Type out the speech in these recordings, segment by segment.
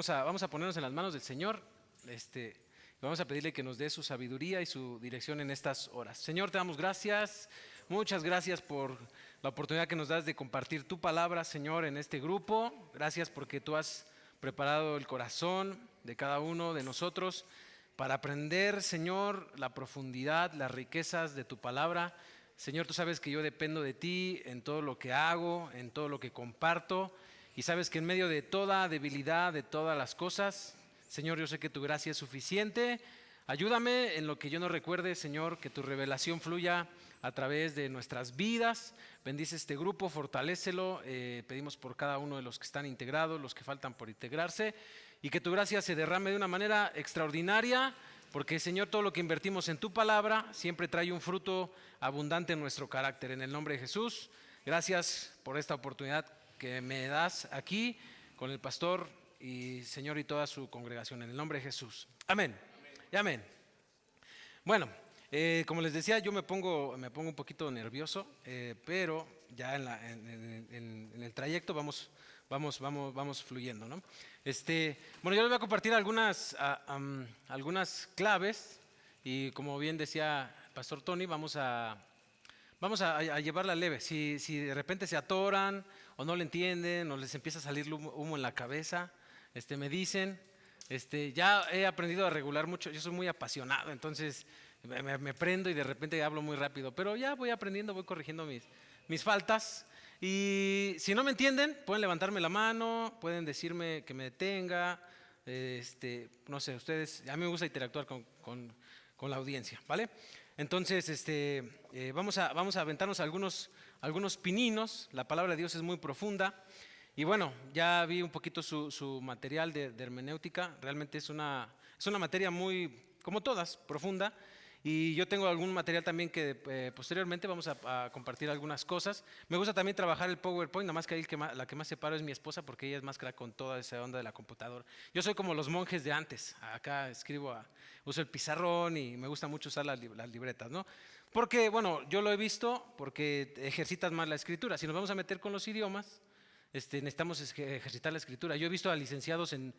Vamos a ponernos en las manos del Señor. Vamos a pedirle que nos dé su sabiduría y su dirección en estas horas. Señor, te damos gracias. Muchas gracias por la oportunidad que nos das de compartir tu palabra, Señor, en este grupo. Gracias porque tú has preparado el corazón de cada uno de nosotros para aprender, Señor, la profundidad, las riquezas de tu palabra. Señor, tú sabes que yo dependo de ti en todo lo que hago, en todo lo que comparto. Y sabes que en medio de toda debilidad, de todas las cosas, Señor, yo sé que tu gracia es suficiente. Ayúdame en lo que yo no recuerde, Señor, que tu revelación fluya a través de nuestras vidas. Bendice este grupo, fortalécelo. Pedimos por cada uno de los que están integrados, los que faltan por integrarse, y que tu gracia se derrame de una manera extraordinaria, porque, Señor, todo lo que invertimos en tu palabra siempre trae un fruto abundante en nuestro carácter. En el nombre de Jesús, gracias por esta oportunidad que me das aquí con el pastor y Señor y toda su congregación, en el nombre de Jesús. Amén. Y amén. Bueno, como les decía, yo me pongo un poquito nervioso, pero ya en el trayecto vamos fluyendo, ¿no? Bueno, yo les voy a compartir algunas claves y, como bien decía el pastor Tony, vamos a llevarla leve. Si de repente se atoran o no le entienden o les empieza a salir humo en la cabeza, me dicen. Ya he aprendido a regular mucho. Yo soy muy apasionado, entonces me prendo y de repente hablo muy rápido. Pero ya voy aprendiendo, voy corrigiendo mis faltas. Y si no me entienden, pueden levantarme la mano, pueden decirme que me detenga. No sé, ustedes, a mí me gusta interactuar con la audiencia, ¿vale? Entonces, vamos a aventarnos algunos pininos. La palabra de Dios es muy profunda. Y bueno, ya vi un poquito su material de hermenéutica. Realmente es una materia muy, como todas, profunda. Y yo tengo algún material también que posteriormente vamos a compartir algunas cosas. Me gusta también trabajar el PowerPoint, nada más que ahí la que más separo es mi esposa, porque ella es más crack con toda esa onda de la computadora. Yo soy como los monjes de antes. Acá uso el pizarrón y me gusta mucho usar las libretas, ¿no? Porque, bueno, yo lo he visto porque ejercitas más la escritura. Si nos vamos a meter con los idiomas, necesitamos ejercitar la escritura. Yo he visto a licenciados en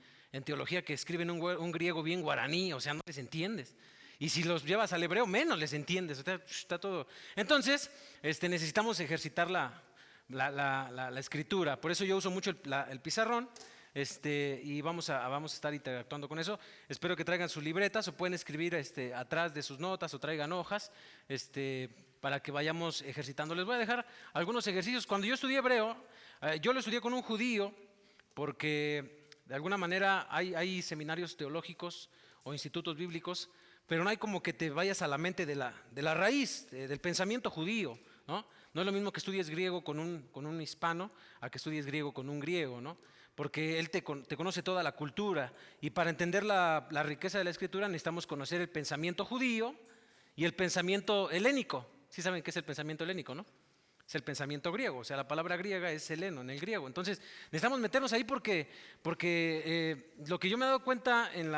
teología que escriben un griego bien guaraní, o sea, no les entiendes. Y si los llevas al hebreo, menos les entiendes. Está todo. Entonces, necesitamos ejercitar la escritura. Por eso yo uso mucho el pizarrón. Y vamos a estar interactuando con eso. Espero que traigan sus libretas o pueden escribir atrás de sus notas o traigan hojas para que vayamos ejercitando. Les voy a dejar algunos ejercicios. Cuando yo estudié hebreo, yo lo estudié con un judío porque de alguna manera hay seminarios teológicos o institutos bíblicos, pero no hay como que te vayas a la mente de la raíz, del pensamiento judío, ¿no? No es lo mismo que estudies griego con un hispano a que estudies griego con un griego, ¿no? Porque él te conoce toda la cultura, y para entender la riqueza de la escritura necesitamos conocer el pensamiento judío y el pensamiento helénico. ¿Sí saben qué es el pensamiento helénico, no? Es el pensamiento griego, o sea, la palabra griega es heleno en el griego. Entonces necesitamos meternos ahí porque lo que yo me he dado cuenta en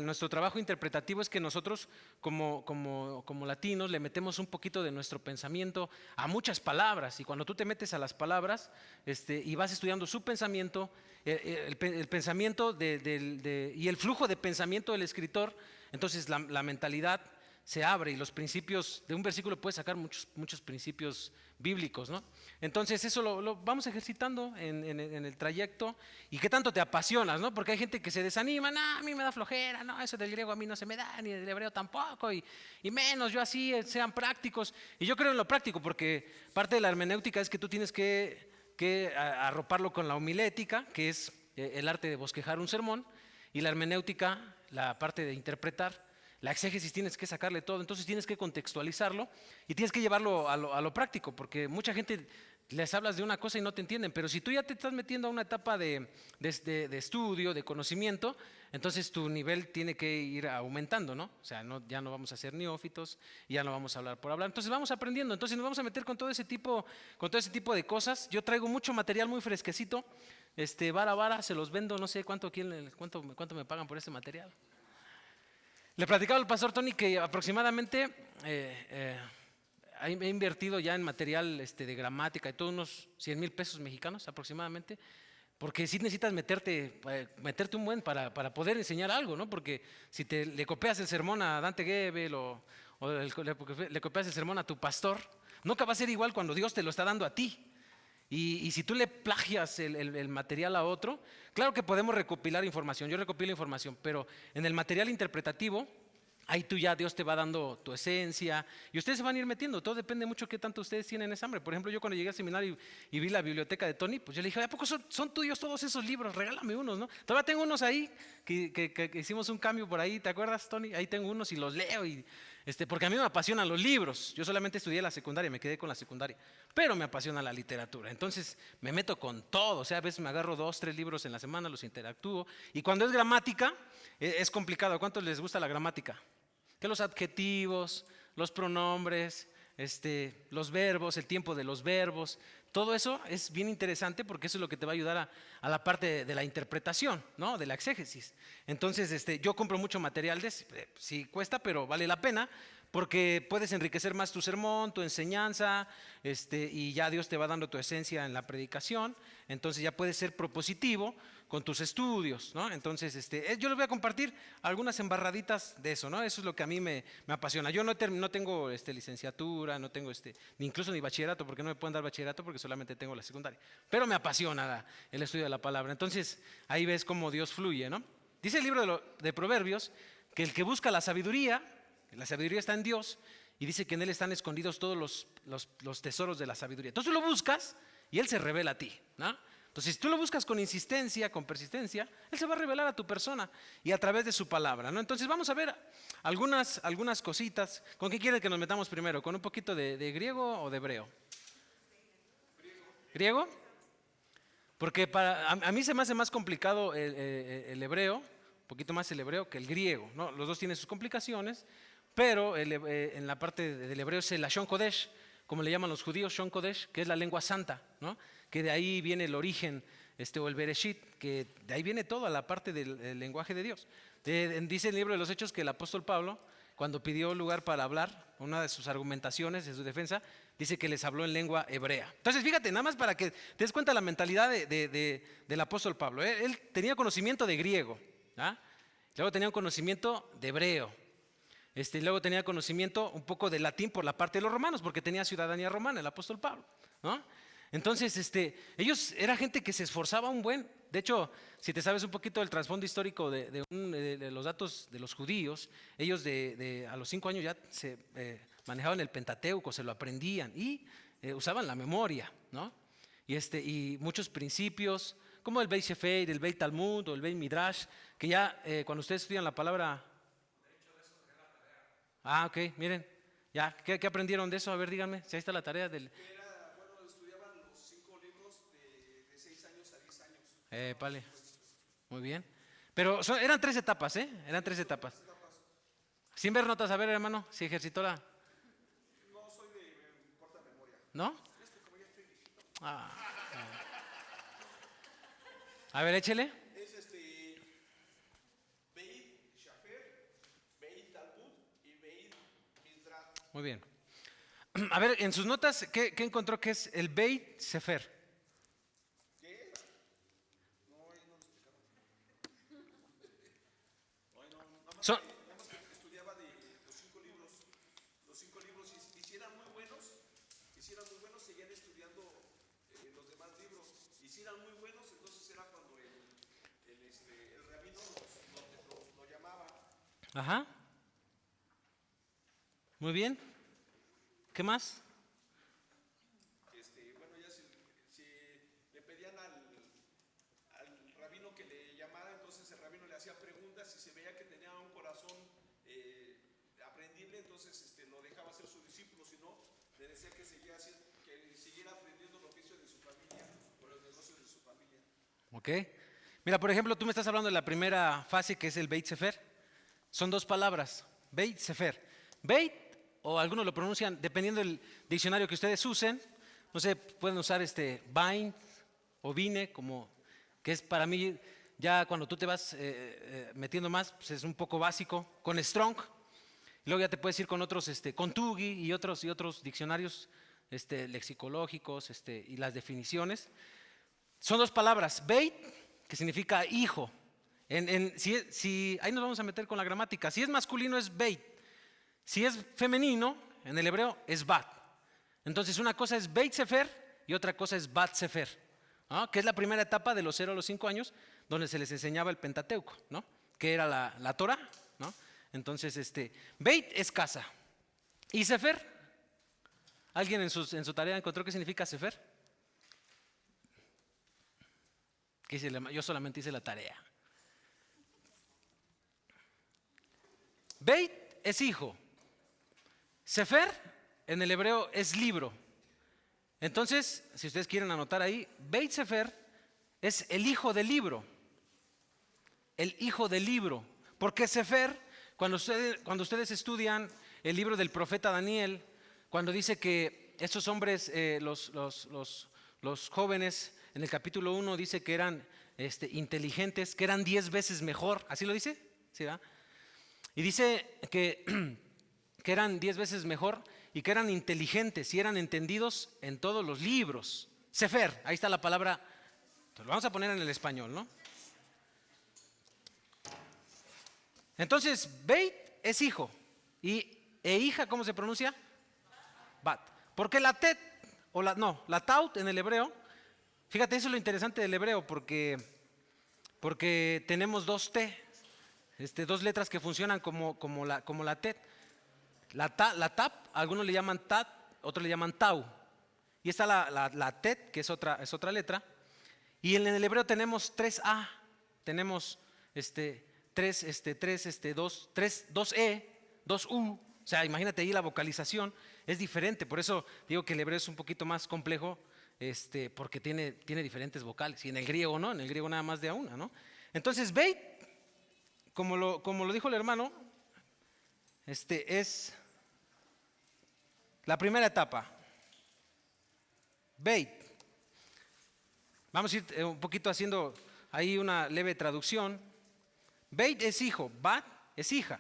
nuestro trabajo interpretativo es que nosotros como latinos le metemos un poquito de nuestro pensamiento a muchas palabras, y cuando tú te metes a las palabras y vas estudiando su pensamiento, el pensamiento y el flujo de pensamiento del escritor, entonces la mentalidad se abre y los principios de un versículo puedes sacar muchos principios bíblicos, ¿no? Entonces eso lo vamos ejercitando en el trayecto. ¿Y qué tanto te apasionas, no? Porque hay gente que se desanima, no, a mí me da flojera, no, eso del griego a mí no se me da, ni del hebreo tampoco, y menos yo así, sean prácticos. Y yo creo en lo práctico, porque parte de la hermenéutica es que tú tienes que arroparlo con la homilética, que es el arte de bosquejar un sermón, y la hermenéutica, la parte de interpretar. La exégesis tienes que sacarle todo, entonces tienes que contextualizarlo y tienes que llevarlo a lo práctico, porque mucha gente les hablas de una cosa y no te entienden, pero si tú ya te estás metiendo a una etapa de estudio, de conocimiento, entonces tu nivel tiene que ir aumentando, ¿no? O sea, ya no vamos a ser neófitos, ya no vamos a hablar por hablar, entonces vamos aprendiendo, entonces nos vamos a meter con todo ese tipo de cosas. Yo traigo mucho material muy fresquecito, vara, se los vendo, no sé cuánto me pagan por este material. Le platicaba al pastor Tony que aproximadamente he invertido ya en material de gramática y todos unos 100,000 pesos mexicanos aproximadamente, Porque sí necesitas meterte un buen para poder enseñar algo, ¿no? Porque si le copias el sermón a Dante Gebel le copias el sermón a tu pastor, nunca va a ser igual cuando Dios te lo está dando a ti. Y si tú le plagias el material a otro, claro que podemos recopilar información, yo recopilo información, pero en el material interpretativo, ahí tú ya Dios te va dando tu esencia y ustedes se van a ir metiendo. Todo depende mucho qué tanto ustedes tienen esa hambre. Por ejemplo, yo cuando llegué al seminario y vi la biblioteca de Tony, pues yo le dije, ¿a poco son tuyos todos esos libros? Regálame unos, ¿no? Todavía tengo unos ahí que hicimos un cambio por ahí, ¿te acuerdas, Tony? Ahí tengo unos y los leo porque a mí me apasionan los libros. Yo solamente estudié la secundaria, me quedé con la secundaria, pero me apasiona la literatura. Entonces me meto con todo, o sea, a veces me agarro 2, 3 libros en la semana, los interactúo. Y cuando es gramática, es complicado. ¿A cuántos les gusta la gramática? Que los adjetivos, los pronombres, los verbos, el tiempo de los verbos, todo eso es bien interesante porque eso es lo que te va a ayudar a la parte de la interpretación, ¿no? De la exégesis. Entonces, yo compro mucho material de ese, sí cuesta, pero vale la pena porque puedes enriquecer más tu sermón, tu enseñanza, y ya Dios te va dando tu esencia en la predicación. Entonces ya puedes ser propositivo con tus estudios, ¿no? Entonces, yo les voy a compartir algunas embarraditas de eso, ¿no? Eso es lo que a mí me apasiona. Yo no tengo licenciatura, no tengo ni incluso ni bachillerato, porque no me pueden dar bachillerato porque solamente tengo la secundaria. Pero me apasiona el estudio de la palabra. Entonces, ahí ves cómo Dios fluye, ¿no? Dice el libro de Proverbios que el que busca la sabiduría está en Dios, y dice que en Él están escondidos todos los tesoros de la sabiduría. Entonces tú lo buscas y Él se revela a ti, ¿no? Entonces, si tú lo buscas con insistencia, con persistencia, Él se va a revelar a tu persona y a través de su palabra, ¿no? Entonces, vamos a ver algunas cositas. ¿Con qué quieren que nos metamos primero? ¿Con un poquito de griego o de hebreo? ¿Griego? Porque a mí se me hace más complicado el hebreo, un poquito más el hebreo que el griego, ¿no? Los dos tienen sus complicaciones, pero en la parte del hebreo es el Lashon Kodesh, como le llaman los judíos, Shon Kodesh, que es la lengua santa, ¿no? Que de ahí viene el origen, o el Bereshit, que de ahí viene toda la parte del lenguaje de Dios. Dice el libro de los Hechos que el apóstol Pablo, cuando pidió lugar para hablar, una de sus argumentaciones, de su defensa, dice que les habló en lengua hebrea. Entonces, fíjate, nada más para que te des cuenta la mentalidad del apóstol Pablo. Él tenía conocimiento de griego, ¿ah? Luego tenía un conocimiento de hebreo. Luego tenía conocimiento un poco de latín por la parte de los romanos, porque tenía ciudadanía romana, el apóstol Pablo, ¿no? Entonces, ellos era gente que se esforzaba un buen. De hecho, si te sabes un poquito del trasfondo histórico de los datos de los judíos, ellos a los 5 años ya se manejaban el Pentateuco, se lo aprendían y usaban la memoria, ¿no? Y muchos principios, como el Beit Shefer, el Beit Talmud o el Beit Midrash, que ya cuando ustedes estudian la palabra. Ah, ok, miren, ya, ¿qué aprendieron de eso? A ver, díganme, si ahí está la tarea del. Estudiaban los 5 libros de 6 años a 10 años. Vale, muy bien. Pero eran 3 etapas, ¿eh? Eran 3 etapas. Sin ver notas, a ver, hermano, si ejercitó la. No soy de corta memoria. ¿No? Es que como ya estoy viejito. Ah, a ver, échele. Es Beit Shafer, Beit Talmud y Beit Midrash. Muy bien. A ver, en sus notas, ¿qué encontró que es el Beit Sefer? ¿Qué era? No, ahí no lo explicaron. Ay, no, Son- nada más que estudiaba de los 5 libros. Los 5 libros, si eran muy buenos, seguían estudiando los demás libros. Y si eran muy buenos, entonces era cuando el rabino lo llamaba. Ajá. Muy bien. ¿Qué más? Bueno, ya si le pedían al rabino que le llamara, entonces el rabino le hacía preguntas y se veía que tenía un corazón aprendible, entonces lo dejaba ser su discípulo, si no, le decía que siguiera aprendiendo el oficio de su familia o los negocios de su familia. Ok. Mira, por ejemplo, tú me estás hablando de la primera fase que es el Beit Sefer. Son 2 palabras, Beit Sefer. Beit, o algunos lo pronuncian, dependiendo del diccionario que ustedes usen, no sé, pueden usar Vine o Vine, que es para mí, ya cuando tú te vas metiendo más, pues es un poco básico, con Strong. Luego ya te puedes ir con otros, con Tugi y otros diccionarios lexicológicos y las definiciones. Son dos palabras, beit, que significa hijo. Ahí nos vamos a meter con la gramática. Si es masculino es beit. Si es femenino, en el hebreo es bat. Entonces una cosa es Beit Sefer y otra cosa es Bat Sefer, ¿no? Que es la primera etapa de los 0 a los 5 años, donde se les enseñaba el Pentateuco, ¿no? Que era la Torah, ¿no? Entonces, Beit es casa. ¿Y Sefer? ¿Alguien en su tarea encontró qué significa Sefer? Yo solamente hice la tarea. Beit es hijo. Sefer en el hebreo es libro. Entonces, si ustedes quieren anotar ahí, Beit Sefer es el hijo del libro. El hijo del libro. Porque Sefer, cuando ustedes estudian el libro del profeta Daniel, cuando dice que estos hombres, los jóvenes, en el capítulo 1 dice que eran inteligentes, que eran 10 veces mejor. ¿Así lo dice? ¿Sí, verdad? Y dice que eran 10 veces mejor y que eran inteligentes y eran entendidos en todos los libros. Sefer, ahí está la palabra, lo vamos a poner en el español, ¿no? Entonces, Beit es hijo e hija, ¿cómo se pronuncia? Bat. Porque la tet, la taut en el hebreo, fíjate, eso es lo interesante del hebreo, porque tenemos dos t, dos letras que funcionan como la tet. La tap, algunos le llaman tat, otros le llaman tau. Y está la tet, que es otra letra. Y en el hebreo tenemos 3a, tenemos 2e, 2u. O sea, imagínate ahí la vocalización es diferente. Por eso digo que el hebreo es un poquito más complejo, porque tiene diferentes vocales. Y en el griego no, en el griego nada más de a una, ¿no? Entonces, Beit, como lo dijo el hermano, es la primera etapa. Beit. Vamos a ir un poquito haciendo ahí una leve traducción. Beit es hijo, Bat es hija.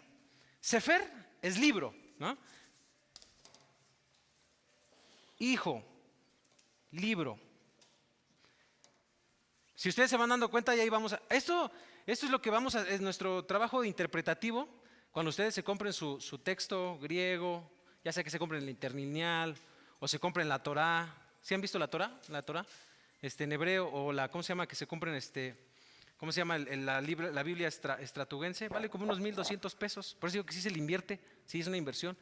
Sefer es libro, ¿no? Hijo, libro. Si ustedes se van dando cuenta, ya ahí vamos a... Esto es lo que es nuestro trabajo interpretativo. Cuando ustedes se compren su texto griego, ya sea que se compren el interlineal o se compren la Torah. ¿Sí han visto la Torah? La Torah en hebreo, o ¿cómo se llama? Que se compren ¿cómo se llama? La Biblia estratugense. Vale como unos 1,200 pesos. Por eso digo que sí se le invierte, sí es una inversión.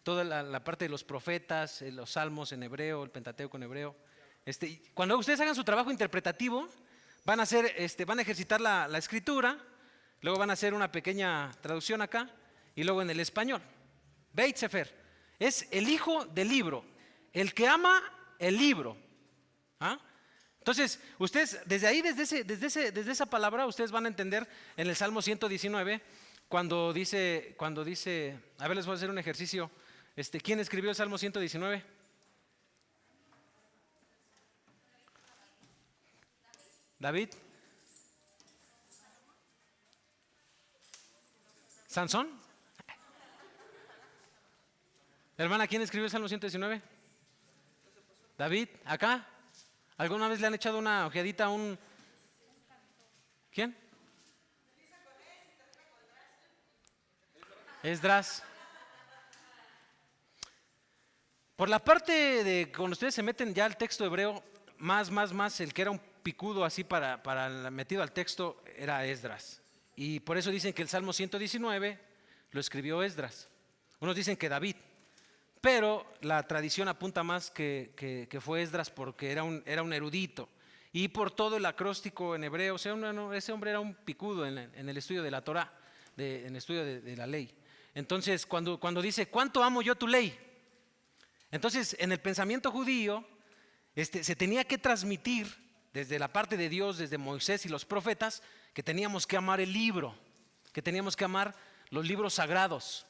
Toda la parte de los profetas, los salmos en hebreo, el Pentateuco en hebreo. Cuando ustedes hagan su trabajo interpretativo, van a ejercitar la escritura, luego van a hacer una pequeña traducción acá y luego en el español. Beit Sefer es el hijo del libro, el que ama el libro. ¿Ah? Entonces, ustedes desde ahí, desde esa palabra, ustedes van a entender en el Salmo 119, cuando dice, a ver, les voy a hacer un ejercicio. ¿Quién escribió el Salmo 119? David. ¿Sansón? Hermana, ¿quién escribió el Salmo 119? David, ¿acá? ¿Alguna vez le han echado una ojeadita a un... ¿Quién? Esdras. Por la parte de cuando ustedes se meten ya al texto hebreo, más, el que era un picudo así para metido al texto era Esdras. Y por eso dicen que el Salmo 119 lo escribió Esdras. Unos dicen que David, pero la tradición apunta más que fue Esdras porque era un erudito. Y por todo el acróstico en hebreo, o sea, ese hombre era un picudo en el estudio de la Torah, en el estudio de la ley. Entonces, cuando dice, ¿cuánto amo yo tu ley? Entonces, en el pensamiento judío, se tenía que transmitir desde la parte de Dios, desde Moisés y los profetas, que teníamos que amar el libro, que teníamos que amar los libros sagrados,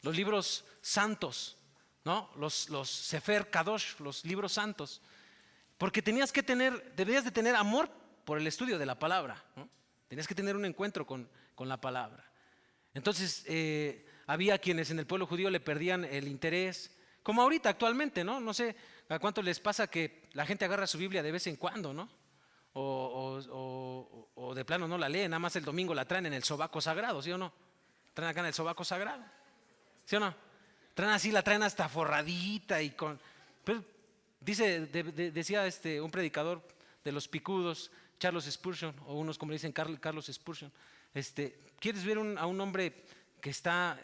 los libros santos, ¿no? Los Sefer Kadosh, los libros santos, porque debías de tener amor por el estudio de la palabra, ¿no? Tenías que tener un encuentro con la palabra. Entonces, había quienes en el pueblo judío le perdían el interés, como ahorita actualmente, ¿no? No sé a cuánto les pasa que la gente agarra su Biblia de vez en cuando, ¿no? o de plano no la leen, nada más el domingo la traen en el sobaco sagrado, ¿sí o no? Traen acá en el sobaco sagrado, ¿sí o no? Traen así, la traen hasta forradita y con... Pero decía un predicador de los picudos, Charles Spurgeon, o unos como le dicen Carlos Spurgeon, ¿quieres ver a un hombre que está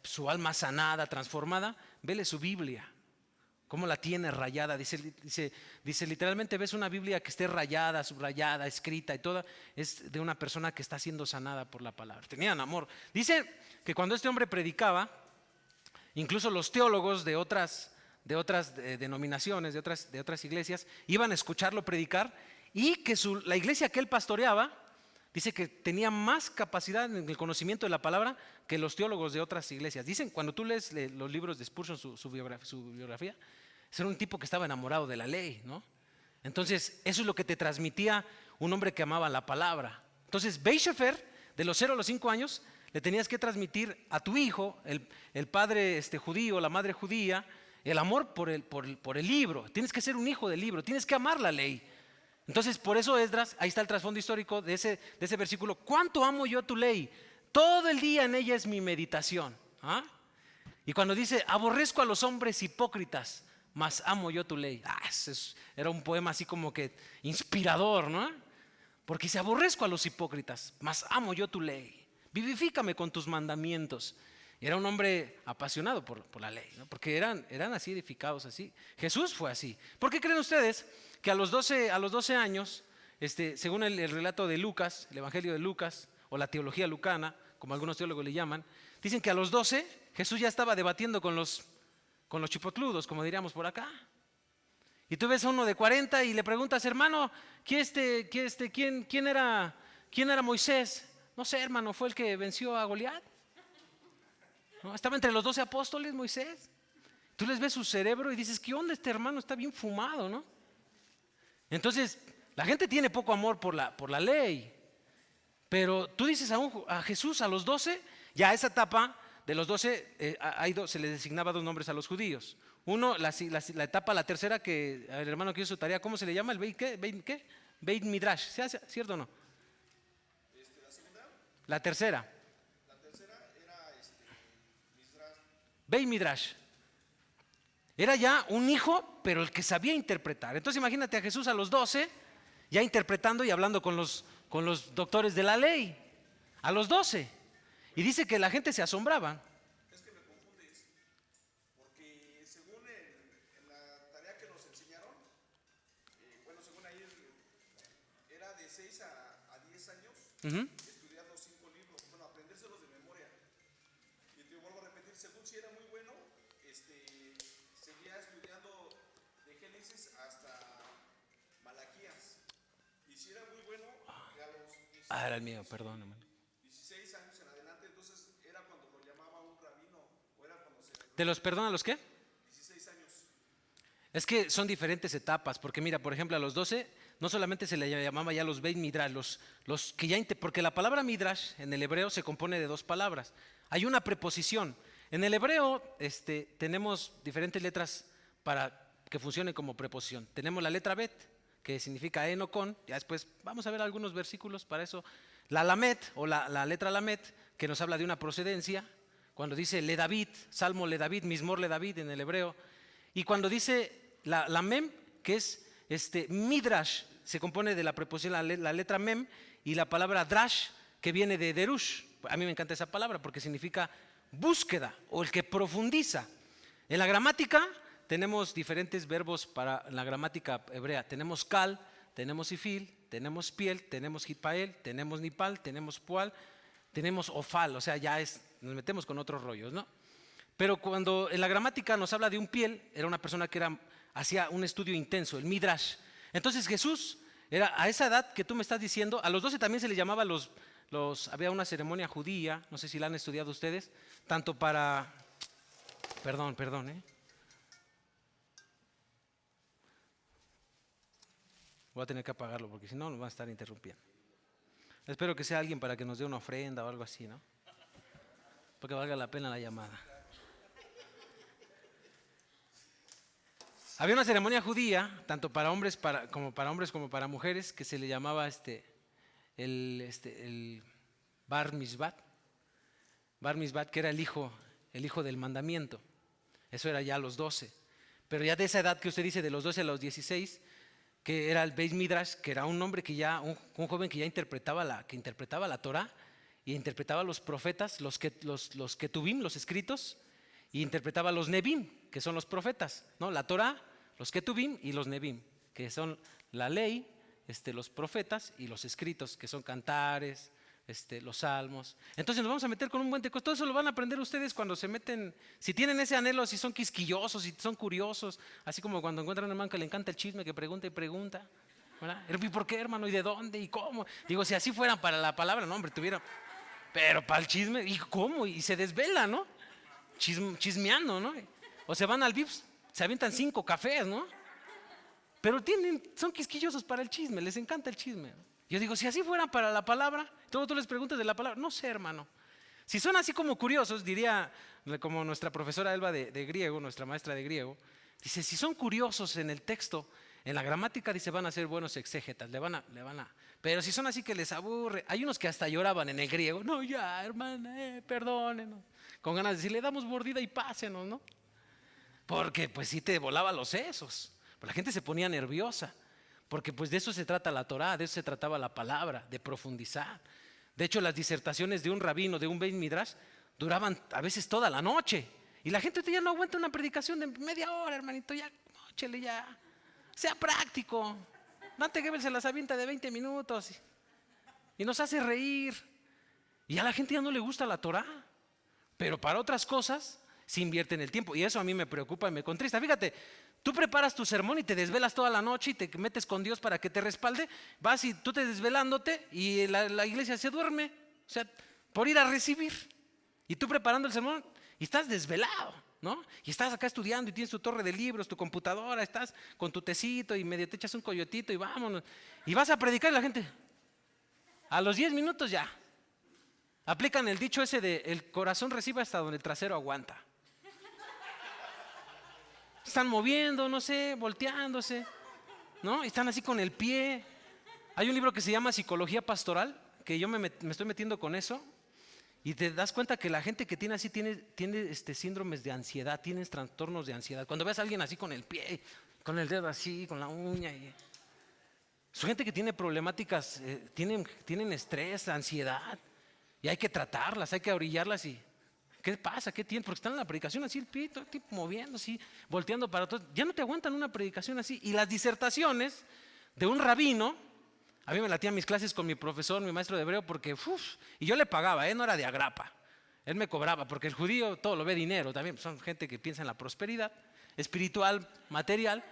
su alma sanada, transformada? Vele su Biblia, cómo la tiene rayada. Dice literalmente, ves una Biblia que esté rayada, subrayada, escrita y toda, es de una persona que está siendo sanada por la palabra. Tenían amor. Dice que cuando este hombre predicaba, incluso los teólogos de otras denominaciones, de otras iglesias, iban a escucharlo predicar, y que la iglesia que él pastoreaba, dice que tenía más capacidad en el conocimiento de la palabra que los teólogos de otras iglesias. Dicen, cuando tú lees los libros de Spurgeon, su biografía, era un tipo que estaba enamorado de la ley, ¿no? Entonces, eso es lo que te transmitía un hombre que amaba la palabra. Entonces, Beishefer, de los 0 a los 5 años, le tenías que transmitir a tu hijo, el padre judío, la madre judía, el amor por el libro. Tienes que ser un hijo del libro, tienes que amar la ley. Entonces, por eso Esdras, ahí está el trasfondo histórico de ese versículo. ¿Cuánto amo yo tu ley? Todo el día en ella es mi meditación. ¿Ah? Y cuando dice, aborrezco a los hombres hipócritas, mas amo yo tu ley. Era un poema así como que inspirador, ¿no? Porque dice, aborrezco a los hipócritas, mas amo yo tu ley. Vivifícame con tus mandamientos. Y era un hombre apasionado por la ley, ¿no? Porque eran así edificados, así. Jesús fue así. ¿Por qué creen ustedes que a los 12 años, según el relato de Lucas, el Evangelio de Lucas, o la teología lucana, como algunos teólogos le llaman, dicen que a los 12 Jesús ya estaba debatiendo con los chipotludos, como diríamos por acá? Y tú ves a uno de 40 y le preguntas, hermano, ¿quién era Moisés? No sé, hermano, fue el que venció a Goliat. ¿No? Estaba entre los 12 apóstoles Moisés. Tú les ves su cerebro y dices, ¿qué onda este hermano? Está bien fumado, ¿no? Entonces, la gente tiene poco amor por la ley. Pero tú dices a Jesús a los 12, ya a esa etapa de los 12 se le designaba 2 nombres a los judíos. Uno, la etapa, la tercera, que el hermano que hizo su tarea, ¿cómo se le llama? ¿El Beit Midrash? ¿Cierto o no? La segunda. La tercera. La tercera era Midrash. Beit Midrash. Era ya un hijo, pero el que sabía interpretar. Entonces imagínate a Jesús a los 12, ya interpretando y hablando con los doctores de la ley. A los 12. Y dice que la gente se asombraba. Es que me confundes, porque según en la tarea que nos enseñaron, bueno, según ahí era de 6 a 10 años, estudiar los 5 libros, bueno, aprendérselos de memoria. Y te vuelvo a repetir, según si era muy bueno, seguía estudiando de Génesis hasta Malaquías. Y si era muy bueno, a los 16, Era el mío, perdóname. 16 años en adelante, entonces era cuando lo llamaba un rabino, o era cuando se... ¿De los perdona los qué? 16 años. Es que son diferentes etapas, porque mira, por ejemplo, a los 12 no solamente se le llamaba ya los Beit Midrash, los que ya porque la palabra Midrash en el hebreo se compone de 2 palabras. Hay una preposición. En el hebreo tenemos diferentes letras para que funcionen como preposición. Tenemos la letra Bet, que significa en o con. Ya después vamos a ver algunos versículos para eso. La Lamet, o la letra Lamet, que nos habla de una procedencia. Cuando dice Le David, Salmo Le David, Mismor Le David en el hebreo. Y cuando dice la Mem, que es Midrash, se compone de la preposición, la letra Mem, y la palabra Drash, que viene de Derush. A mí me encanta esa palabra porque significa búsqueda o el que profundiza. En la gramática tenemos diferentes verbos para la gramática hebrea. Tenemos kal, tenemos ifil, tenemos piel, tenemos hitpael, tenemos nipal, tenemos pual, tenemos ofal. O sea, nos metemos con otros rollos, ¿no? Pero cuando en la gramática nos habla de un piel, era una persona que hacía un estudio intenso, el midrash. Entonces Jesús era a esa edad que tú me estás diciendo, a los 12 también se le llamaba había una ceremonia judía, no sé si la han estudiado ustedes, tanto para, perdón, voy a tener que apagarlo porque si no nos va a estar interrumpiendo. Espero que sea alguien para que nos dé una ofrenda o algo así, ¿no? Porque valga la pena la llamada. Había una ceremonia judía, tanto para hombres como para mujeres, que se le llamaba el Bar Mizbat. Bar Mizbat, que era el hijo del mandamiento. Eso era ya a los 12. Pero ya de esa edad que usted dice, de los 12 a los 16, que era el Beis Midrash, que era un hombre que ya, un joven que ya interpretaba la Torah y interpretaba los profetas, los Ketuvim, los escritos, y interpretaba los Nebim, que son los profetas, ¿no? La Torah, los Ketuvim y los Nebim, que son la ley, los profetas y los escritos, que son cantares, los salmos. Entonces nos vamos a meter con un buen texto. Todo eso lo van a aprender ustedes cuando se meten, si tienen ese anhelo, si son quisquillosos, si son curiosos, así como cuando encuentran a un hermano que le encanta el chisme, que pregunta y pregunta, ¿verdad? ¿Y por qué, hermano? ¿Y de dónde? ¿Y cómo? Digo, si así fueran para la palabra, no, hombre, tuviera, pero para el chisme, ¿y cómo? Y se desvela, ¿no? Chismeando, ¿no? O se van al Vips, se avientan 5 cafés, ¿no? Pero son quisquillosos para el chisme, les encanta el chisme. Yo digo, si así fuera para la palabra, tú les preguntas de la palabra, no sé, hermano. Si son así como curiosos, diría como nuestra profesora Elba de griego, nuestra maestra de griego, dice, si son curiosos en el texto, en la gramática, dice, van a ser buenos exégetas, le van a. Pero si son así que les aburre, hay unos que hasta lloraban en el griego, no, ya, hermana, perdónenos. Con ganas de decir, le damos mordida y pásenos, ¿no? Porque pues sí te volaba los sesos. La gente se ponía nerviosa, porque pues de eso se trata la Torah, de eso se trataba la palabra, de profundizar. De hecho, las disertaciones de un rabino, de un Beis Midrash, duraban a veces toda la noche. Y la gente ya no aguanta una predicación de media hora, hermanito, ya, nóchele ya. Sea práctico. Dante Gebel se las avienta de 20 minutos y nos hace reír. Y a la gente ya no le gusta la Torah, pero para otras cosas se invierte en el tiempo. Y eso a mí me preocupa y me contrista. Fíjate, tú preparas tu sermón y te desvelas toda la noche y te metes con Dios para que te respalde. Vas y tú te desvelándote y la iglesia se duerme. O sea, por ir a recibir. Y tú preparando el sermón y estás desvelado, ¿no? Y estás acá estudiando y tienes tu torre de libros, tu computadora, estás con tu tecito y medio te echas un coyotito y vámonos. Y vas a predicar y la gente, a los 10 minutos ya. Aplican el dicho ese de el corazón recibe hasta donde el trasero aguanta. Están moviendo, no sé, volteándose, ¿no? Están así con el pie. Hay un libro que se llama Psicología Pastoral, que yo me estoy metiendo con eso, y te das cuenta que la gente que tiene así tiene síndromes de ansiedad, tienen trastornos de ansiedad. Cuando ves a alguien así con el pie, con el dedo así, con la uña, son gente que tiene problemáticas, tienen estrés, ansiedad, y hay que tratarlas, hay que orillarlas y ¿qué pasa? ¿Qué tienen? Porque están en la predicación así, el pito, el tipo moviendo así, volteando para todos. Ya no te aguantan una predicación así. Y las disertaciones de un rabino, a mí me latían mis clases con mi profesor, mi maestro de hebreo, porque, y yo le pagaba, no era de agrapa. Él me cobraba, porque el judío todo lo ve dinero también. Son gente que piensa en la prosperidad espiritual, material.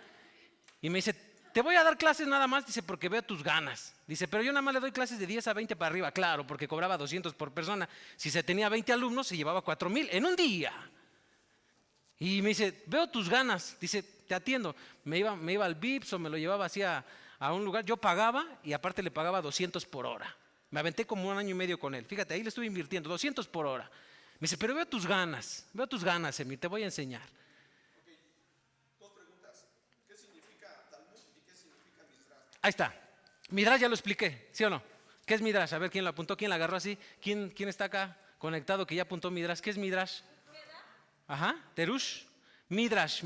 Y me dice, te voy a dar clases nada más, dice, porque veo tus ganas. Dice, pero yo nada más le doy clases de 10 a 20 para arriba, claro, porque cobraba 200 por persona. Si se tenía 20 alumnos, se llevaba 4,000 en un día. Y me dice, veo tus ganas, dice, te atiendo. Me iba al Vips o me lo llevaba así a un lugar, yo pagaba y aparte le pagaba 200 por hora. Me aventé como 1 año y medio con él. Fíjate, ahí le estuve invirtiendo, 200 por hora. Me dice, pero veo tus ganas, Emir, te voy a enseñar. Ahí está. Midrash ya lo expliqué, ¿sí o no? ¿Qué es Midrash? A ver quién lo apuntó, quién la agarró así. ¿Quién está acá conectado que ya apuntó Midrash? ¿Qué es Midrash? Ajá, Terush. Midrash,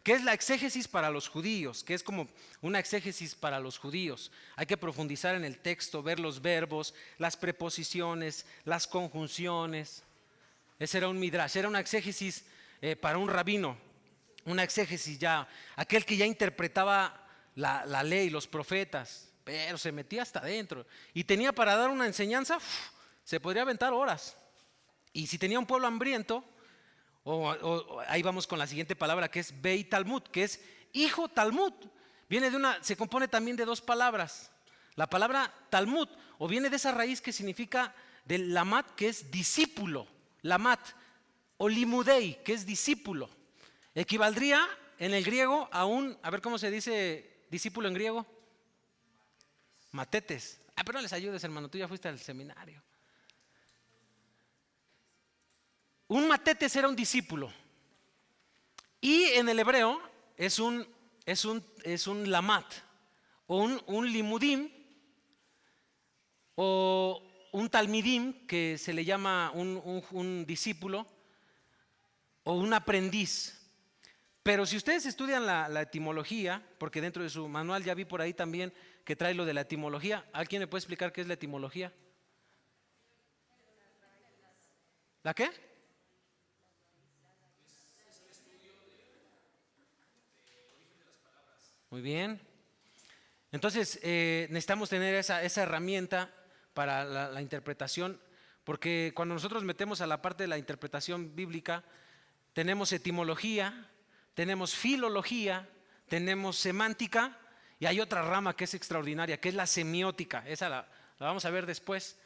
que es la exégesis para los judíos, que es como una exégesis para los judíos. Hay que profundizar en el texto, ver los verbos, las preposiciones, las conjunciones. Ese era un Midrash, era una exégesis para un rabino, una exégesis ya, aquel que ya interpretaba la ley, los profetas, pero se metía hasta adentro y tenía para dar una enseñanza, se podría aventar horas. Y si tenía un pueblo hambriento, ahí vamos con la siguiente palabra que es Beit Talmud, que es hijo Talmud. Se compone también de 2 palabras. La palabra Talmud, o viene de esa raíz que significa del lamat, que es discípulo, lamat, o limudei, que es discípulo. Equivaldría en el griego a ver cómo se dice discípulo en griego. Matetes. Pero no les ayudes, hermano, tú ya fuiste al seminario. Un matetes era un discípulo. Y en el hebreo es un lamat, o un limudim, o un talmidim, que se le llama un discípulo, o un aprendiz. Pero si ustedes estudian la etimología, porque dentro de su manual ya vi por ahí también que trae lo de la etimología. ¿Alguien me puede explicar qué es la etimología? ¿La qué? Muy bien. Entonces, necesitamos tener esa herramienta para la interpretación, porque cuando nosotros metemos a la parte de la interpretación bíblica, tenemos etimología, tenemos filología, tenemos semántica, y hay otra rama que es extraordinaria, que es la semiótica. Esa la vamos a ver después,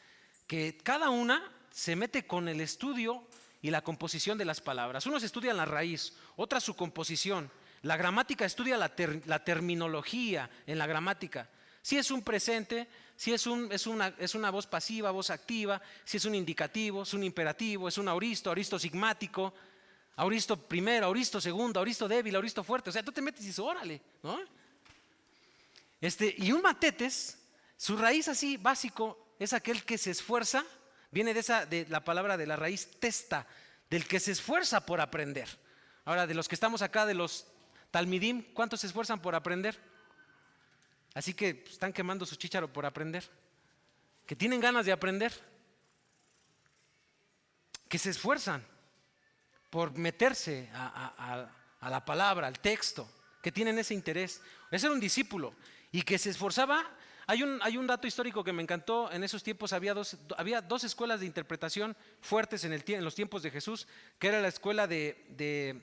que cada una se mete con el estudio y la composición de las palabras. Unos estudian la raíz, otras su composición. La gramática estudia la terminología en la gramática. Si es un presente, si es una voz pasiva, voz activa, si es un indicativo, es un imperativo, es un auristo sigmático, auristo primero, auristo segundo, auristo débil, auristo fuerte. O sea, tú te metes y dices, órale, ¿no? Y un matetes, su raíz así básico es aquel que se esfuerza, viene de la palabra de la raíz testa, del que se esfuerza por aprender. Ahora, de los que estamos acá, de los talmidim, ¿cuántos se esfuerzan por aprender? Así que están quemando su chícharo por aprender, que tienen ganas de aprender, que se esfuerzan por meterse a la palabra, al texto, que tienen ese interés. Ese era un discípulo y que se esforzaba. Hay un dato histórico que me encantó. En esos tiempos había dos escuelas de interpretación fuertes en los tiempos de Jesús, que era la escuela de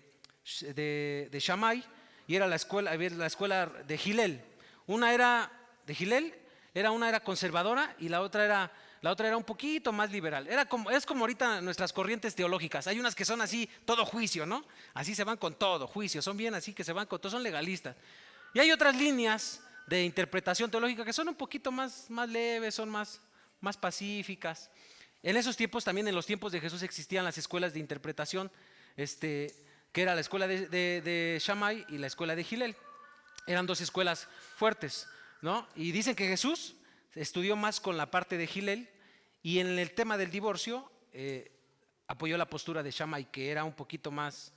Shammai y era la escuela de Hillel. Una era de Hillel, una era conservadora y la otra era un poquito más liberal. Es como ahorita nuestras corrientes teológicas. Hay unas que son así, todo juicio, ¿no? Así se van con todo, juicio. Son bien así que se van con todo, son legalistas. Y hay otras líneas de interpretación teológica que son un poquito más leves, son más pacíficas. En esos tiempos, también en los tiempos de Jesús, existían las escuelas de interpretación, que era la escuela de Shammai y la escuela de Hillel. Eran dos escuelas fuertes, ¿no? Y dicen que Jesús estudió más con la parte de Hillel y en el tema del divorcio apoyó la postura de Shammai, que era un poquito más,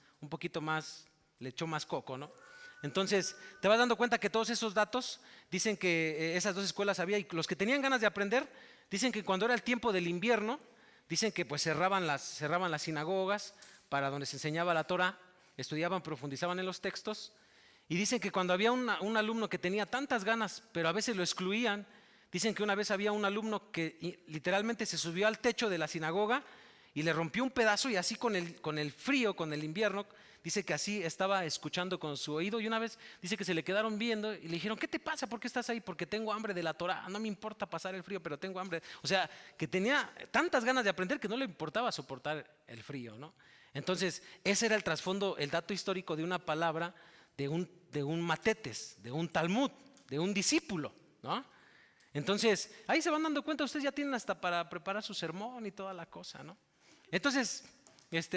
le echó más coco, ¿no? Entonces, te vas dando cuenta que todos esos datos dicen que esas dos escuelas había, y los que tenían ganas de aprender, dicen que cuando era el tiempo del invierno, dicen que pues cerraban las sinagogas para donde se enseñaba la Torah, estudiaban, profundizaban en los textos, y dicen que cuando había un alumno que tenía tantas ganas, pero a veces lo excluían, dicen que una vez había un alumno que literalmente se subió al techo de la sinagoga y le rompió un pedazo, y así con el frío, con el invierno, dice que así estaba escuchando con su oído, y una vez dice que se le quedaron viendo y le dijeron, ¿qué te pasa? ¿Por qué estás ahí? Porque tengo hambre de la Torah, no me importa pasar el frío, pero tengo hambre. O sea, que tenía tantas ganas de aprender que no le importaba soportar el frío, ¿no? Entonces, ese era el trasfondo, el dato histórico de una palabra, de un matetes, de un Talmud, de un discípulo, ¿no? Entonces, ahí se van dando cuenta, ustedes ya tienen hasta para preparar su sermón y toda la cosa, ¿no? Entonces,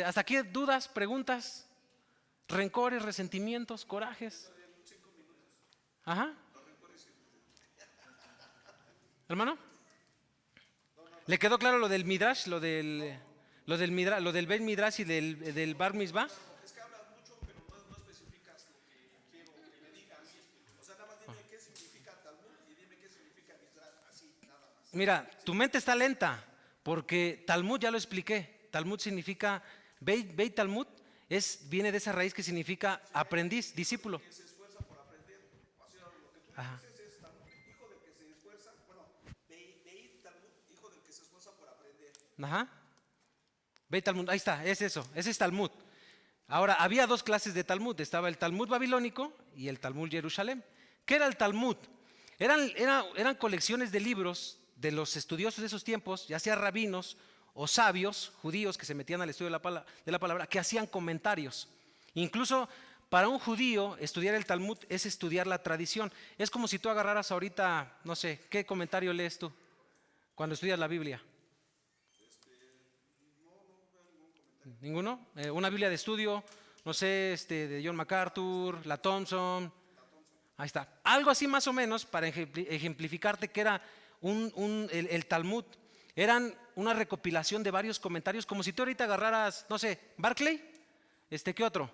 hasta aquí dudas, preguntas, rencores, resentimientos, corajes. Ajá. Hermano, ¿le quedó claro lo del Midrash, lo del Bet Midrash y del Bar Mitzvah? Es que hablas mucho, pero no especificas lo que quiero que me digas. O sea, nada más dime qué significa Talmud y dime qué significa Midrash, así, nada más. Mira, tu mente está lenta, porque Talmud ya lo expliqué. Talmud significa, Beit Talmud viene de esa raíz que significa aprendiz, discípulo. Que se esfuerza por aprender. O sea, lo que tú Ajá. dices es Talmud, hijo del que se esfuerza. Bueno, Beit Talmud, hijo del que se esfuerza por aprender. Ajá. Beit Talmud, ahí está, es eso, ese es Talmud. Ahora, había dos clases de Talmud, estaba el Talmud babilónico y el Talmud Jerusalén. ¿Qué era el Talmud? Eran colecciones de libros de los estudiosos de esos tiempos, ya sea rabinos o sabios judíos que se metían al estudio de la palabra, que hacían comentarios. Incluso para un judío estudiar el Talmud es estudiar la tradición. Es como si tú agarraras ahorita, no sé, ¿qué comentario lees tú cuando estudias la Biblia? ¿Ninguno? ¿Una Biblia de estudio no sé, de John MacArthur, la Thompson. Ahí está. Algo así más o menos para ejemplificarte que era el Talmud. Eran una recopilación de varios comentarios, como si tú ahorita agarraras, no sé, Barclay, ¿qué otro?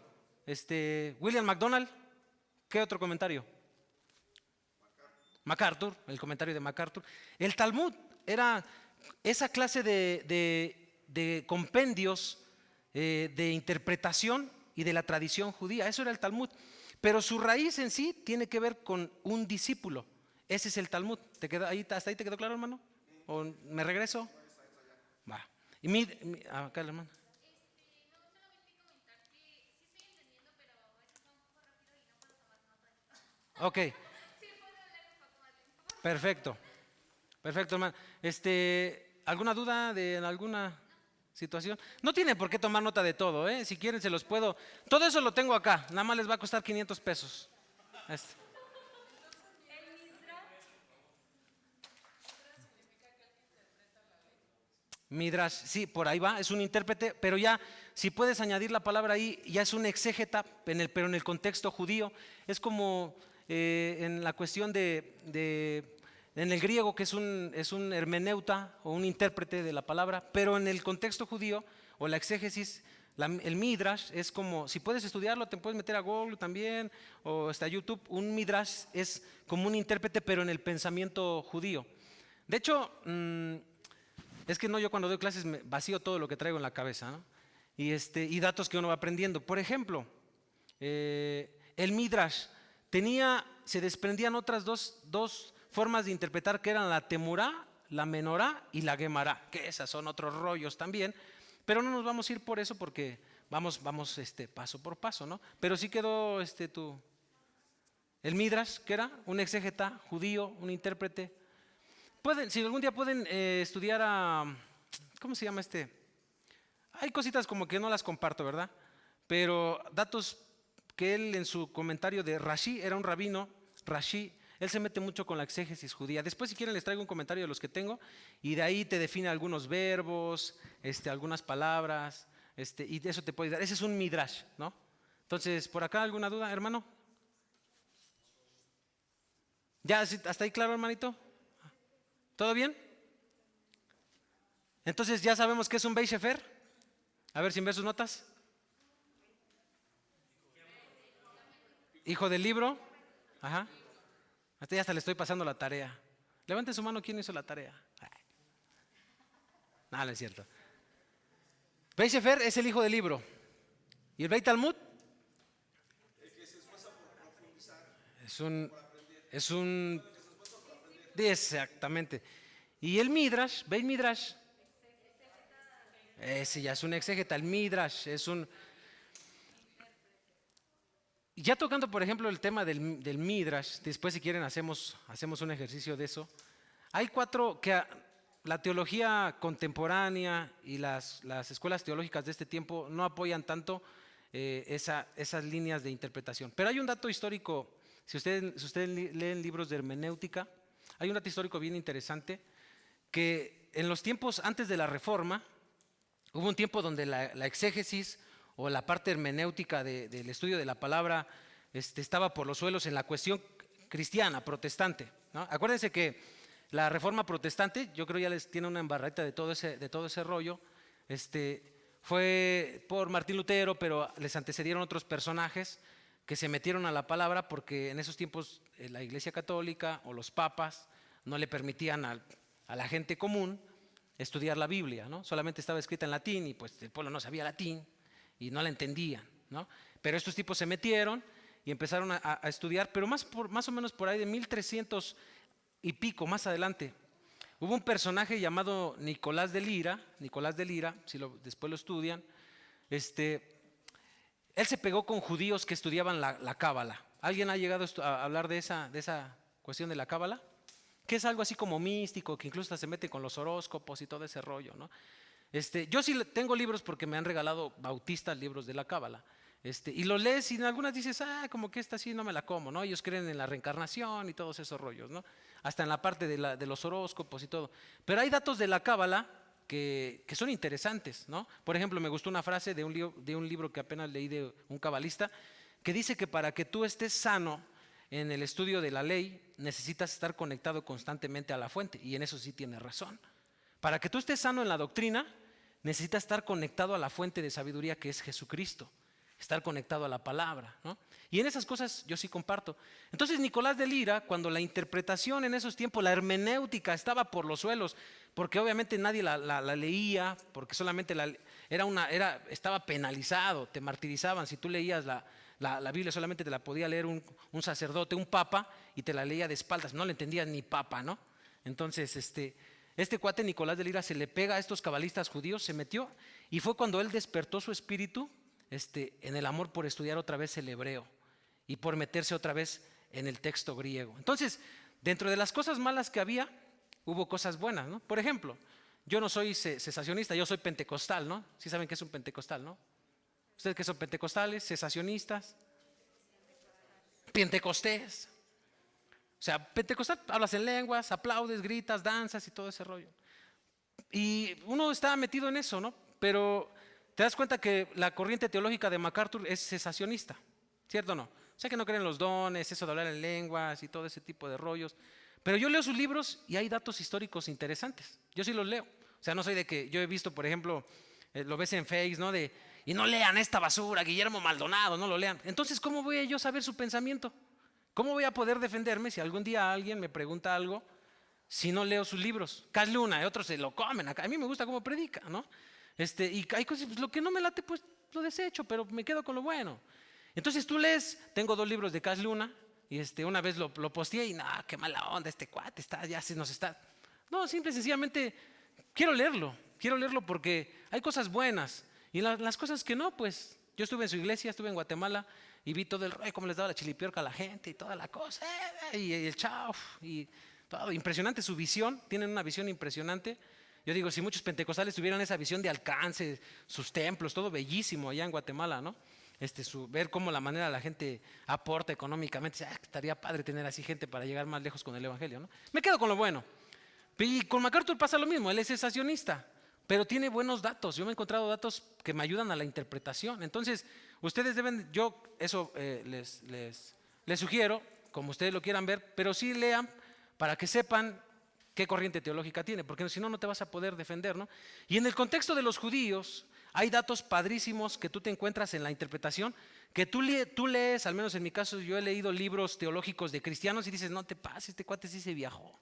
William MacDonald, ¿qué otro comentario? MacArthur, el comentario de MacArthur. El Talmud era esa clase de compendios de interpretación y de la tradición judía. Eso era el Talmud. Pero su raíz en sí tiene que ver con un discípulo. Ese es el Talmud. ¿Hasta ahí te quedó claro, hermano? ¿O me regreso? Va. Y acá, hermano. Ok. Perfecto. Perfecto, hermano. ¿Alguna duda de alguna situación? No tienen por qué tomar nota de todo, ¿eh? Si quieren se los puedo. Todo eso lo tengo acá. Nada más les va a costar 500 pesos. Midrash, sí, por ahí va, es un intérprete, pero ya, si puedes añadir la palabra ahí, ya es un exégeta, pero en el contexto judío. Es como en la cuestión en el griego, que es un hermeneuta o un intérprete de la palabra, pero en el contexto judío o la exégesis, el Midrash es como, si puedes estudiarlo, te puedes meter a Google también o hasta YouTube. Un Midrash es como un intérprete, pero en el pensamiento judío. De hecho, es que no, yo cuando doy clases me vacío todo lo que traigo en la cabeza, ¿no? Y datos que uno va aprendiendo. Por ejemplo, el Midrash se desprendían otras dos formas de interpretar, que eran la Temurá, la Menorá y la Gemará, que esas son otros rollos también, pero no nos vamos a ir por eso porque vamos paso por paso, ¿no? Pero sí quedó el Midrash, que era un exégeta judío, un intérprete. Si algún día pueden estudiar ¿cómo se llama Hay cositas como que no las comparto, ¿verdad? Pero datos que él en su comentario de Rashi, era un rabino, Rashi, él se mete mucho con la exégesis judía. Después si quieren les traigo un comentario de los que tengo y de ahí te define algunos verbos, algunas palabras, y de eso te puede dar. Ese es un midrash, ¿no? Entonces, ¿por acá alguna duda, hermano? ¿Ya hasta ahí claro, hermanito? ¿Todo bien? Entonces ya sabemos qué es un Beishefer. A ver, sin ver sus notas. Hijo del libro. Ajá. Hasta le estoy pasando la tarea. Levante su mano, ¿quién hizo la tarea? No, no es cierto. Beishefer es el hijo del libro. ¿Y el Beit Talmud? El que se esfuerza por profundizar. Es un exactamente. Y el Midrash, Beit Midrash, ese ya es un exégeta. El Midrash es ya tocando, por ejemplo, el tema del Midrash. Después, si quieren, hacemos un ejercicio de eso. Hay cuatro que la teología contemporánea y las escuelas teológicas de este tiempo no apoyan tanto esas líneas de interpretación. Pero hay un dato histórico, si ustedes leen libros de hermenéutica, hay un dato histórico bien interesante, que en los tiempos antes de la Reforma, hubo un tiempo donde la exégesis o la parte hermenéutica del estudio de la palabra estaba por los suelos en la cuestión cristiana, protestante, ¿no? Acuérdense que la Reforma protestante, yo creo ya les tiene una embarradita de todo ese rollo, fue por Martín Lutero, pero les antecedieron otros personajes que se metieron a la palabra porque en esos tiempos la Iglesia Católica o los papas no le permitían a la gente común estudiar la Biblia, ¿no? Solamente estaba escrita en latín y pues el pueblo no sabía latín y no la entendían, ¿no? Pero estos tipos se metieron y empezaron a estudiar, pero más o menos por ahí de 1300 y pico, más adelante, hubo un personaje llamado Nicolás de Lira, si después lo estudian, él se pegó con judíos que estudiaban la cábala. ¿Alguien ha llegado a hablar de esa cuestión de la cábala? Que es algo así como místico, que incluso se mete con los horóscopos y todo ese rollo, ¿no? Yo sí tengo libros porque me han regalado bautistas libros de la cábala. Y los lees y en algunas dices, como que esta sí no me la como, ¿no? Ellos creen en la reencarnación y todos esos rollos, ¿no? Hasta en la parte de los horóscopos y todo. Pero hay datos de la cábala que son interesantes, ¿no? Por ejemplo, me gustó una frase de un libro que apenas leí de un cabalista, que dice que para que tú estés sano en el estudio de la ley, necesitas estar conectado constantemente a la fuente, y en eso sí tiene razón. Para que tú estés sano en la doctrina, necesitas estar conectado a la fuente de sabiduría que es Jesucristo, estar conectado a la palabra, ¿no? Y en esas cosas yo sí comparto. Entonces Nicolás de Lira, cuando la interpretación en esos tiempos, la hermenéutica estaba por los suelos, porque obviamente nadie la leía, porque solamente estaba penalizado, te martirizaban. Si tú leías la Biblia, solamente te la podía leer un sacerdote, un papa, y te la leía de espaldas, no le entendías ni papa, ¿no? Entonces este cuate Nicolás de Lira se le pega a estos cabalistas judíos, se metió, y fue cuando él despertó su espíritu en el amor por estudiar otra vez el hebreo y por meterse otra vez en el texto griego. Entonces, dentro de las cosas malas que había, hubo cosas buenas, ¿no? Por ejemplo, yo no soy cesacionista, yo soy pentecostal, ¿no? ¿Sí saben qué es un pentecostal, no? ¿Ustedes qué son pentecostales, cesacionistas? Pentecostés. O sea, pentecostal, hablas en lenguas, aplaudes, gritas, danzas y todo ese rollo. Y uno está metido en eso, ¿no? Pero te das cuenta que la corriente teológica de MacArthur es cesacionista, ¿cierto o no? O sea, que no creen los dones, eso de hablar en lenguas y todo ese tipo de rollos. Pero yo leo sus libros y hay datos históricos interesantes. Yo sí los leo. O sea, no soy de que yo he visto, por ejemplo, lo ves en Face, ¿no? Y no lean esta basura, Guillermo Maldonado, no lo lean. Entonces, ¿cómo voy yo a saber su pensamiento? ¿Cómo voy a poder defenderme si algún día alguien me pregunta algo si no leo sus libros? Cas Luna y otros se lo comen acá. A mí me gusta cómo predica, ¿no? Y hay cosas, pues, lo que no me late, pues lo desecho, pero me quedo con lo bueno. Entonces tú lees, tengo 2 libros de Cas Luna, y una vez lo posteé y qué mala onda, este cuate ya se nos está. No, simple y sencillamente quiero leerlo porque hay cosas buenas, y las cosas que no, pues yo estuve en su iglesia, estuve en Guatemala y vi todo el rollo, cómo les daba la chilipiorca a la gente y toda la cosa, y el chao, y todo, impresionante su visión, tienen una visión impresionante. Yo digo, si muchos pentecostales tuvieran esa visión de alcance, sus templos, todo bellísimo allá en Guatemala, ¿no? Ver cómo la manera la gente aporta económicamente, estaría padre tener así gente para llegar más lejos con el evangelio, ¿no? Me quedo con lo bueno. Y con MacArthur pasa lo mismo, él es cesacionista, pero tiene buenos datos. Yo me he encontrado datos que me ayudan a la interpretación. Entonces, ustedes deben, yo eso les sugiero, como ustedes lo quieran ver, pero sí lean para que sepan qué corriente teológica tiene, porque si no, no te vas a poder defender, ¿no? Y en el contexto de los judíos, hay datos padrísimos que tú te encuentras en la interpretación, que tú lees, al menos en mi caso, yo he leído libros teológicos de cristianos y dices, no te pases, este cuate sí se viajó.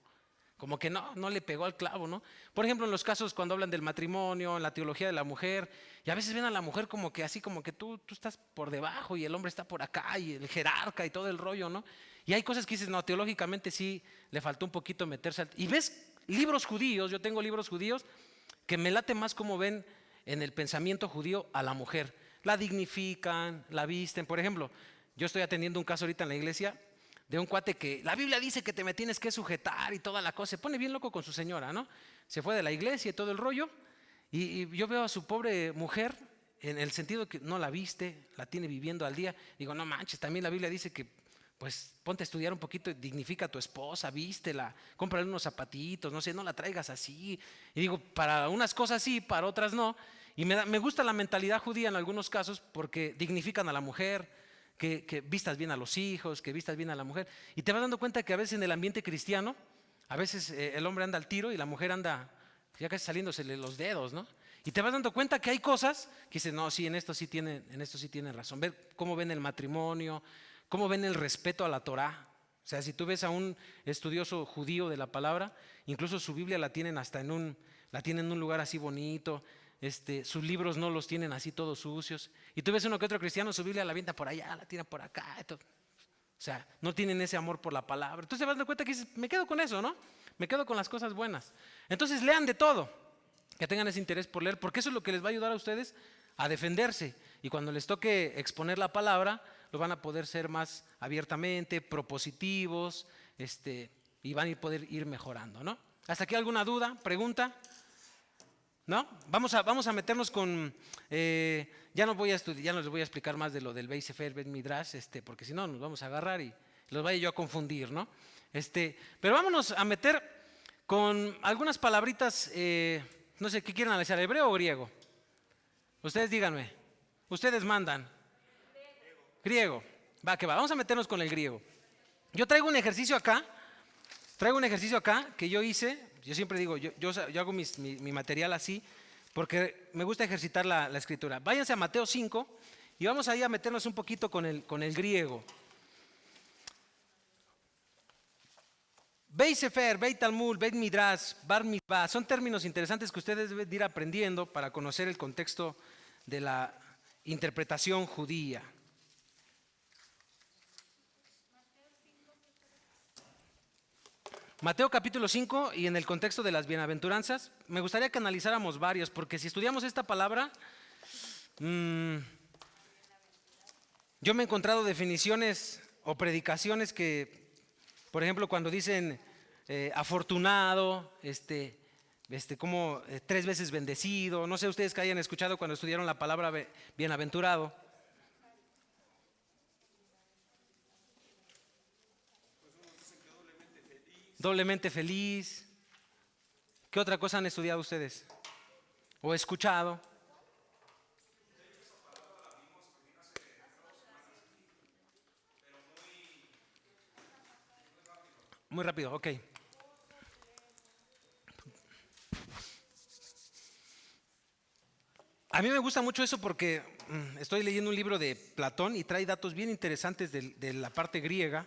Como que no le pegó al clavo, ¿no? Por ejemplo, en los casos cuando hablan del matrimonio, en la teología de la mujer, y a veces ven a la mujer como que así, como que tú estás por debajo y el hombre está por acá, y el jerarca y todo el rollo, ¿no? Y hay cosas que dices, no, teológicamente sí le faltó un poquito meterse. Y ves libros judíos, yo tengo libros judíos que me late más como ven en el pensamiento judío a la mujer. La dignifican, la visten. Por ejemplo, yo estoy atendiendo un caso ahorita en la iglesia de un cuate que la Biblia dice que te me tienes que sujetar y toda la cosa. Se pone bien loco con su señora, ¿no? Se fue de la iglesia y todo el rollo. Y yo veo a su pobre mujer en el sentido de que no la viste, la tiene viviendo al día. Digo, no manches, también la Biblia dice que pues ponte a estudiar un poquito, dignifica a tu esposa, vístela, cómprale unos zapatitos, no sé, no la traigas así. Y digo, para unas cosas sí, para otras no. Y me gusta la mentalidad judía en algunos casos porque dignifican a la mujer, que vistas bien a los hijos, que vistas bien a la mujer. Y te vas dando cuenta que a veces en el ambiente cristiano, a veces el hombre anda al tiro y la mujer anda ya casi saliéndosele los dedos, ¿no? Y te vas dando cuenta que hay cosas que dices, no, sí, en esto sí tienen razón. Ver cómo ven el matrimonio, cómo ven el respeto a la Torá. O sea, si tú ves a un estudioso judío de la palabra, incluso su Biblia la tienen hasta en un lugar así bonito. Sus libros no los tienen así todos sucios. Y tú ves uno que otro cristiano, su Biblia la avienta por allá, la tira por acá. O sea, no tienen ese amor por la palabra. Entonces te vas dando cuenta que dices, me quedo con eso, ¿no? Me quedo con las cosas buenas. Entonces lean de todo, que tengan ese interés por leer, porque eso es lo que les va a ayudar a ustedes a defenderse. Y cuando les toque exponer la palabra, lo van a poder ser más abiertamente, propositivos, y van a poder ir mejorando, ¿no? ¿Hasta aquí alguna duda, pregunta? ¿No? Vamos a meternos con, ya no les voy a explicar más de lo del Beis Sefer, Bet Midrash, porque si no nos vamos a agarrar y los vaya yo a confundir, ¿no? Pero vámonos a meter con algunas palabritas No sé, ¿qué quieren analizar? ¿Hebreo o griego? Ustedes díganme. Ustedes mandan. Griego. Va, que va. Vamos a meternos con el griego. Yo traigo un ejercicio acá. Que yo hice. Yo siempre digo, yo hago mi material así porque me gusta ejercitar la escritura. Váyanse a Mateo 5 y vamos ahí a meternos un poquito con el griego. Beit Sefer, Beit Talmud, Beit Midrash, Bar Mitzvah, son términos interesantes que ustedes deben ir aprendiendo para conocer el contexto de la interpretación judía. Mateo capítulo 5 y en el contexto de las bienaventuranzas, me gustaría que analizáramos varios, porque si estudiamos esta palabra, yo me he encontrado definiciones o predicaciones que, por ejemplo, cuando dicen afortunado, como 3 veces bendecido, no sé ustedes que hayan escuchado cuando estudiaron la palabra bienaventurado. Doblemente feliz. ¿Qué otra cosa han estudiado ustedes? ¿O escuchado? Muy rápido, ok. A mí me gusta mucho eso porque estoy leyendo un libro de Platón y trae datos bien interesantes de la parte griega.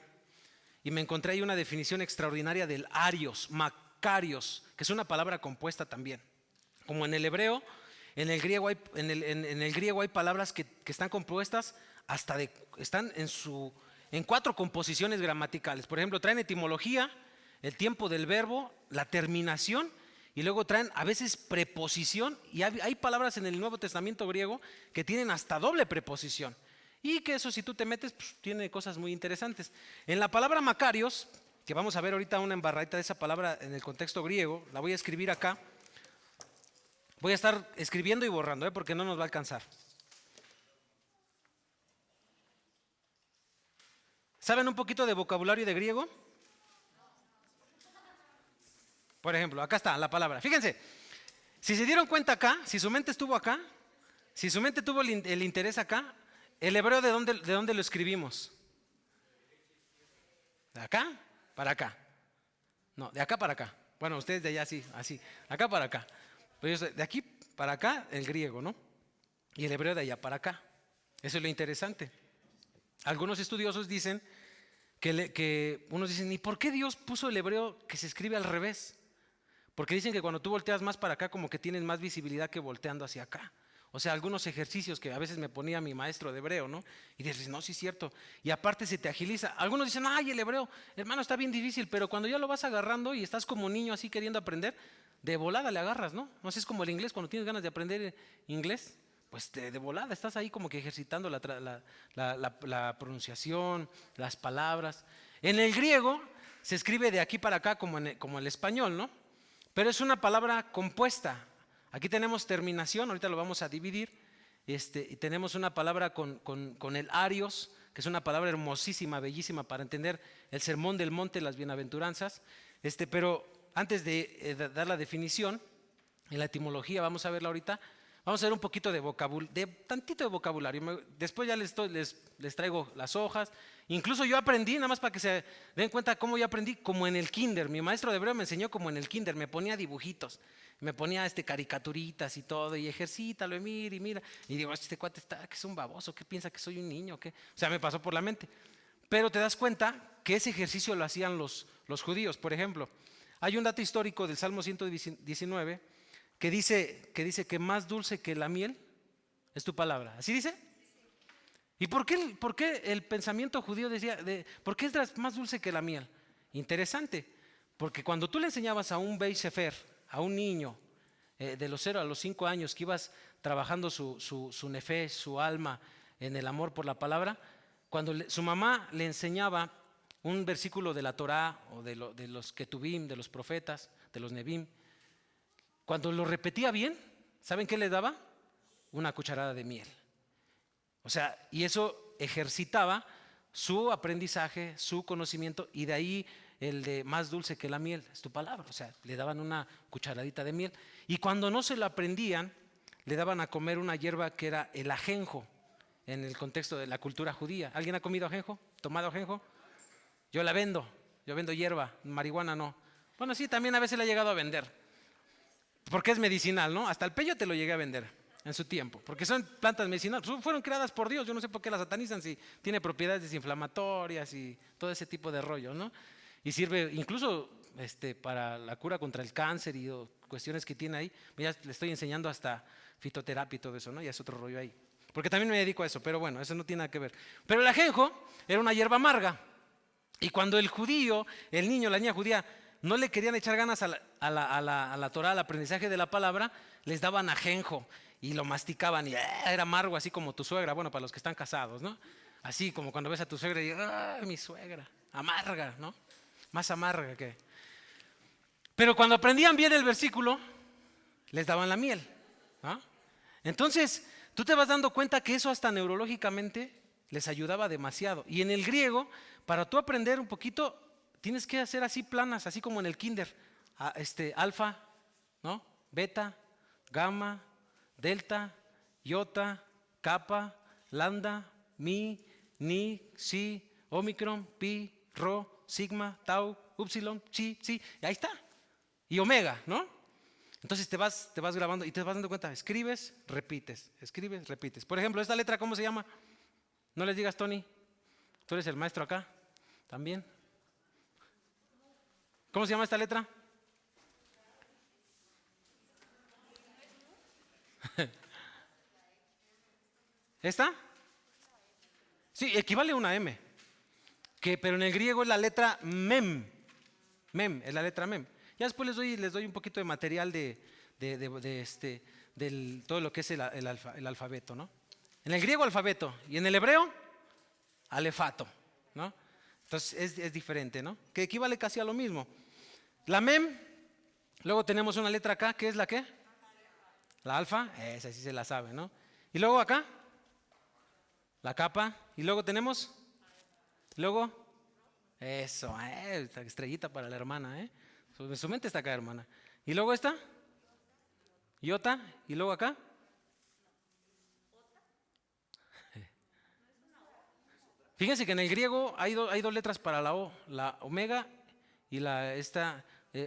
Y me encontré ahí una definición extraordinaria del arios, makarios, que es una palabra compuesta también. Como en el hebreo, en el griego hay palabras que están compuestas están en 4 composiciones gramaticales. Por ejemplo, traen etimología, el tiempo del verbo, la terminación, y luego traen a veces preposición. Y hay palabras en el Nuevo Testamento griego que tienen hasta doble preposición. Y que eso, si tú te metes, pues, tiene cosas muy interesantes. En la palabra Macarios, que vamos a ver ahorita una embarradita de esa palabra en el contexto griego, la voy a escribir acá. Voy a estar escribiendo y borrando, porque no nos va a alcanzar. ¿Saben un poquito de vocabulario de griego? Por ejemplo, acá está la palabra. Fíjense, si se dieron cuenta acá, si su mente estuvo acá, si su mente tuvo el interés acá, ¿el hebreo de dónde lo escribimos? ¿De acá para acá? No, de acá para acá. Bueno, ustedes de allá sí, así. Acá para acá. Pero de aquí para acá el griego, ¿no? Y el hebreo de allá para acá. Eso es lo interesante. Algunos estudiosos dicen que unos dicen, ¿y por qué Dios puso el hebreo que se escribe al revés? Porque dicen que cuando tú volteas más para acá como que tienes más visibilidad que volteando hacia acá. O sea, algunos ejercicios que a veces me ponía mi maestro de hebreo, ¿no? Y dices, no, sí es cierto. Y aparte se te agiliza. Algunos dicen, ay, el hebreo, hermano, está bien difícil, pero cuando ya lo vas agarrando y estás como niño así queriendo aprender, de volada le agarras, ¿no? No sé, es como el inglés, cuando tienes ganas de aprender inglés, pues de volada estás ahí como que ejercitando la pronunciación, las palabras. En el griego se escribe de aquí para acá como el español, ¿no? Pero es una palabra compuesta. Aquí tenemos terminación, ahorita lo vamos a dividir, y tenemos una palabra con el arios, que es una palabra hermosísima, bellísima para entender el sermón del monte, las bienaventuranzas. Pero antes de dar la definición, en la etimología, vamos a verla ahorita, vamos a ver un poquito tantito de vocabulario. Después ya les traigo las hojas. Incluso yo aprendí, nada más para que se den cuenta cómo yo aprendí, como en el kinder. Mi maestro de hebreo me enseñó como en el kinder, me ponía dibujitos. Me ponía caricaturitas y todo, y ejercítalo, y mira. Y digo, este cuate está, que es un baboso, ¿qué piensa que soy un niño? ¿Qué? O sea, me pasó por la mente. Pero te das cuenta que ese ejercicio lo hacían los judíos. Por ejemplo, hay un dato histórico del Salmo 119 que dice que más dulce que la miel es tu palabra. ¿Así dice? ¿Y por qué el pensamiento judío decía, por qué es más dulce que la miel? Interesante, porque cuando tú le enseñabas a un Beit Sefer, a un niño de los 0 a los 5 años que ibas trabajando su nefesh, su alma en el amor por la palabra, cuando su mamá le enseñaba un versículo de la Torá o de los Ketubim, de los profetas, de los Nebim, cuando lo repetía bien, ¿saben qué le daba? Una cucharada de miel. O sea, y eso ejercitaba su aprendizaje, su conocimiento, y de ahí el de más dulce que la miel, es tu palabra. O sea, le daban una cucharadita de miel. Y cuando no se lo aprendían, le daban a comer una hierba que era el ajenjo, en el contexto de la cultura judía. ¿Alguien ha comido ajenjo? ¿Tomado ajenjo? Yo la vendo, yo vendo hierba, marihuana no. Bueno, sí, también a veces la he llegado a vender, porque es medicinal, ¿no? Hasta el peyote lo llegué a vender en su tiempo, porque son plantas medicinales, fueron creadas por Dios, yo no sé por qué las satanizan si tiene propiedades desinflamatorias y todo ese tipo de rollo, ¿no? Y sirve incluso para la cura contra el cáncer y cuestiones que tiene ahí. Ya le estoy enseñando hasta fitoterapia y todo eso, ¿no? Ya es otro rollo ahí, porque también me dedico a eso, pero bueno, eso no tiene nada que ver. Pero el ajenjo era una hierba amarga, y cuando el judío, el niño, la niña judía, no le querían echar ganas a la Torah, al aprendizaje de la palabra, les daban ajenjo y lo masticaban y era amargo, así como tu suegra, bueno, para los que están casados, ¿no? Así como cuando ves a tu suegra y mi suegra, amarga, ¿no? Más amarga que... Pero cuando aprendían bien el versículo, les daban la miel, ¿no? Entonces, tú te vas dando cuenta que eso hasta neurológicamente les ayudaba demasiado. Y en el griego, para tú aprender un poquito, tienes que hacer así planas, así como en el kinder. Alfa, ¿no? Beta, gamma, delta, iota, kappa, lambda, mi, ni, si, omicron, pi, rho, sigma, tau, upsilon, chi, y ahí está. Y omega, ¿no? Entonces te vas grabando y te vas dando cuenta, escribes, repites. Por ejemplo, esta letra, ¿cómo se llama? No les digas, Tony, tú eres el maestro acá, también. ¿Cómo se llama esta letra? ¿Esta? Sí, equivale a una M, pero en el griego es la letra mem. Mem, es la letra mem. Ya después les doy un poquito de material de todo lo que es el alfabeto, ¿no? En el griego alfabeto y en el hebreo alefato, ¿no? Entonces es diferente, ¿no? Que equivale casi a lo mismo. La mem, luego tenemos una letra acá, ¿qué es la qué? La alfa, esa sí se la sabe, ¿no? Y luego acá, la capa, y luego tenemos, eso, esta estrellita para la hermana, su mente está acá, hermana. Y luego esta, iota, y luego acá. Fíjense que en el griego hay dos letras para la O, la omega y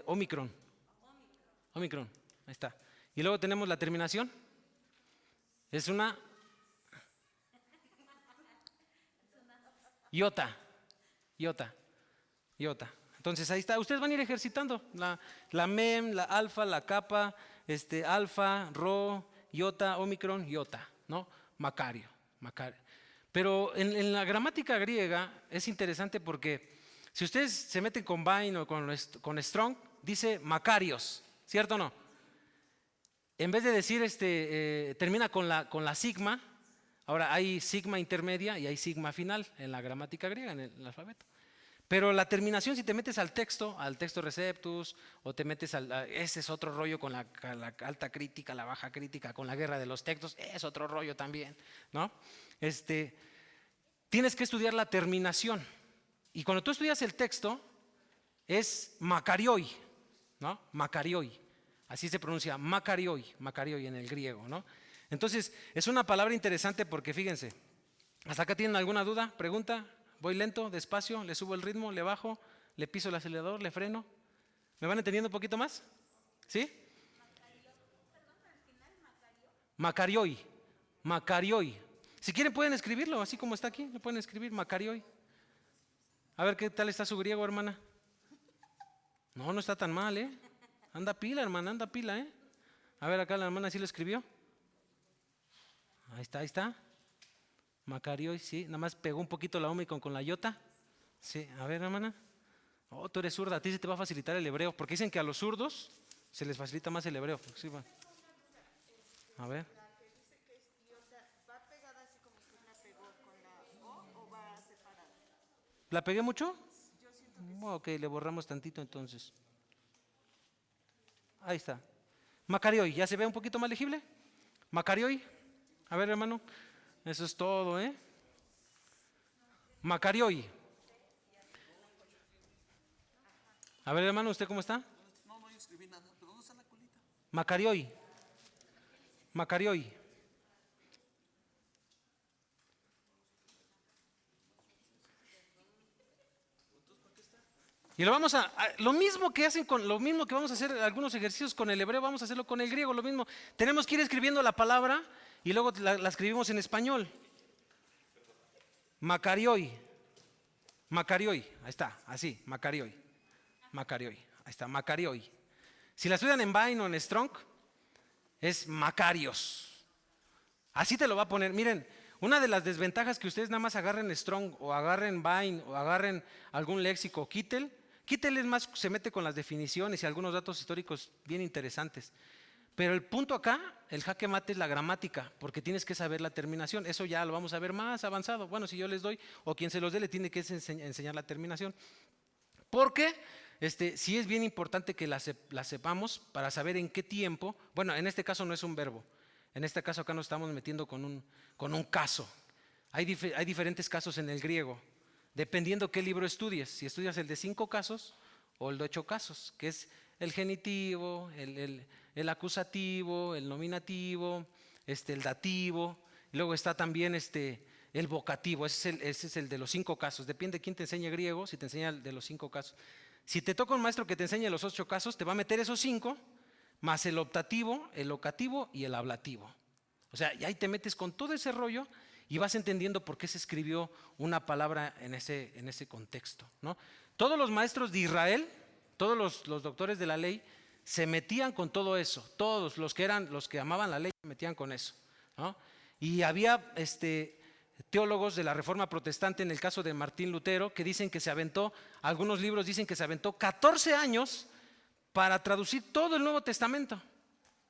omicron. Omicron, ahí está. Y luego tenemos la terminación. Es una iota. Entonces ahí está. Ustedes van a ir ejercitando la mem, la alfa, la kappa, alfa, rho, iota, omicron, iota, ¿no? Macario. Pero en la gramática griega es interesante porque si ustedes se meten con Vine o con Strong, dice Macarios, ¿cierto o no? En vez de decir, termina con la sigma, ahora hay sigma intermedia y hay sigma final en la gramática griega, en el alfabeto. Pero la terminación, si te metes al texto receptus, o te metes ese es otro rollo con la alta crítica, la baja crítica, con la guerra de los textos, es otro rollo también, ¿no? Tienes que estudiar la terminación. Y cuando tú estudias el texto, es makarioi, ¿no? Makarioi. Así se pronuncia, makarioi en el griego, ¿no? Entonces, es una palabra interesante porque fíjense, ¿hasta acá tienen alguna duda? ¿Pregunta? ¿Voy lento, despacio? ¿Le subo el ritmo? ¿Le bajo? ¿Le piso el acelerador? ¿Le freno? ¿Me van entendiendo un poquito más? ¿Sí? Makarioi. Si quieren pueden escribirlo, así como está aquí, lo pueden escribir, makarioi. A ver qué tal está su griego, hermana. No está tan mal, ¿eh? Anda pila, hermana, anda pila, ¿eh? A ver, acá la hermana sí lo escribió. Ahí está. Makarioi, sí, nada más pegó un poquito la omicron con la iota. Sí, a ver, hermana. Oh, tú eres zurda, a ti se te va a facilitar el hebreo, porque dicen que a los zurdos se les facilita más el hebreo. Sí, va. A ver. ¿La pegué mucho? Ok, le borramos tantito entonces. Ahí está. Makarioi, ¿ya se ve un poquito más legible? Makarioi. A ver, hermano. Eso es todo, ¿eh? Makarioi. A ver, hermano, ¿usted cómo está? No, no escribí nada. ¿Pero dónde está la colita? Macarioi. Macarioi. Y lo mismo que hacen con lo mismo que vamos a hacer algunos ejercicios con el hebreo, vamos a hacerlo con el griego, lo mismo. Tenemos que ir escribiendo la palabra y luego la escribimos en español. Macarioi. Macarioi, ahí está, así, Macarioi. Macarioi, ahí está, Macarioi. Si la estudian en Vine o en Strong, es Macarios. Así te lo va a poner. Miren, una de las desventajas que ustedes nada más agarren Strong o agarren Vine o agarren algún léxico, Kittel es más, se mete con las definiciones y algunos datos históricos bien interesantes. Pero el punto acá, el jaque mate es la gramática, porque tienes que saber la terminación. Eso ya lo vamos a ver más avanzado. Bueno, si yo les doy o quien se los dé le tiene que enseñar la terminación. Porque sí es bien importante que la sepamos para saber en qué tiempo. Bueno, en este caso no es un verbo. En este caso acá nos estamos metiendo con un caso. Hay diferentes casos en el griego, dependiendo qué libro estudies. Si estudias el de 5 casos o el de 8 casos, que es el genitivo, el acusativo, el nominativo, el dativo. Luego está también el vocativo, ese es el de los 5 casos. Depende de quién te enseñe griego, si te enseña el de los 5 casos. Si te toca un maestro que te enseñe los 8 casos, te va a meter esos 5, más el optativo, el locativo y el ablativo. O sea, y ahí te metes con todo ese rollo y vas entendiendo por qué se escribió una palabra en ese contexto, ¿no? Todos los maestros de Israel, todos los doctores de la ley, se metían con todo eso. Todos los que amaban la ley se metían con eso, ¿no? Y había teólogos de la Reforma Protestante, en el caso de Martín Lutero, que dicen que se aventó, algunos libros dicen que se aventó 14 años para traducir todo el Nuevo Testamento.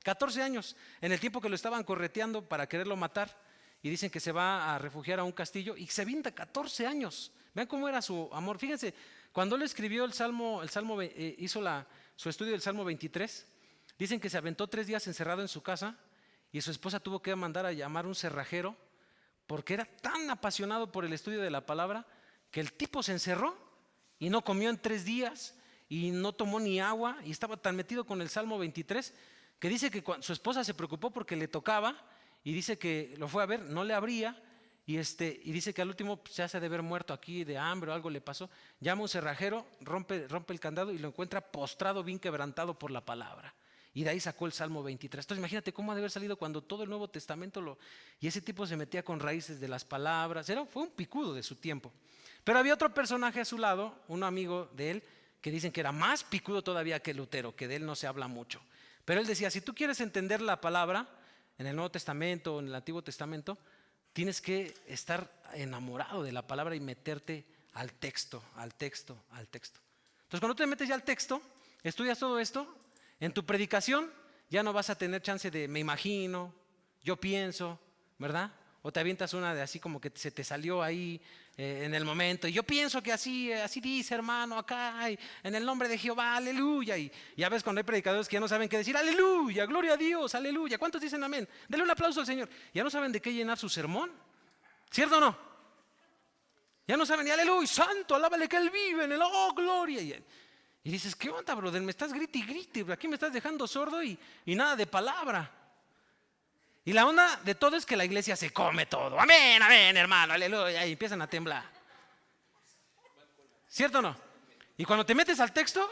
14 años, en el tiempo que lo estaban correteando para quererlo matar, y dicen que se va a refugiar a un castillo y se avienta 14 años. Vean cómo era su amor. Fíjense, cuando él escribió hizo su estudio del Salmo 23, dicen que se aventó 3 días encerrado en su casa y su esposa tuvo que mandar a llamar un cerrajero porque era tan apasionado por el estudio de la palabra que el tipo se encerró y no comió en 3 días y no tomó ni agua y estaba tan metido con el Salmo 23 que dice que su esposa se preocupó porque le tocaba y dice que lo fue a ver, no le abría y dice que al último se hace de haber muerto aquí de hambre o algo le pasó. Llama a un cerrajero, rompe el candado y lo encuentra postrado, bien quebrantado por la palabra. Y de ahí sacó el Salmo 23. Entonces imagínate cómo ha de haber salido cuando todo el Nuevo Testamento y ese tipo se metía con raíces de las palabras. Fue un picudo de su tiempo. Pero había otro personaje a su lado, un amigo de él, que dicen que era más picudo todavía que Lutero, que de él no se habla mucho. Pero él decía, si tú quieres entender la palabra en el Nuevo Testamento o en el Antiguo Testamento, tienes que estar enamorado de la palabra y meterte al texto. Entonces cuando tú te metes ya al texto, estudias todo esto, en tu predicación ya no vas a tener chance de me imagino, yo pienso, ¿verdad? O te avientas una de así como que se te salió ahí en el momento. Y yo pienso que así dice, hermano, acá, en el nombre de Jehová, aleluya. Y ya ves cuando hay predicadores que ya no saben qué decir, aleluya, gloria a Dios, aleluya. ¿Cuántos dicen amén? Dele un aplauso al Señor. Ya no saben de qué llenar su sermón. ¿Cierto o no? Ya no saben ni aleluya, santo, alábale que Él vive en el gloria. Y dices, ¿qué onda, brother? Me estás grite y grite, aquí me estás dejando sordo y nada de palabra. Y la onda de todo es que la iglesia se come todo. Amén, amén, hermano, aleluya. Y empiezan a temblar. ¿Cierto o no? Y cuando te metes al texto,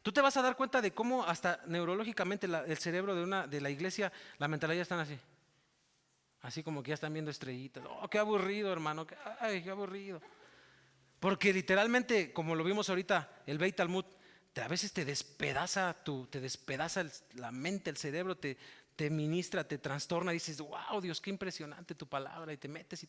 tú te vas a dar cuenta de cómo hasta neurológicamente el cerebro de la iglesia, la mentalidad están así. Así como que ya están viendo estrellitas. Oh, qué aburrido, hermano. Ay, qué aburrido. Porque literalmente, como lo vimos ahorita, el Beit Talmud, a veces te despedaza la mente, el cerebro, te ministra, te trastorna, dices, wow, Dios, qué impresionante tu palabra, y te metes.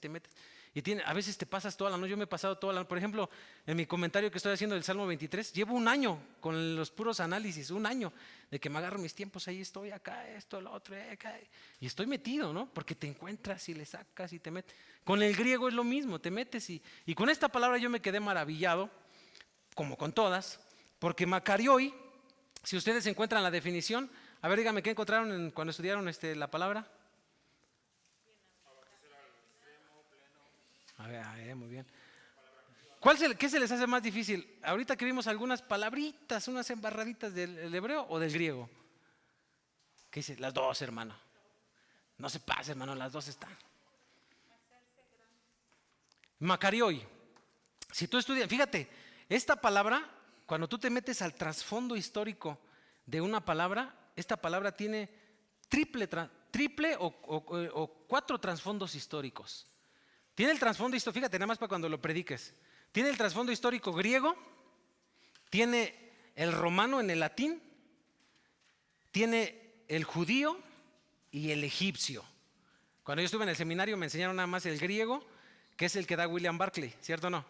Y a veces te pasas toda la noche. Yo me he pasado toda la noche. Por ejemplo, en mi comentario que estoy haciendo del Salmo 23, llevo un año con los puros análisis, un año de que me agarro mis tiempos, ahí estoy, acá, esto, lo otro, acá, y estoy metido, ¿no? Porque te encuentras y le sacas y te metes. Con el griego es lo mismo, te metes y con esta palabra yo me quedé maravillado, como con todas, porque Macarioi, si ustedes encuentran la definición, a ver, dígame, ¿qué encontraron cuando estudiaron la palabra? A ver, muy bien. ¿Qué se les hace más difícil? Ahorita que vimos algunas palabritas, unas embarraditas del hebreo o del griego. ¿Qué dice? Las dos, hermano. No se pase, hermano, las dos están. Makarioi. Si tú estudias, fíjate, esta palabra, cuando tú te metes al trasfondo histórico de una palabra, esta palabra tiene triple o 4 trasfondos históricos. Tiene el trasfondo histórico, fíjate, nada más para cuando lo prediques. Tiene el trasfondo histórico griego, tiene el romano en el latín, tiene el judío y el egipcio. Cuando yo estuve en el seminario me enseñaron nada más el griego, que es el que da William Barclay, ¿cierto o no?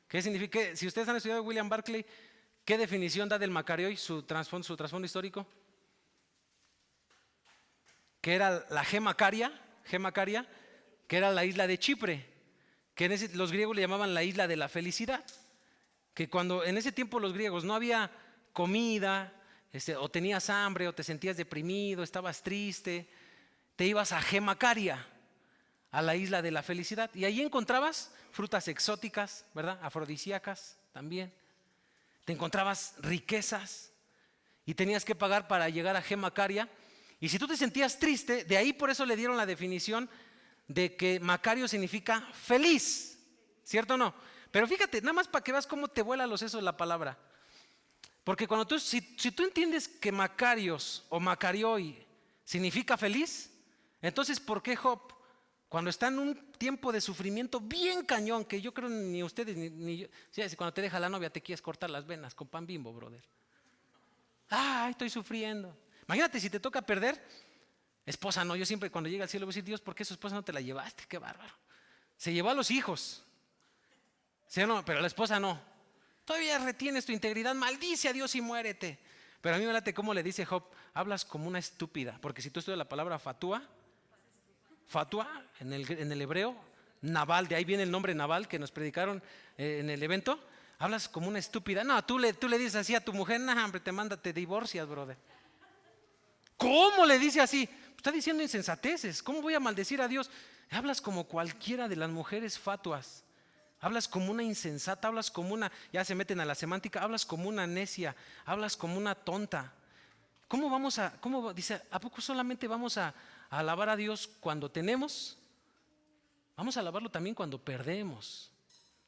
¿Qué significa? Si ustedes han estudiado William Barclay, ¿qué definición da del Makarioi, su trasfondo histórico? Que era la Gemacaria, que era la isla de Chipre, que los griegos le llamaban la isla de la felicidad. Que cuando en ese tiempo los griegos no había comida, o tenías hambre, o te sentías deprimido, estabas triste, te ibas a Gemacaria, a la isla de la felicidad, y allí encontrabas frutas exóticas, ¿verdad? Afrodisíacas también. Te encontrabas riquezas y tenías que pagar para llegar a Gemacaria. Y si tú te sentías triste, de ahí por eso le dieron la definición de que Macario significa feliz, ¿cierto o no? Pero fíjate, nada más para que veas cómo te vuela los sesos la palabra. Porque cuando si tú entiendes que Makarios o Makarioi significa feliz, entonces ¿por qué Job, cuando está en un tiempo de sufrimiento bien cañón, que yo creo ni ustedes ni yo, cuando te deja la novia te quieres cortar las venas con pan Bimbo, brother? Ay, estoy sufriendo. Imagínate si te toca perder esposa, no, yo siempre cuando llega al cielo voy a decir, Dios, ¿por qué su esposa no te la llevaste? Qué bárbaro. Se llevó a los hijos, ¿sí o no? Pero a la esposa no. Todavía retienes tu integridad, maldice a Dios y muérete. Pero a mí me late cómo le dice Job, hablas como una estúpida, porque si tú estudias la palabra fatua en el hebreo, Nabal, de ahí viene el nombre Nabal que nos predicaron en el evento, hablas como una estúpida. No, tú le dices así a tu mujer, no, hombre, te divorcias, brother. ¿Cómo le dice así? Está diciendo insensateces. ¿Cómo voy a maldecir a Dios? Hablas como cualquiera de las mujeres fatuas. Hablas como una insensata, hablas como una, ya se meten a la semántica, hablas como una necia, hablas como una tonta. Dice, ¿a poco solamente vamos a alabar a Dios cuando tenemos? Vamos a alabarlo también cuando perdemos.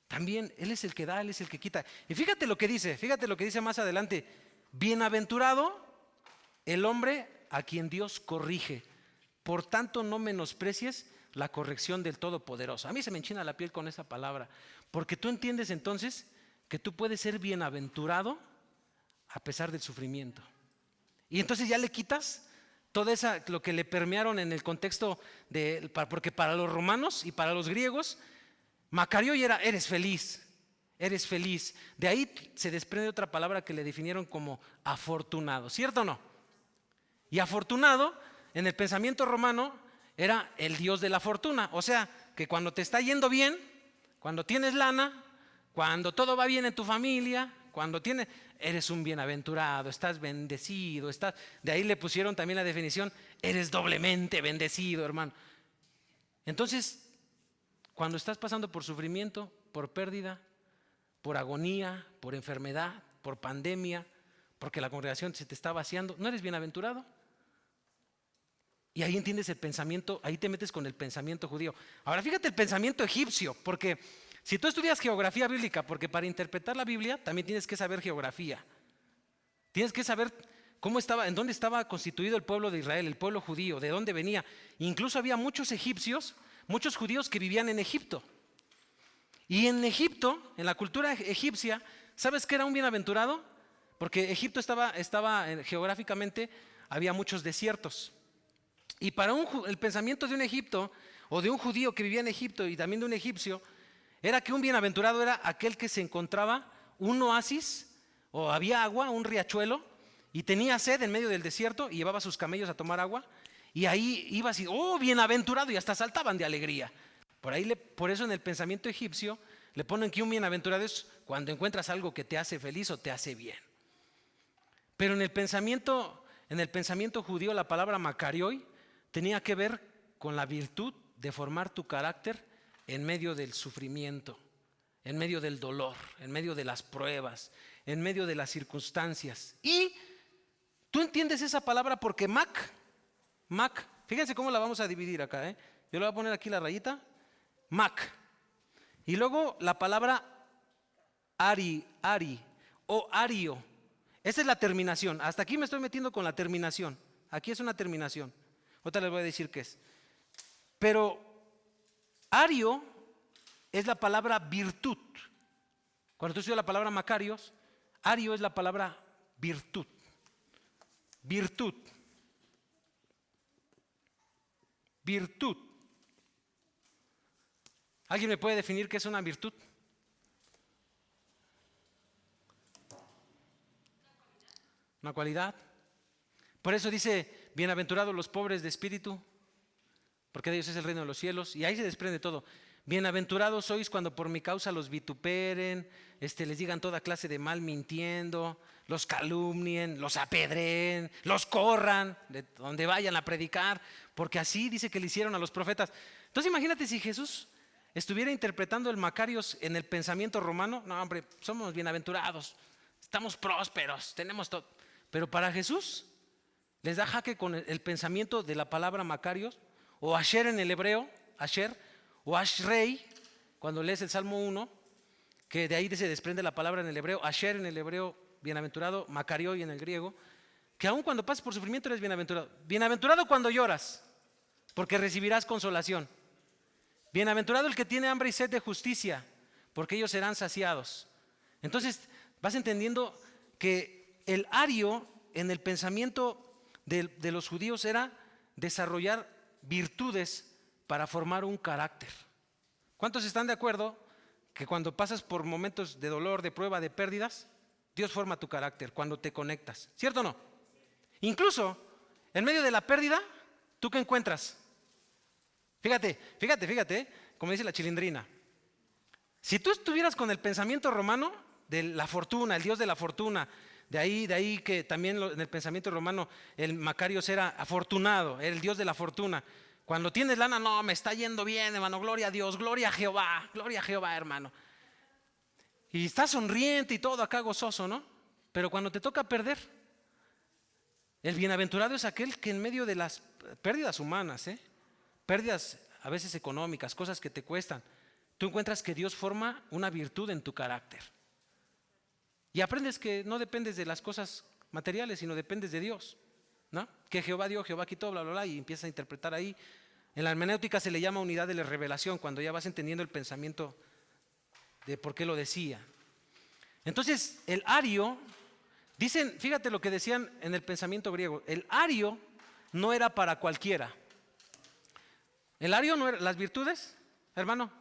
También Él es el que da, Él es el que quita. Y fíjate lo que dice más adelante. Bienaventurado el hombre a quien Dios corrige. Por tanto, no menosprecies la corrección del Todopoderoso. A mí se me enchina la piel con esa palabra, porque tú entiendes entonces que tú puedes ser bienaventurado a pesar del sufrimiento. Y entonces ya le quitas todo lo que le permearon en el contexto porque para los romanos y para los griegos, Makarioi era eres feliz. De ahí se desprende otra palabra que le definieron como afortunado, ¿cierto o no? Y afortunado en el pensamiento romano era el dios de la fortuna. O sea, que cuando te está yendo bien, cuando tienes lana, cuando todo va bien en tu familia, eres un bienaventurado, estás bendecido. De ahí le pusieron también la definición, eres doblemente bendecido, hermano. Entonces, cuando estás pasando por sufrimiento, por pérdida, por agonía, por enfermedad, por pandemia, porque la congregación se te está vaciando, ¿no eres bienaventurado? Y ahí entiendes el pensamiento, ahí te metes con el pensamiento judío. Ahora fíjate el pensamiento egipcio, porque si tú estudias geografía bíblica, porque para interpretar la Biblia también tienes que saber geografía. Tienes que saber en dónde estaba constituido el pueblo de Israel, el pueblo judío, de dónde venía. Incluso había muchos egipcios, muchos judíos que vivían en Egipto. Y en Egipto, en la cultura egipcia, ¿sabes qué era un bienaventurado? Porque Egipto estaba geográficamente, había muchos desiertos. Y para el pensamiento de un Egipto, o de un judío que vivía en Egipto y también de un egipcio, era que un bienaventurado era aquel que se encontraba un oasis, o había agua, un riachuelo, y tenía sed en medio del desierto y llevaba sus camellos a tomar agua, y ahí iba así, oh, bienaventurado, y hasta saltaban de alegría. Por eso en el pensamiento egipcio le ponen que un bienaventurado es cuando encuentras algo que te hace feliz o te hace bien. Pero en el pensamiento judío la palabra Makarioi tenía que ver con la virtud de formar tu carácter en medio del sufrimiento, en medio del dolor, en medio de las pruebas, en medio de las circunstancias. Y tú entiendes esa palabra porque Mac, fíjense cómo la vamos a dividir acá, Yo le voy a poner aquí la rayita, Mac. Y luego la palabra Ari o Ario. Esa es la terminación. Hasta aquí me estoy metiendo con la terminación. Aquí es una terminación. Ahorita les voy a decir qué es. Pero Ario es la palabra virtud. Cuando tú estudias la palabra Macarios, Ario es la palabra virtud. Virtud. Virtud. ¿Alguien me puede definir qué es una virtud? Una cualidad. Por eso dice, bienaventurados los pobres de espíritu, porque de ellos es el reino de los cielos. Y ahí se desprende todo. Bienaventurados sois cuando por mi causa los vituperen, les digan toda clase de mal mintiendo, los calumnien, los apedreen, los corran de donde vayan a predicar, porque así dice que le hicieron a los profetas. Entonces imagínate si Jesús estuviera interpretando el Macarios en el pensamiento romano. No, hombre, somos bienaventurados, estamos prósperos, tenemos todo. Pero para Jesús les da jaque con el pensamiento de la palabra Macarios, o Asher en el hebreo, Asher, o Ashrei, cuando lees el Salmo 1, que de ahí se desprende la palabra en el hebreo, Asher en el hebreo, bienaventurado, Macarioi en el griego, que aun cuando pases por sufrimiento eres bienaventurado. Bienaventurado cuando lloras, porque recibirás consolación. Bienaventurado el que tiene hambre y sed de justicia, porque ellos serán saciados. Entonces vas entendiendo que el ario en el pensamiento de los judíos era desarrollar virtudes para formar un carácter. ¿Cuántos están de acuerdo que cuando pasas por momentos de dolor, de prueba, de pérdidas, Dios forma tu carácter cuando te conectas? ¿Cierto o no? Incluso en medio de la pérdida, ¿tú qué encuentras? Fíjate, como dice la Chilindrina. Si tú estuvieras con el pensamiento romano de la fortuna, el Dios de la fortuna, de ahí que también en el pensamiento romano el Macarios era afortunado, era el Dios de la fortuna. Cuando tienes lana, no, me está yendo bien, hermano, gloria a Dios, gloria a Jehová, hermano. Y estás sonriente y todo acá gozoso, ¿no? Pero cuando te toca perder, el bienaventurado es aquel que en medio de las pérdidas humanas, pérdidas a veces económicas, cosas que te cuestan, tú encuentras que Dios forma una virtud en tu carácter. Y aprendes que no dependes de las cosas materiales, sino dependes de Dios, ¿no? Que Jehová dio, Jehová quitó, bla, bla, bla, y empiezas a interpretar ahí. En la hermenéutica se le llama unidad de la revelación, cuando ya vas entendiendo el pensamiento de por qué lo decía. Entonces, el ario, dicen, fíjate lo que decían en el pensamiento griego, el ario no era para cualquiera. El ario no era, las virtudes, hermano.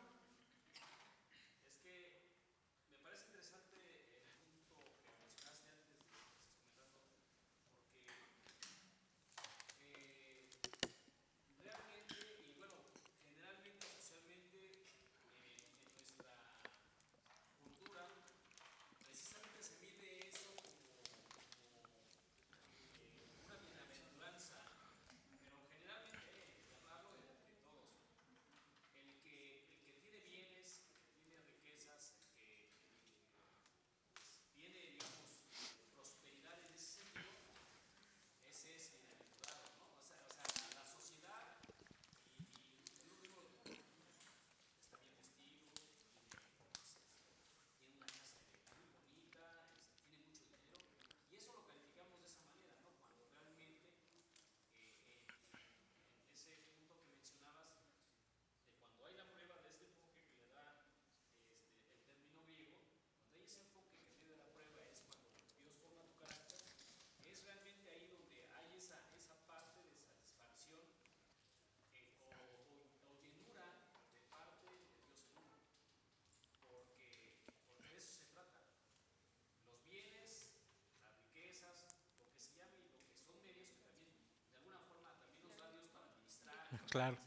Claro.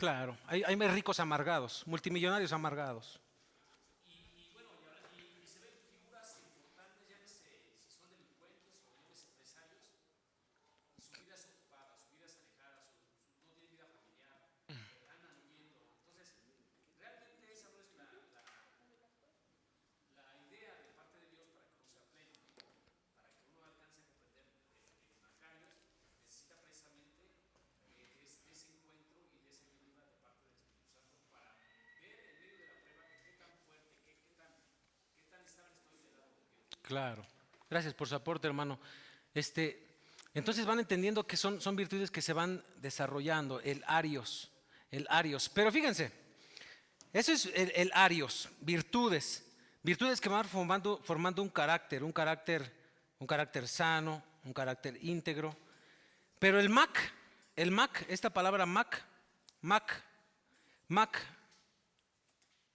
Claro, hay ricos amargados, multimillonarios amargados. Claro. Gracias por su aporte, hermano. Entonces van entendiendo que son virtudes que se van desarrollando, el arios, el arios. Pero fíjense, eso es el arios, virtudes que van formando un carácter sano, un carácter íntegro. Pero el Mac, esta palabra Mac,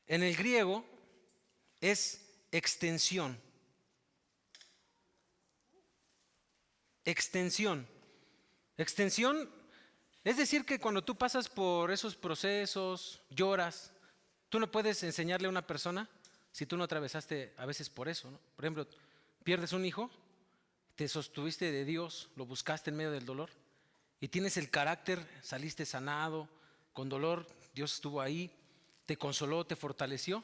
en el griego es extensión. Extensión es decir que cuando tú pasas por esos procesos, lloras, tú no puedes enseñarle a una persona si tú no atravesaste a veces por eso, ¿no? Por ejemplo, pierdes un hijo, te sostuviste de Dios, lo buscaste en medio del dolor y tienes el carácter, saliste sanado, con dolor, Dios estuvo ahí, te consoló, te fortaleció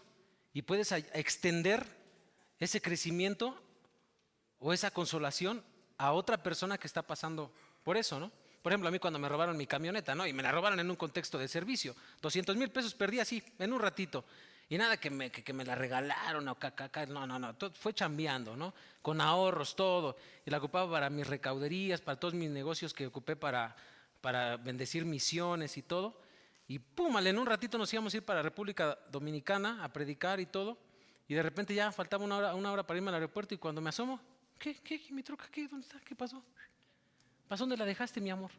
y puedes extender ese crecimiento o esa consolación a otra persona que está pasando por eso, ¿no? Por ejemplo, a mí cuando me robaron mi camioneta, ¿no? Y me la robaron en un contexto de servicio, 200,000 pesos perdí así, en un ratito. Y nada que me la regalaron, no, todo fue chambeando, ¿no? Con ahorros, todo. Y la ocupaba para mis recauderías, para todos mis negocios que ocupé para bendecir misiones y todo. Y pum, en un ratito nos íbamos a ir para República Dominicana a predicar y todo. Y de repente ya faltaba una hora para irme al aeropuerto y cuando me asomo, ¿Qué? ¿Mi troca? ¿Qué? ¿Dónde está? ¿Qué pasó? ¿Para dónde la dejaste, mi amor?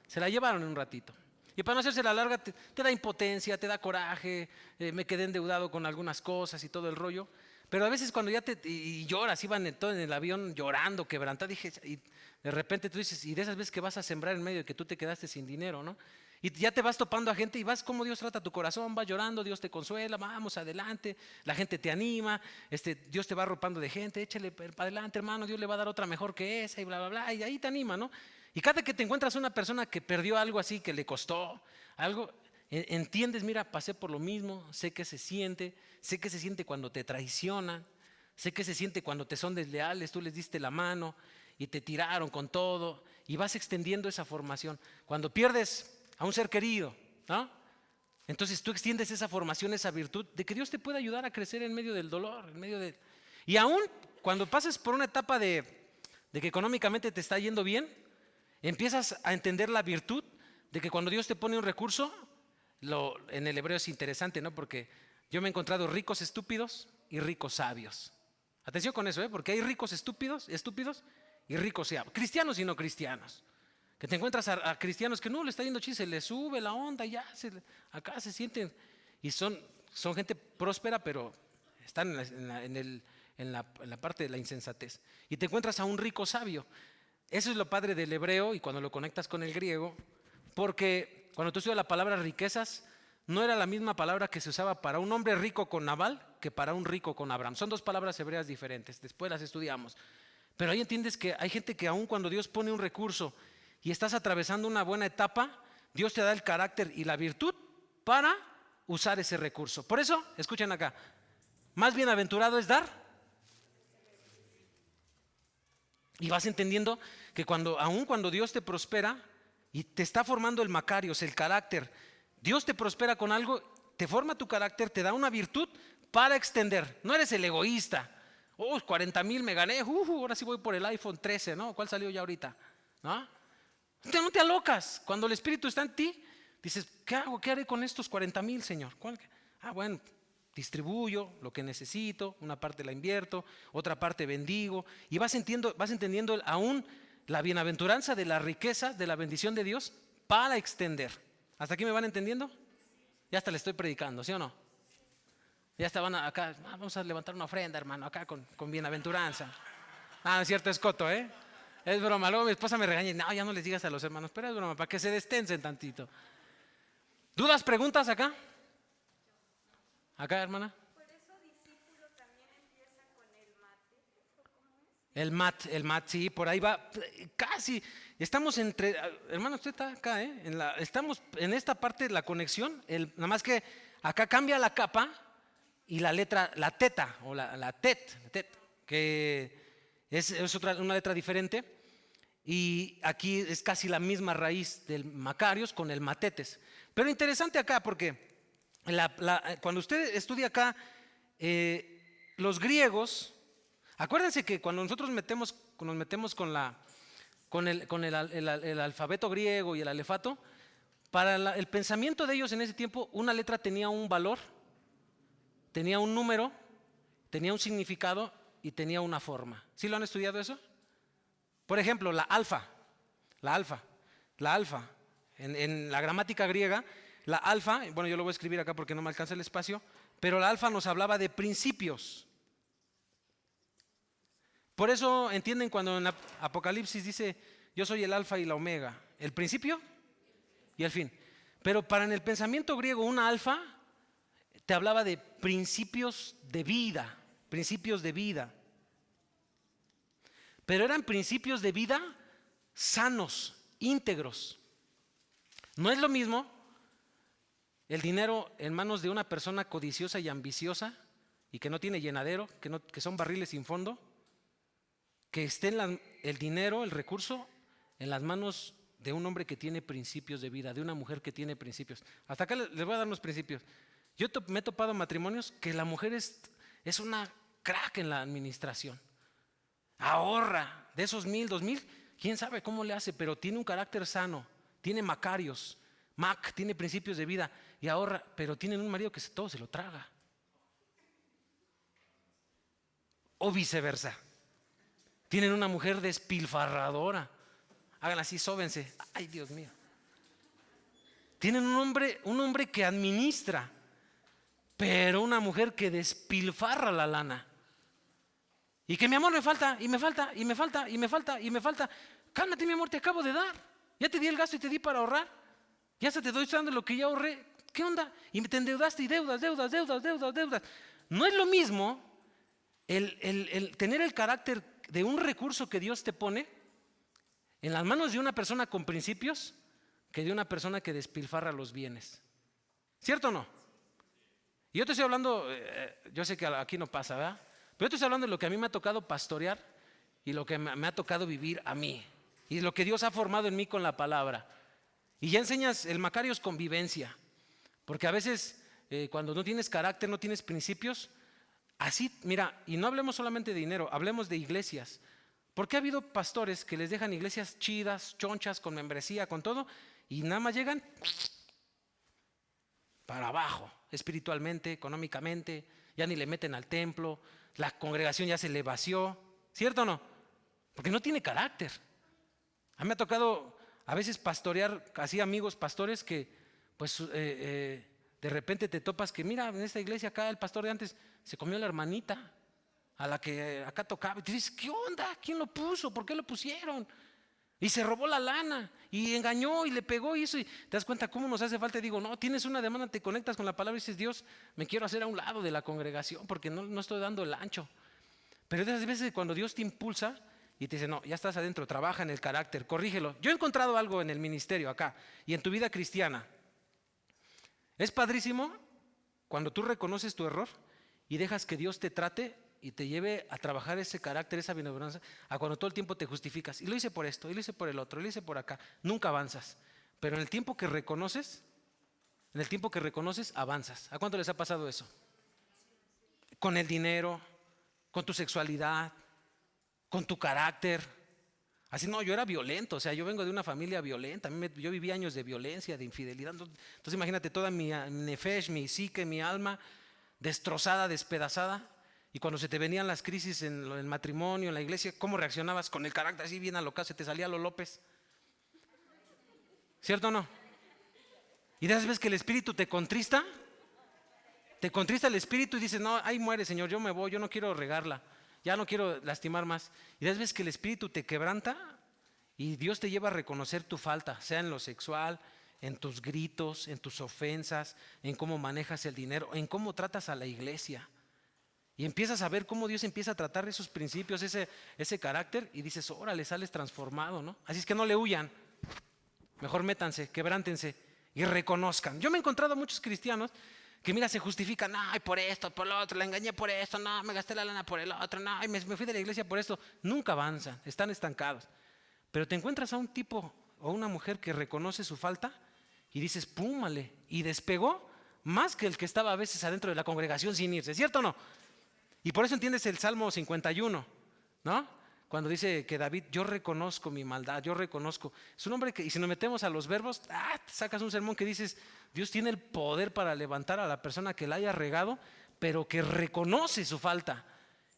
Se la llevaron en un ratito. Y para no hacerse la larga, te da impotencia, te da coraje, me quedé endeudado con algunas cosas y todo el rollo. Pero a veces cuando ya y lloras, iban en el avión llorando, quebrantado, dije, y de repente tú dices, y de esas veces que vas a sembrar en medio de que tú te quedaste sin dinero, ¿no? Y ya te vas topando a gente y vas como Dios trata tu corazón, vas llorando, Dios te consuela, vamos adelante, la gente te anima, Dios te va arropando de gente, échale para adelante, hermano, Dios le va a dar otra mejor que esa y bla, bla, bla, y ahí te anima, ¿no? Y cada que te encuentras una persona que perdió algo así, que le costó algo, entiendes, mira, pasé por lo mismo, sé que se siente cuando te traicionan, sé que se siente cuando te son desleales, tú les diste la mano y te tiraron con todo y vas extendiendo esa formación. Cuando pierdes a un ser querido, ¿no? Entonces tú extiendes esa formación, esa virtud de que Dios te puede ayudar a crecer en medio del dolor, y aún cuando pases por una etapa de que económicamente te está yendo bien, empiezas a entender la virtud de que cuando Dios te pone un recurso, en el hebreo es interesante, ¿no? Porque yo me he encontrado ricos estúpidos y ricos sabios. Atención con eso, porque hay ricos estúpidos y ricos sabios, cristianos y no cristianos. Que te encuentras a cristianos que no le está yendo chiste, se les sube la onda, ya acá se sienten y son gente próspera, pero están en la parte de la insensatez. Y te encuentras a un rico sabio. Eso es lo padre del hebreo y cuando lo conectas con el griego, porque cuando tú estudias la palabra riquezas, no era la misma palabra que se usaba para un hombre rico con Nabal que para un rico con Abraham. Son dos palabras hebreas diferentes, después las estudiamos. Pero ahí entiendes que hay gente que aún cuando Dios pone un recurso y estás atravesando una buena etapa, Dios te da el carácter y la virtud para usar ese recurso. Por eso, escuchen acá, más bienaventurado es dar. Y vas entendiendo que aun cuando Dios te prospera y te está formando el macarios, el carácter, Dios te prospera con algo, te forma tu carácter, te da una virtud para extender. No eres el egoísta. 40,000 me gané, ahora sí voy por el iPhone 13, ¿no? ¿Cuál salió ya ahorita? ¿No? No te alocas. Cuando el Espíritu está en ti, dices, ¿qué hago? ¿Qué haré con estos 40,000, Señor? Bueno, distribuyo lo que necesito, una parte la invierto, otra parte bendigo, y vas entendiendo aún la bienaventuranza de la riqueza, de la bendición de Dios para extender. ¿Hasta aquí me van entendiendo? Ya hasta le estoy predicando, ¿sí o no? Ya estaban acá, vamos a levantar una ofrenda, hermano, acá con bienaventuranza. No es cierto, es coto, ¿eh? Es broma. Luego mi esposa me regaña, no, ya no les digas a los hermanos, pero es broma, para que se destensen tantito. ¿Dudas, preguntas acá? Acá, hermana. Por eso discípulo también empieza con el mate. ¿Cómo es? El mat, sí, por ahí va, casi. Estamos entre, hermano, usted está acá, estamos en esta parte de la conexión, nada más que acá cambia la capa y la letra, la teta, o la tet, que es una letra diferente, y aquí es casi la misma raíz del Macarios con el matetes. Pero interesante acá porque cuando usted estudia acá, los griegos, acuérdense que cuando nosotros nos metemos con el alfabeto griego y el alefato, para el pensamiento de ellos en ese tiempo, una letra tenía un valor, tenía un número, tenía un significado y tenía una forma. ¿Sí lo han estudiado eso? Por ejemplo, la alfa, en la gramática griega, la alfa, bueno, yo lo voy a escribir acá porque no me alcanza el espacio, pero la alfa nos hablaba de principios. Por eso entienden cuando en Apocalipsis dice, yo soy el alfa y la omega, el principio y el fin. Pero para en el pensamiento griego, una alfa te hablaba de principios de vida, principios de vida. Pero eran principios de vida sanos, íntegros. No es lo mismo el dinero en manos de una persona codiciosa y ambiciosa y que no tiene llenadero, que son barriles sin fondo, que esté el dinero, el recurso, en las manos de un hombre que tiene principios de vida, de una mujer que tiene principios. Hasta acá les voy a dar unos principios. Yo me he topado matrimonios que la mujer es una crack en la administración. Ahorra de esos 1,000, 2,000, quién sabe cómo le hace, pero tiene un carácter sano, tiene Macarios, tiene principios de vida y ahorra, pero tienen un marido que todo se lo traga. O viceversa. Tienen una mujer despilfarradora. Hagan así, sóbense. Ay, Dios mío. Tienen un hombre que administra, pero una mujer que despilfarra la lana. Y que mi amor me falta, y me falta, y me falta, y me falta, y me falta. Cálmate, mi amor, te acabo de dar. Ya te di el gasto y te di para ahorrar. Ya se te doy dando lo que ya ahorré. ¿Qué onda? Y te endeudaste y deudas. No es lo mismo el tener el carácter de un recurso que Dios te pone en las manos de una persona con principios que de una persona que despilfarra los bienes. ¿Cierto o no? Y yo te estoy hablando, yo sé que aquí no pasa, ¿verdad? Pero yo te estoy hablando de lo que a mí me ha tocado pastorear y lo que me ha tocado vivir a mí y lo que Dios ha formado en mí con la palabra. Y ya enseñas, el Macario es convivencia, porque a veces cuando no tienes carácter, no tienes principios, así, mira, y no hablemos solamente de dinero, hablemos de iglesias. Porque ha habido pastores que les dejan iglesias chidas, chonchas, con membresía, con todo, y nada más llegan para abajo, espiritualmente, económicamente, ya ni le meten al templo, la congregación ya se le vació, ¿cierto o no? Porque no tiene carácter. A mí me ha tocado a veces pastorear, así amigos pastores que pues de repente te topas que mira, en esta iglesia acá el pastor de antes se comió a la hermanita a la que acá tocaba y te dices, ¿qué onda? ¿Quién lo puso? ¿Por qué lo pusieron? Y se robó la lana y engañó y le pegó y eso, y te das cuenta cómo nos hace falta. Y digo, no, tienes una demanda, te conectas con la palabra y dices, Dios, me quiero hacer a un lado de la congregación porque no estoy dando el ancho. Pero de esas veces cuando Dios te impulsa y te dice, no, ya estás adentro, trabaja en el carácter, corrígelo. Yo he encontrado algo en el ministerio acá y en tu vida cristiana. Es padrísimo cuando tú reconoces tu error y dejas que Dios te trate y te lleve a trabajar ese carácter, esa bienaventuranza, a cuando todo el tiempo te justificas. Y lo hice por esto, y lo hice por el otro, y lo hice por acá. Nunca avanzas. Pero en el tiempo que reconoces, avanzas. ¿A cuánto les ha pasado eso? Con el dinero, con tu sexualidad, con tu carácter. Así no, yo era violento, o sea, yo vengo de una familia violenta. Yo viví años de violencia, de infidelidad. Entonces imagínate toda mi nefesh, mi psique, mi alma destrozada, despedazada. Y cuando se te venían las crisis en el matrimonio, en la iglesia, ¿cómo reaccionabas? Con el carácter así bien alocado, se te salía lo López. ¿Cierto o no? Y de esas veces que el espíritu te contrista el espíritu y dices, no, ahí muere Señor, yo me voy, yo no quiero regarla, ya no quiero lastimar más. Y de esas veces que el espíritu te quebranta y Dios te lleva a reconocer tu falta, sea en lo sexual, en tus gritos, en tus ofensas, en cómo manejas el dinero, en cómo tratas a la iglesia. Y empiezas a ver cómo Dios empieza a tratar esos principios, ese carácter, y dices, órale, sales transformado, ¿no? Así es que no le huyan, mejor métanse, quebrántense y reconozcan. Yo me he encontrado a muchos cristianos que mira, se justifican, ay, por esto, por lo otro, la engañé por esto, no, me gasté la lana por el otro, no, y me fui de la iglesia por esto. Nunca avanzan, están estancados. Pero te encuentras a un tipo o una mujer que reconoce su falta y dices, púmale, y despegó más que el que estaba a veces adentro de la congregación sin irse, ¿cierto o no? Y por eso entiendes el Salmo 51, ¿no? Cuando dice que David, yo reconozco mi maldad, yo reconozco. Es un hombre que, y si nos metemos a los verbos, te sacas un sermón que dices, Dios tiene el poder para levantar a la persona que la haya regado, pero que reconoce su falta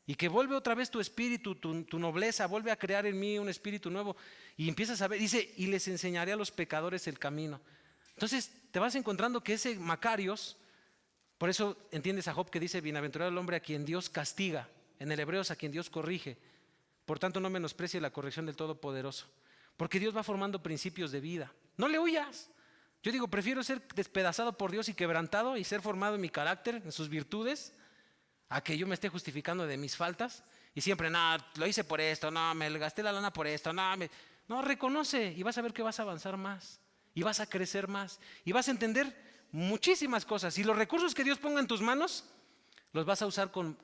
y que vuelve otra vez tu espíritu, tu nobleza, vuelve a crear en mí un espíritu nuevo y empiezas a ver, dice, y les enseñaré a los pecadores el camino. Entonces te vas encontrando que ese Macarios, por eso entiendes a Job que dice, bienaventurado el hombre a quien Dios castiga, en el Hebreos a quien Dios corrige. Por tanto, no menosprecie la corrección del Todopoderoso, porque Dios va formando principios de vida. No le huyas. Yo digo, prefiero ser despedazado por Dios y quebrantado y ser formado en mi carácter, en sus virtudes, a que yo me esté justificando de mis faltas y siempre, no, lo hice por esto, no, me gasté la lana por esto, no, reconoce y vas a ver que vas a avanzar más y vas a crecer más y vas a entender muchísimas cosas. Y los recursos que Dios ponga en tus manos, los vas a usar con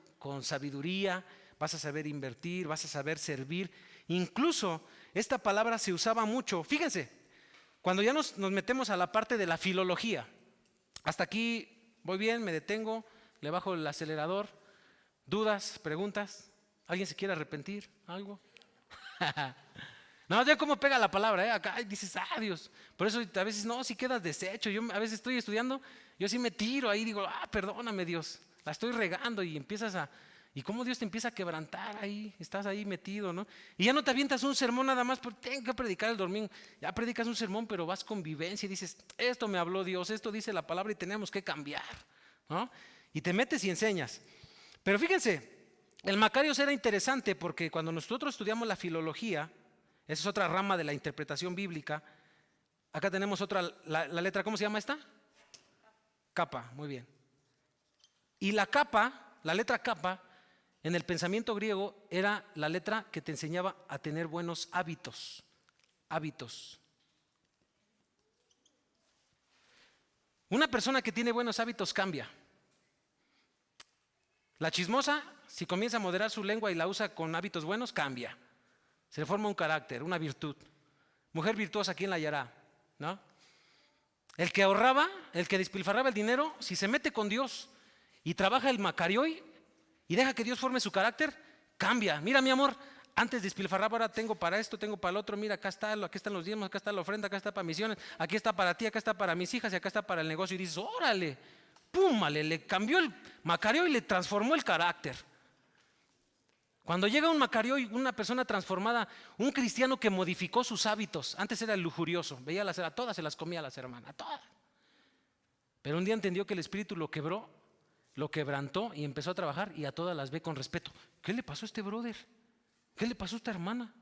sabiduría, vas a saber invertir, vas a saber servir. Incluso esta palabra se usaba mucho. Fíjense, cuando ya nos metemos a la parte de la filología, hasta aquí voy bien, me detengo, le bajo el acelerador. ¿Dudas, preguntas? ¿Alguien se quiere arrepentir? ¿Algo? No, ya cómo pega la palabra, acá dices, Dios. Por eso a veces no, si quedas deshecho. Yo a veces estoy estudiando, yo sí me tiro ahí, digo, perdóname Dios, la estoy regando y empiezas a... Y cómo Dios te empieza a quebrantar ahí, estás ahí metido, ¿no? Y ya no te avientas un sermón nada más porque tengo que predicar el domingo. Ya predicas un sermón, pero vas con vivencia y dices, esto me habló Dios, esto dice la palabra y tenemos que cambiar, ¿no? Y te metes y enseñas. Pero fíjense, el Macarios era interesante porque cuando nosotros estudiamos la filología, esa es otra rama de la interpretación bíblica. Acá tenemos otra, la letra, ¿cómo se llama esta? Capa, muy bien. Y la capa, la letra capa, en el pensamiento griego era la letra que te enseñaba a tener buenos hábitos. Hábitos. Una persona que tiene buenos hábitos cambia. La chismosa, si comienza a moderar su lengua y la usa con hábitos buenos, cambia. Se le forma un carácter, una virtud. Mujer virtuosa, ¿quién la hallará? ¿No? El que ahorraba, el que despilfarraba el dinero, si se mete con Dios y trabaja el Macarioi y deja que Dios forme su carácter, cambia. Mira, mi amor, antes despilfarraba, ahora tengo para esto, tengo para el otro. Mira, acá están los diezmos, acá está la ofrenda, acá está para misiones, aquí está para ti, acá está para mis hijas y acá está para el negocio. Y dices, órale, púmale, le cambió el Macarioi y le transformó el carácter. Cuando llega un Macarioi, una persona transformada, un cristiano que modificó sus hábitos. Antes era el lujurioso, veía a todas se las comía a las hermanas, a todas. Pero un día entendió que el Espíritu lo quebró, lo quebrantó y empezó a trabajar y a todas las ve con respeto. ¿Qué le pasó a este brother? ¿Qué le pasó a esta hermana?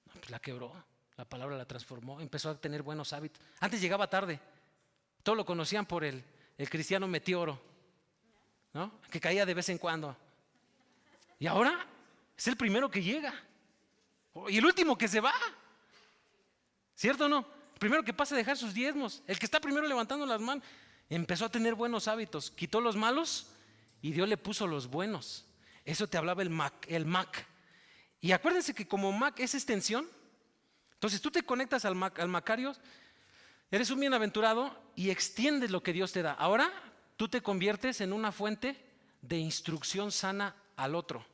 No, pues la quebró, la palabra la transformó, empezó a tener buenos hábitos. Antes llegaba tarde, todos lo conocían por el cristiano meteoro, ¿no? Que caía de vez en cuando. Y ahora es el primero que llega y el último que se va. ¿Cierto o no? El primero que pasa a dejar sus diezmos, el que está primero levantando las manos. Empezó a tener buenos hábitos, quitó los malos y Dios le puso los buenos. Eso te hablaba el Mac. Y acuérdense que como Mac es extensión, entonces tú te conectas al Macarios, eres un bienaventurado y extiendes lo que Dios te da. Ahora tú te conviertes en una fuente de instrucción sana al otro.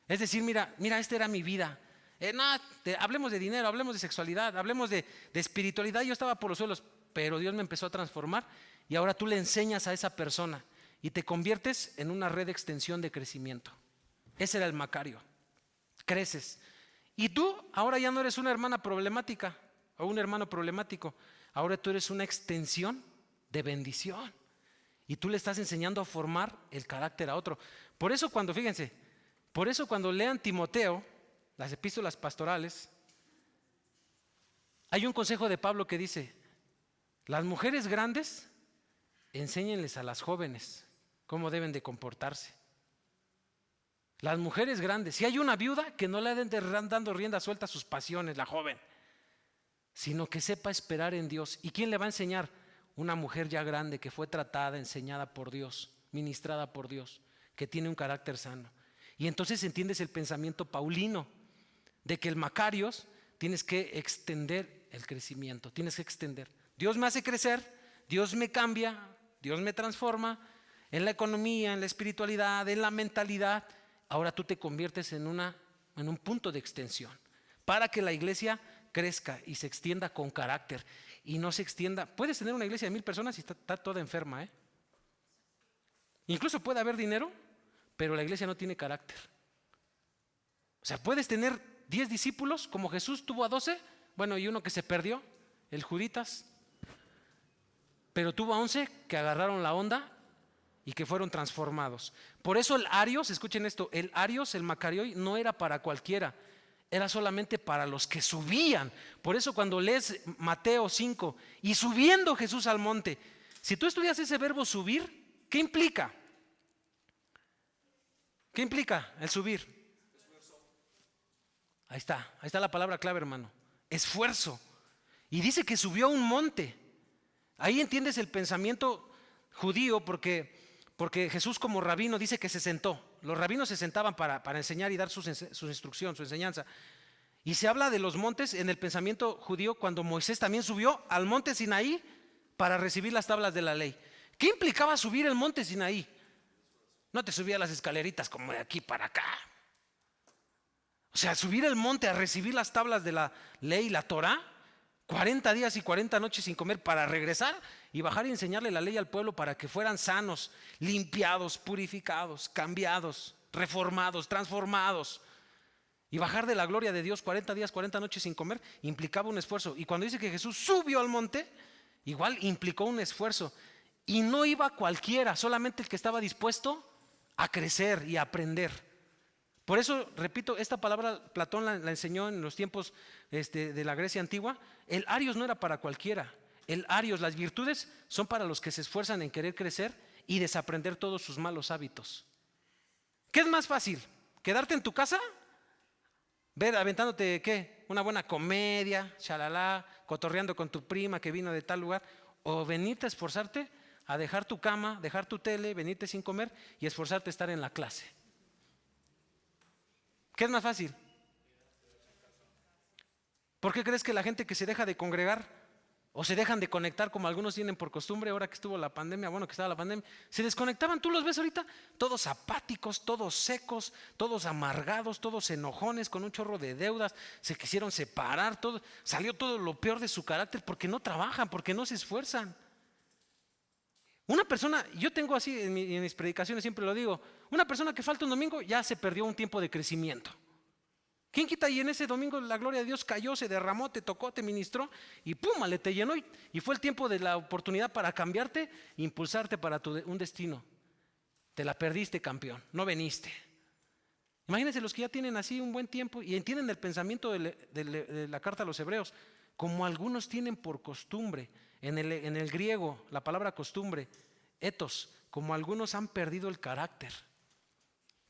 Es decir, mira, esta era mi vida. Hablemos de dinero, hablemos de sexualidad, hablemos de espiritualidad. Yo estaba por los suelos, pero Dios me empezó a transformar y ahora tú le enseñas a esa persona y te conviertes en una red de extensión de crecimiento. Ese era el Macario. Creces. Y tú ahora ya no eres una hermana problemática o un hermano problemático. Ahora tú eres una extensión de bendición. Y tú le estás enseñando a formar el carácter a otro. Por eso cuando lean Timoteo, las epístolas pastorales, hay un consejo de Pablo que dice, Las mujeres grandes, enséñenles a las jóvenes cómo deben de comportarse. Las mujeres grandes, si hay una viuda, que no le den dando rienda suelta a sus pasiones, la joven, sino que sepa esperar en Dios. ¿Y quién le va a enseñar? Una mujer ya grande que fue tratada, enseñada por Dios, ministrada por Dios, que tiene un carácter sano. Y entonces entiendes el pensamiento paulino de que el Macarios tienes que extender el crecimiento, tienes que extender. Dios me hace crecer, Dios me cambia, Dios me transforma en la economía, en la espiritualidad, en la mentalidad. Ahora tú te conviertes en un punto de extensión para que la iglesia crezca y se extienda con carácter y no se extienda. Puedes tener una iglesia de 1000 personas y está toda enferma, Incluso puede haber dinero, pero la iglesia no tiene carácter. O sea, puedes tener 10 discípulos como Jesús tuvo a 12, bueno, y uno que se perdió, el Juditas, pero tuvo a 11 que agarraron la onda y que fueron transformados. Por eso el Arios, escuchen esto, el Arios, el Macarioi, no era para cualquiera, era solamente para los que subían. Por eso cuando lees Mateo 5, y subiendo Jesús al monte, si tú estudias ese verbo subir, ¿qué implica? ¿Qué implica el subir? Ahí está la palabra clave, hermano, esfuerzo. Y dice que subió a un monte. Ahí entiendes el pensamiento judío, porque Jesús como rabino dice que se sentó. Los rabinos se sentaban para enseñar y dar su instrucción, su enseñanza. Y se habla de los montes en el pensamiento judío cuando Moisés también subió al monte Sinaí para recibir las tablas de la ley. ¿Qué implicaba subir el monte Sinaí? No te subía las escaleritas como de aquí para acá. O sea, subir el monte a recibir las tablas de la ley, la Torah, 40 días y 40 noches sin comer para regresar y bajar y enseñarle la ley al pueblo para que fueran sanos, limpiados, purificados, cambiados, reformados, transformados. Y bajar de la gloria de Dios 40 días, 40 noches sin comer implicaba un esfuerzo. Y cuando dice que Jesús subió al monte, igual implicó un esfuerzo. Y no iba cualquiera, solamente el que estaba dispuesto a crecer y a aprender. Por eso, repito, esta palabra Platón la enseñó en los tiempos de la Grecia antigua. El Arios no era para cualquiera. El Arios, las virtudes son para los que se esfuerzan en querer crecer y desaprender todos sus malos hábitos. ¿Qué es más fácil? ¿Quedarte en tu casa? Ver aventándote, ¿qué? Una buena comedia, shalala, cotorreando con tu prima que vino de tal lugar. O venirte a esforzarte a dejar tu cama, dejar tu tele, venirte sin comer y esforzarte a estar en la clase. ¿Qué es más fácil? ¿Por qué crees que la gente que se deja de congregar o se dejan de conectar como algunos tienen por costumbre ahora que estuvo la pandemia, bueno, que estaba la pandemia, se desconectaban? Tú los ves ahorita, todos apáticos, todos secos, todos amargados, todos enojones, con un chorro de deudas, se quisieron separar, salió todo lo peor de su carácter porque no trabajan, porque no se esfuerzan. Una persona, yo tengo así en mis predicaciones siempre lo digo, una persona que falta un domingo ya se perdió un tiempo de crecimiento. ¿Quién quita? Y en ese domingo la gloria de Dios cayó, se derramó, te tocó, te ministró y pum, le te llenó y fue el tiempo de la oportunidad para cambiarte, impulsarte para un destino. Te la perdiste, campeón, no veniste. Imagínense los que ya tienen así un buen tiempo y entienden el pensamiento de la carta a los Hebreos, como algunos tienen por costumbre. En el griego, la palabra costumbre, ethos, como algunos han perdido el carácter.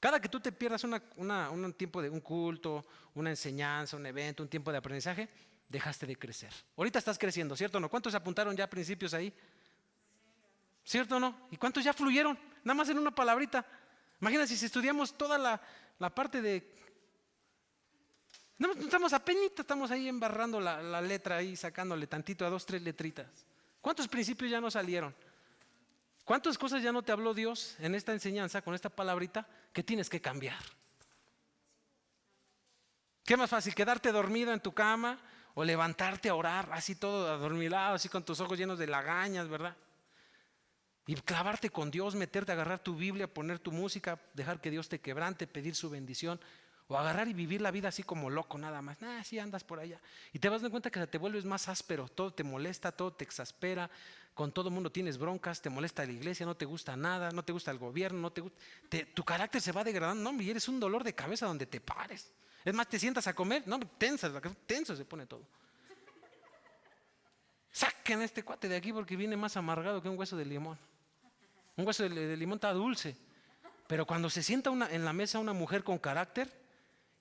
Cada que tú te pierdas un tiempo de un culto, una enseñanza, un evento, un tiempo de aprendizaje, dejaste de crecer. Ahorita estás creciendo, ¿cierto o no? ¿Cuántos se apuntaron ya a principios ahí? ¿Cierto o no? ¿Y cuántos ya fluyeron? Nada más en una palabrita. Imagínate si estudiamos toda la parte de... No estamos estamos ahí embarrando la letra ahí, sacándole tantito a 2, 3 letritas. ¿Cuántos principios ya no salieron? ¿Cuántas cosas ya no te habló Dios en esta enseñanza, con esta palabrita, que tienes que cambiar? ¿Qué más fácil? ¿Quedarte dormido en tu cama o levantarte a orar así todo adormilado, así con tus ojos llenos de lagañas, ¿verdad? Y clavarte con Dios, meterte a agarrar tu Biblia, poner tu música, dejar que Dios te quebrante, pedir su bendición. O agarrar y vivir la vida así como loco nada más. Sí andas por allá. Y te vas dando cuenta que te vuelves más áspero. Todo te molesta, todo te exaspera. Con todo el mundo tienes broncas. Te molesta la iglesia, no te gusta nada. No te gusta el gobierno. Tu carácter se va degradando. No, y eres un dolor de cabeza donde te pares. Es más, te sientas a comer. No, tenso se pone todo. ¡Sac! saquen a este cuate de aquí porque viene más amargado que un hueso de limón. Un hueso de limón está dulce. Pero cuando se sienta en la mesa una mujer con carácter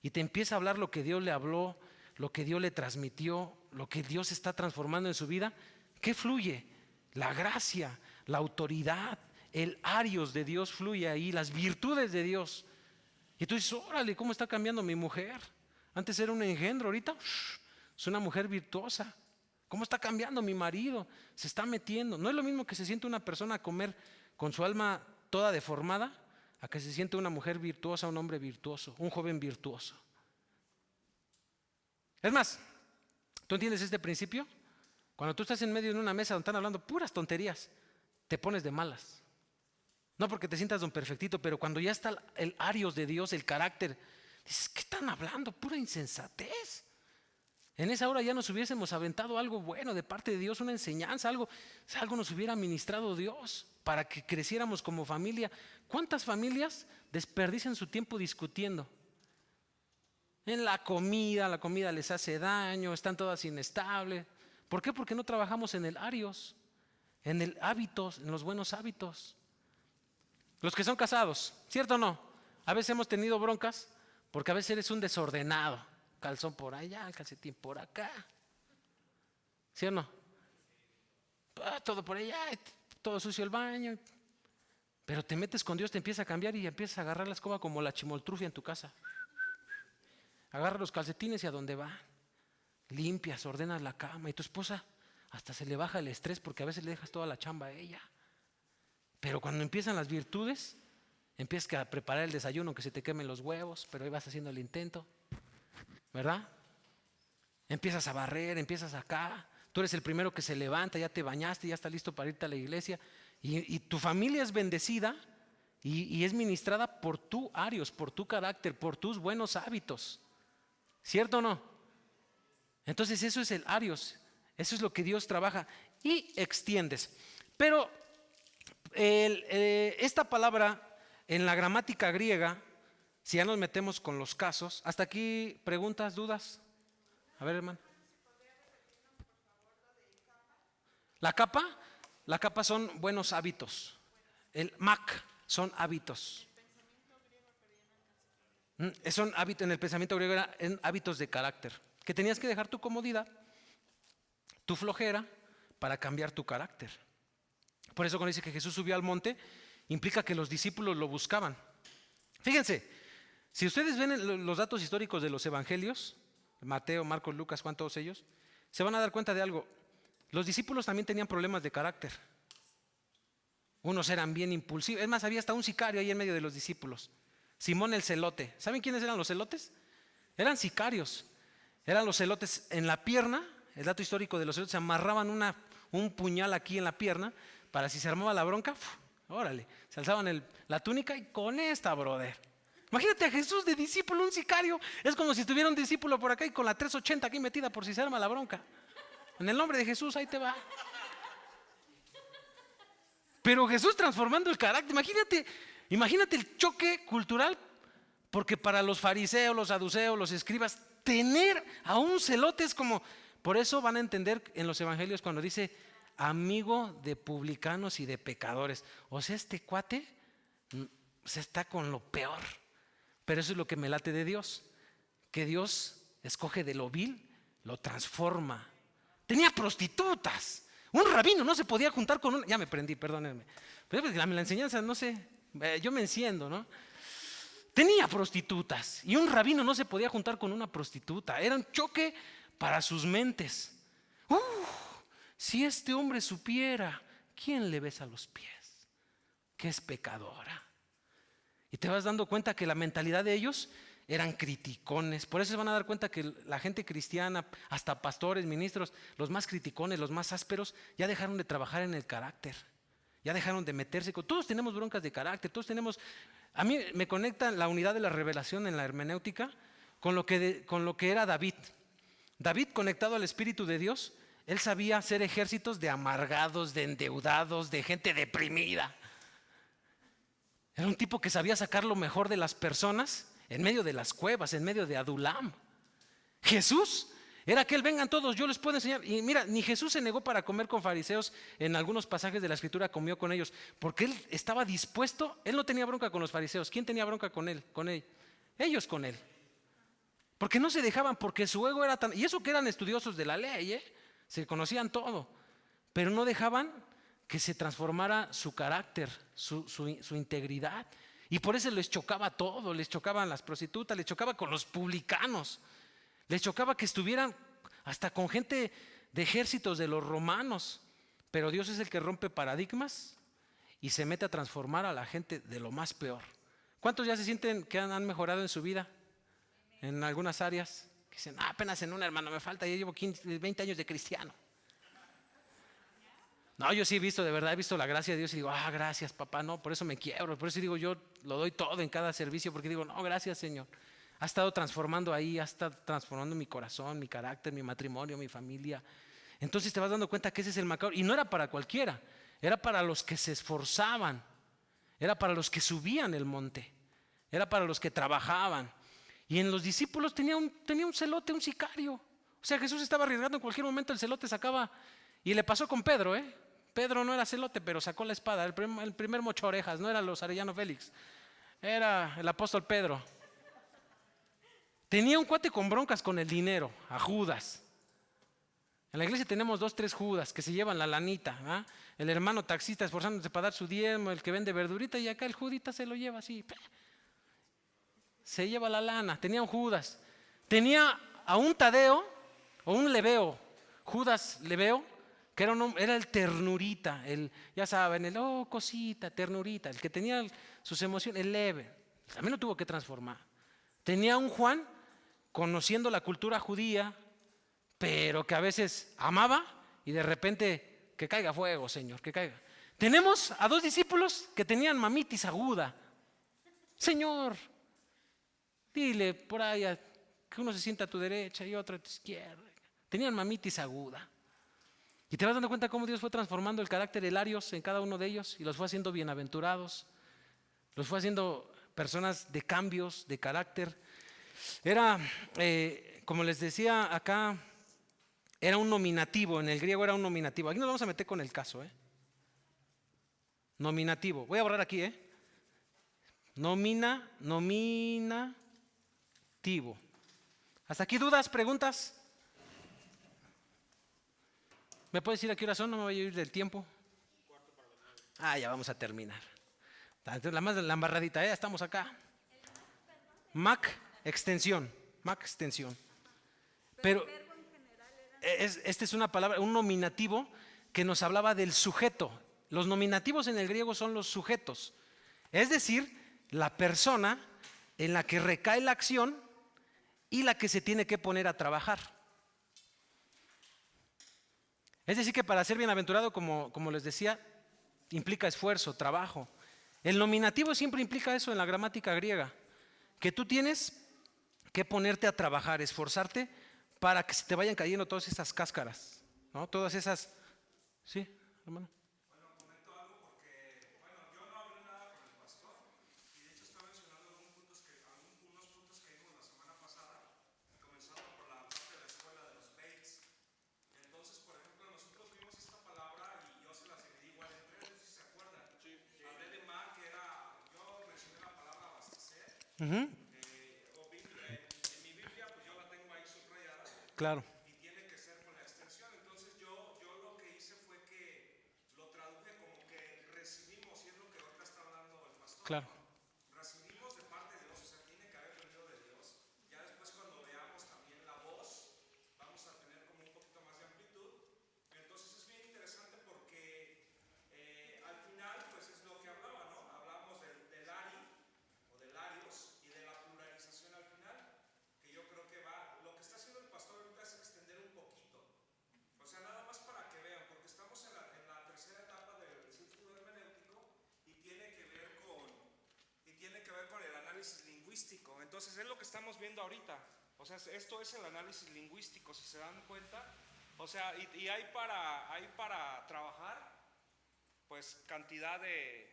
y te empieza a hablar lo que Dios le habló, lo que Dios le transmitió, lo que Dios está transformando en su vida, ¿qué fluye? La gracia, la autoridad, el arios de Dios fluye ahí, las virtudes de Dios. Y tú dices, órale, ¿cómo está cambiando mi mujer? Antes era un engendro, ahorita es una mujer virtuosa. ¿Cómo está cambiando mi marido? Se está metiendo. No es lo mismo que se siente una persona a comer con su alma toda deformada, a que se siente una mujer virtuosa, un hombre virtuoso, un joven virtuoso. Es más, ¿tú entiendes este principio? Cuando tú estás en medio de una mesa donde están hablando puras tonterías, te pones de malas. No porque te sientas don perfectito, pero cuando ya está el arios de Dios, el carácter, dices, ¿qué están hablando? Pura insensatez. En esa hora ya nos hubiésemos aventado algo bueno de parte de Dios, una enseñanza, algo nos hubiera ministrado Dios para que creciéramos como familia. ¿Cuántas familias desperdician su tiempo discutiendo? En la comida les hace daño, están todas inestables. ¿Por qué? Porque no trabajamos en el arios, en el hábitos, en los buenos hábitos. Los que son casados, ¿cierto o no? A veces hemos tenido broncas porque a veces eres un desordenado. Calzón por allá, el calcetín por acá. ¿Sí o no? Todo por allá, todo sucio el baño. Pero te metes con Dios, te empieza a cambiar y empiezas a agarrar la escoba como la chimoltrufia en tu casa. Agarra los calcetines y a dónde va. Limpias, ordenas la cama y tu esposa hasta se le baja el estrés porque a veces le dejas toda la chamba a ella. Pero cuando empiezan las virtudes, empiezas a preparar el desayuno, aunque se te quemen los huevos, pero ahí vas haciendo el intento, ¿verdad? Empiezas a barrer, empiezas acá, tú eres el primero que se levanta, ya te bañaste, ya está listo para irte a la iglesia y tu familia es bendecida y es ministrada por tu arios, por tu carácter, por tus buenos hábitos, ¿cierto o no? Entonces eso es el arios, eso es lo que Dios trabaja y extiendes. Pero esta palabra en la gramática griega, si ya nos metemos con los casos, hasta aquí preguntas, dudas. A ver, hermano. La capa son buenos hábitos. El mac son hábitos. Son hábitos, en el pensamiento griego eran hábitos de carácter. Que tenías que dejar tu comodidad, tu flojera, para cambiar tu carácter. Por eso cuando dice que Jesús subió al monte, implica que los discípulos lo buscaban. Fíjense, si ustedes ven los datos históricos de los evangelios, Mateo, Marcos, Lucas, Juan, todos ellos, se van a dar cuenta de algo. Los discípulos también tenían problemas de carácter. Unos eran bien impulsivos. Es más, había hasta un sicario ahí en medio de los discípulos. Simón el celote. ¿Saben quiénes eran los celotes? Eran sicarios. Eran los celotes en la pierna. El dato histórico de los celotes, se amarraban un puñal aquí en la pierna para si se armaba la bronca, órale, se alzaban la túnica y con esta, brother. Imagínate a Jesús de discípulo, un sicario. Es como si estuviera un discípulo por acá y con la 380 aquí metida por si se arma la bronca. En el nombre de Jesús, ahí te va. Pero Jesús transformando el carácter. Imagínate el choque cultural, porque para los fariseos, los saduceos, los escribas, tener a un celote es como... Por eso van a entender en los evangelios cuando dice amigo de publicanos y de pecadores. O sea, este cuate se está con lo peor. Pero eso es lo que me late de Dios, que Dios escoge de lo vil, lo transforma. Tenía prostitutas. Un rabino no se podía juntar con una. Ya me prendí, perdónenme. Pero la enseñanza, no sé, yo me enciendo, ¿no? Tenía prostitutas y un rabino no se podía juntar con una prostituta. Era un choque para sus mentes. Si este hombre supiera, ¿quién le besa los pies? Que es pecadora. Y te vas dando cuenta que la mentalidad de ellos eran criticones. Por eso se van a dar cuenta que la gente cristiana, hasta pastores, ministros, los más criticones, los más ásperos, ya dejaron de trabajar en el carácter. Ya dejaron de meterse. Todos tenemos broncas de carácter, todos tenemos... A mí me conecta la unidad de la revelación en la hermenéutica con lo que era David. David, conectado al Espíritu de Dios, él sabía hacer ejércitos de amargados, de endeudados, de gente deprimida. Era un tipo que sabía sacar lo mejor de las personas en medio de las cuevas, en medio de Adulam. Jesús Era que vengan todos, yo les puedo enseñar. Y mira, ni Jesús se negó para comer con fariseos. En algunos pasajes de la Escritura comió con ellos, porque él estaba dispuesto. Él no tenía bronca con los fariseos. ¿Quién tenía bronca con él? Con él. Ellos con él. Porque no se dejaban, porque su ego era tan... Y eso que eran estudiosos de la ley, se conocían todo. Pero no dejaban que se transformara su carácter, su integridad. Y por eso les chocaba todo. Les chocaban las prostitutas, les chocaba con los publicanos. Les chocaba que estuvieran hasta con gente de ejércitos de los romanos. Pero Dios es el que rompe paradigmas y se mete a transformar a la gente de lo más peor. ¿Cuántos ya se sienten que han mejorado en su vida? En algunas áreas. Que dicen, apenas en una, hermano, me falta, yo llevo 20 años de cristiano. No, yo sí he visto, de verdad, he visto la gracia de Dios y digo, gracias, papá, no, por eso me quiebro. Por eso digo, yo lo doy todo en cada servicio, porque digo, no, gracias, Señor. Ha estado transformando ahí, ha estado transformando mi corazón, mi carácter, mi matrimonio, mi familia. Entonces te vas dando cuenta que ese es el marcador. Y no era para cualquiera, era para los que se esforzaban, era para los que subían el monte, era para los que trabajaban. Y en los discípulos tenía un celote, un sicario. O sea, Jesús estaba arriesgando en cualquier momento, el celote sacaba. Y le pasó con Pedro, Pedro no era celote, pero sacó la espada, el primer mocho orejas, no era los Arellano Félix, era el apóstol Pedro. Tenía un cuate con broncas con el dinero, a Judas. En la iglesia tenemos 2, 3 Judas que se llevan la lanita, ¿verdad? El hermano taxista esforzándose para dar su diezmo, el que vende verdurita, y acá el Judita se lo lleva así. Se lleva la lana. Tenía un Judas. Tenía a un Tadeo o un Leveo. Judas Leveo, que era el ternurita, ya saben, cosita, ternurita, el que tenía sus emociones, el leve. También lo tuvo que transformar. Tenía un Juan, conociendo la cultura judía, pero que a veces amaba y de repente que caiga fuego, Señor, que caiga. Tenemos a 2 discípulos que tenían mamitis aguda. Señor, dile por ahí que uno se sienta a tu derecha y otro a tu izquierda. Tenían mamitis aguda. Y te vas dando cuenta cómo Dios fue transformando el carácter de Larios en cada uno de ellos y los fue haciendo bienaventurados, los fue haciendo personas de cambios, de carácter. Era, como les decía acá, era un nominativo, en el griego era un nominativo. Aquí nos vamos a meter con el caso, Nominativo. Voy a borrar aquí, Nominativo. ¿Hasta aquí dudas, preguntas? ¿Me puedes decir a qué hora son? No me voy a ir del tiempo. Ya vamos a terminar. Entonces, la embarradita, ya estamos acá. Mac extensión. Pero esta es una palabra, un nominativo que nos hablaba del sujeto. Los nominativos en el griego son los sujetos. Es decir, la persona en la que recae la acción y la que se tiene que poner a trabajar. Es decir, que para ser bienaventurado, como les decía, implica esfuerzo, trabajo. El nominativo siempre implica eso en la gramática griega, que tú tienes que ponerte a trabajar, esforzarte para que se te vayan cayendo todas esas cáscaras, ¿no? Todas esas... ¿Sí, hermano? Uh-huh. En mi Biblia, pues yo la tengo ahí subrayada. Claro. Y tiene que ser con la extensión. Entonces yo lo que hice fue que lo traduje como que recibimos, y es lo que ahorita está hablando el pastor. Claro. Recibimos de parte de Dios, o sea, tiene que haber venido de Dios. Ya después cuando veamos también la voz, vamos a tener como un poquito más de amplitud. Entonces es bien interesante porque al final, pues es lo que hablaba, ¿no? Hablamos del Ari o del Arios y de la pluralización al final, que yo creo que lo que está haciendo el pastor ahorita es extender un poquito. O sea, nada más para que vean, porque estamos en la tercera etapa del círculo hermenéutico y tiene que ver con el análisis lingüístico. Entonces es lo que estamos viendo ahorita. O sea, esto es el análisis lingüístico, si se dan cuenta. O sea, y hay para trabajar, pues cantidad de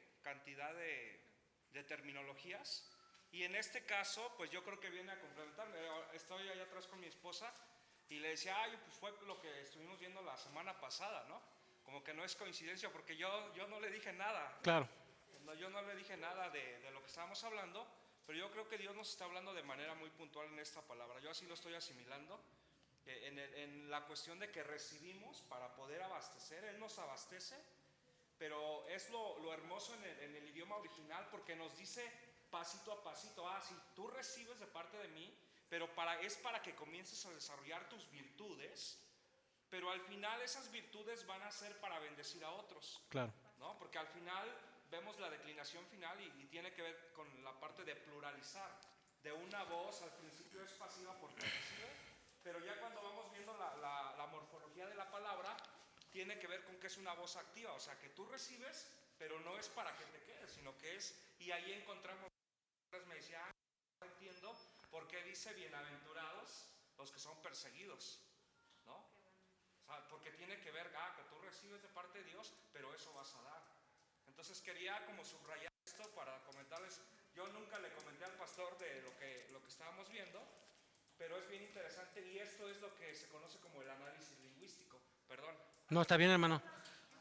terminologías. Y en este caso, pues yo creo que viene a complementarme. Estoy allá atrás con mi esposa. Y le decía, ay, pues fue lo que estuvimos viendo la semana pasada, ¿no? Como que no es coincidencia, porque yo no le dije nada. Claro. No, yo no le dije nada de lo que estábamos hablando, pero yo creo que Dios nos está hablando de manera muy puntual en esta palabra. Yo así lo estoy asimilando, en la cuestión de que recibimos para poder abastecer. Él nos abastece, pero es lo hermoso en el idioma original, porque nos dice pasito a pasito, si tú recibes de parte de mí, pero es para que comiences a desarrollar tus virtudes, pero al final esas virtudes van a ser para bendecir a otros. Claro. ¿No? Porque al final vemos la declinación final y tiene que ver con la parte de pluralizar. De una voz, al principio es pasiva porque recibe, pero ya cuando vamos viendo la morfología de la palabra, tiene que ver con que es una voz activa, o sea que tú recibes, pero no es para que te quedes, sino que es, y ahí encontramos, me decía, no entiendo por qué dice bienaventurados los que son perseguidos, ¿no? O sea, porque tiene que ver, que tú recibes de parte de Dios, pero eso vas a dar. Entonces quería como subrayar esto para comentarles. Yo nunca le comenté al pastor de lo que estábamos viendo, pero es bien interesante y esto es lo que se conoce como el análisis lingüístico. Perdón. No, está bien, hermano.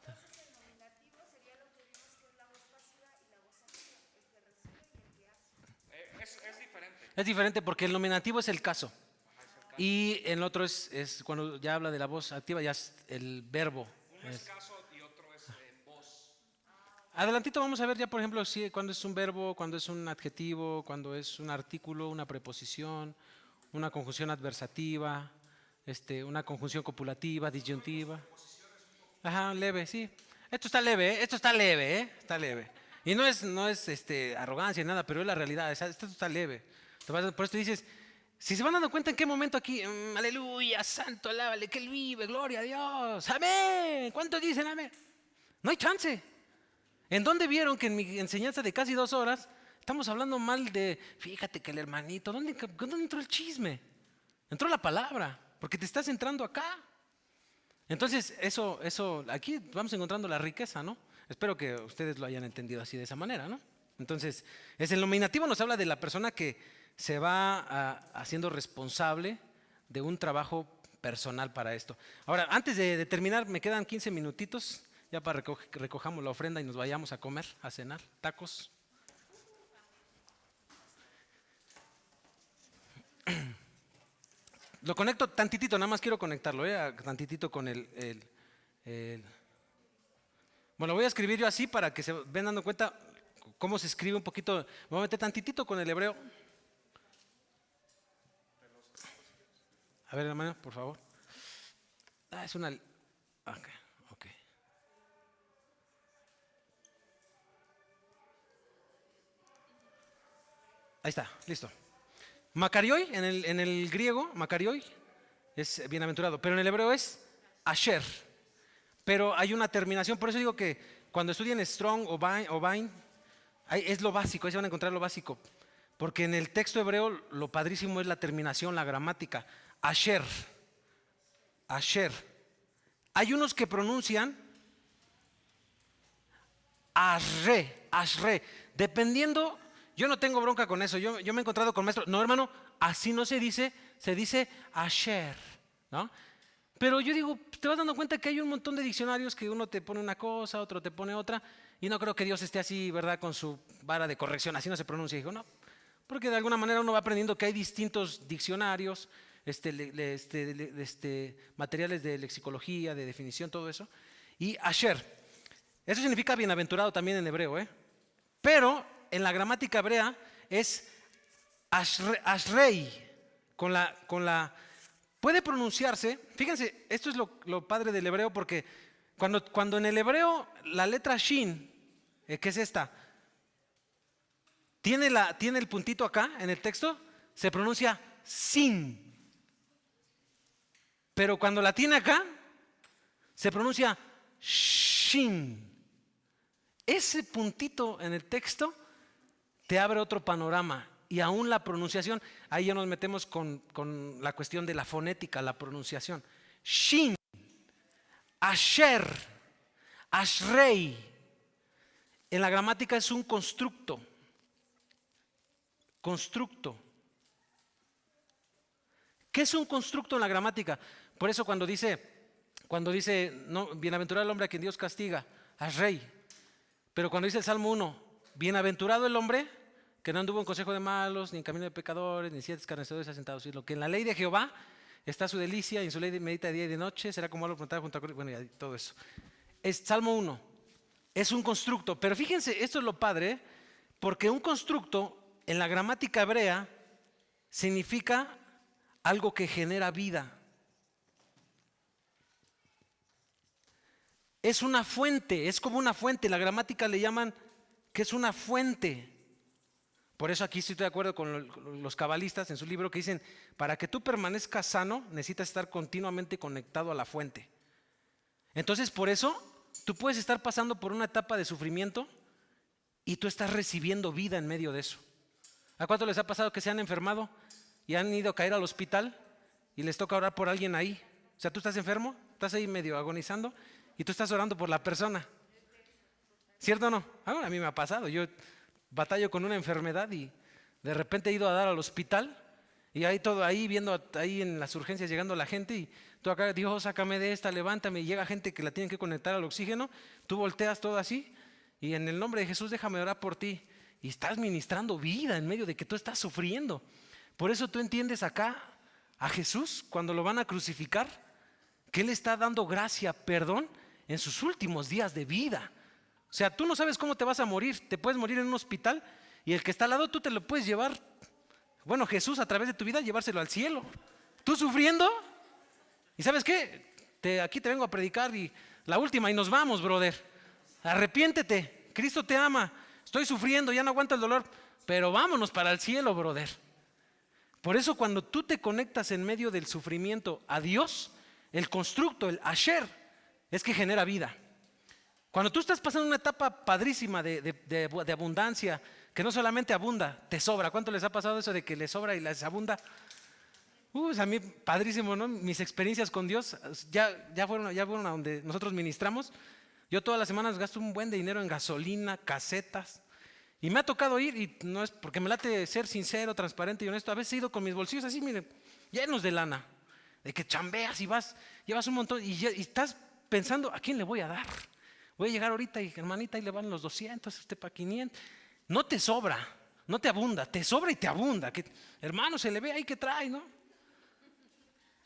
Entonces el nominativo sería lo que vimos que es la voz pasiva y la voz activa, el que recibe y el que hace. Es diferente. Es diferente porque el nominativo es el caso. Ajá, es el caso. Y el otro es cuando ya habla de la voz activa, ya es el verbo. Uno es caso y otro es voz. Adelantito vamos a ver ya, por ejemplo, cuando es un verbo, cuando es un adjetivo, cuando es un artículo, una preposición, una conjunción adversativa, una conjunción copulativa, disyuntiva. Ajá, leve, sí. Esto está leve, ¿eh? Esto está leve, ¿eh? Está leve. Y no es arrogancia ni nada, pero es la realidad. Esto está leve. Por eso dices, si se van dando cuenta en qué momento aquí, aleluya, santo, alábale, que Él vive, gloria a Dios, amén. ¿Cuántos dicen amén? No hay chance. ¿En dónde vieron que en mi enseñanza de casi 2 horas estamos hablando mal de, fíjate que el hermanito, ¿dónde entró el chisme? Entró la palabra, porque te estás entrando acá. Entonces, eso, aquí vamos encontrando la riqueza, ¿no? Espero que ustedes lo hayan entendido así de esa manera, ¿no? Entonces, el nominativo nos habla de la persona que se va haciendo responsable de un trabajo personal para esto. Ahora, antes de terminar, me quedan 15 minutitos ya para recojamos la ofrenda y nos vayamos a comer, a cenar, tacos. Lo conecto tantitito, nada más quiero conectarlo, tantitito con Bueno, voy a escribir yo así para que se ven dando cuenta cómo se escribe un poquito. Me voy a meter tantitito con el hebreo. A ver, hermano, por favor. Es una... Ok. Ahí está, listo. Makarioi, en el griego, Makarioi es bienaventurado, pero en el hebreo es Asher. Pero hay una terminación, por eso digo que cuando estudien Strong o Vine, es lo básico, ahí se van a encontrar lo básico. Porque en el texto hebreo lo padrísimo es la terminación, la gramática. Asher. Asher. Hay unos que pronuncian Ashre. Dependiendo, yo no tengo bronca con eso. Yo me he encontrado con maestros. No, hermano, así no se dice Asher, ¿no? Pero yo digo, te vas dando cuenta que hay un montón de diccionarios que uno te pone una cosa, otro te pone otra, y no creo que Dios esté así, ¿verdad? Con su vara de corrección, así no se pronuncia. Dijo, no, porque de alguna manera uno va aprendiendo que hay distintos diccionarios, materiales de lexicología, de definición, todo eso. Y Asher, eso significa bienaventurado también en hebreo, ¿eh? Pero en la gramática hebrea es Ashrei, con la puede pronunciarse, fíjense, esto es lo padre del hebreo, porque cuando en el hebreo la letra Shin, que es esta, tiene el puntito acá en el texto, se pronuncia Sin. Pero cuando la tiene acá, se pronuncia Shin. Ese puntito en el texto te abre otro panorama. Y aún la pronunciación, ahí ya nos metemos con la cuestión de la fonética, la pronunciación. Shin, Asher, Ashrei. En la gramática es un constructo. ¿Qué es un constructo en la gramática? Por eso cuando dice no, bienaventurado el hombre a quien Dios castiga, haz rey. Pero cuando dice el Salmo 1, bienaventurado el hombre que no anduvo en consejo de malos, ni en camino de pecadores, ni siete escarnecedores asentados, sino que en la ley de Jehová está su delicia y en su ley medita de día y de noche, será como árbol plantado junto a corriente. Bueno, ya, todo eso. Es Salmo 1, es un constructo. Pero fíjense, esto es lo padre, porque un constructo en la gramática hebrea significa algo que genera vida. Es una fuente, es como una fuente. La gramática le llaman que es una fuente. Por eso aquí sí estoy de acuerdo con los cabalistas en su libro que dicen, para que tú permanezcas sano necesitas estar continuamente conectado a la fuente. Entonces por eso tú puedes estar pasando por una etapa de sufrimiento y tú estás recibiendo vida en medio de eso. ¿A cuánto les ha pasado que se han enfermado y han ido a caer al hospital y les toca orar por alguien ahí? O sea, tú estás enfermo, estás ahí medio agonizando y tú estás orando por la persona. ¿Cierto o no? A mí me ha pasado. Yo batallo con una enfermedad y de repente he ido a dar al hospital y ahí todo ahí viendo ahí en las urgencias llegando la gente y tú acá, Dios, sácame de esta, levántame, y llega gente que la tienen que conectar al oxígeno, tú volteas todo así y en el nombre de Jesús déjame orar por ti y estás ministrando vida en medio de que tú estás sufriendo. Por eso tú entiendes acá a Jesús cuando lo van a crucificar, que Él está dando gracia, perdón en sus últimos días de vida. O sea, tú no sabes cómo te vas a morir, te puedes morir en un hospital y el que está al lado tú te lo puedes llevar, bueno, Jesús a través de tu vida llevárselo al cielo. Tú sufriendo y ¿sabes qué? Aquí te vengo a predicar y la última y nos vamos, brother. Arrepiéntete, Cristo te ama, estoy sufriendo, ya no aguanto el dolor, pero vámonos para el cielo, brother. Por eso cuando tú te conectas en medio del sufrimiento a Dios, el constructo, el asher, es que genera vida. Cuando tú estás pasando una etapa padrísima de abundancia, que no solamente abunda, te sobra. ¿Cuánto les ha pasado eso de que les sobra y les abunda? A mí padrísimo, ¿no? Mis experiencias con Dios ya fueron a donde nosotros ministramos. Yo todas las semanas gasto un buen de dinero en gasolina, casetas. Y me ha tocado ir, y no es porque me late ser sincero, transparente y honesto. A veces he ido con mis bolsillos así, miren, llenos de lana. De que chambeas y llevas un montón y estás pensando, ¿a quién le voy a dar? Voy a llegar ahorita y hermanita, ahí le van los 200, usted para 500. No te sobra, no te abunda, te sobra y te abunda. Que, hermano, se le ve ahí que trae, ¿no?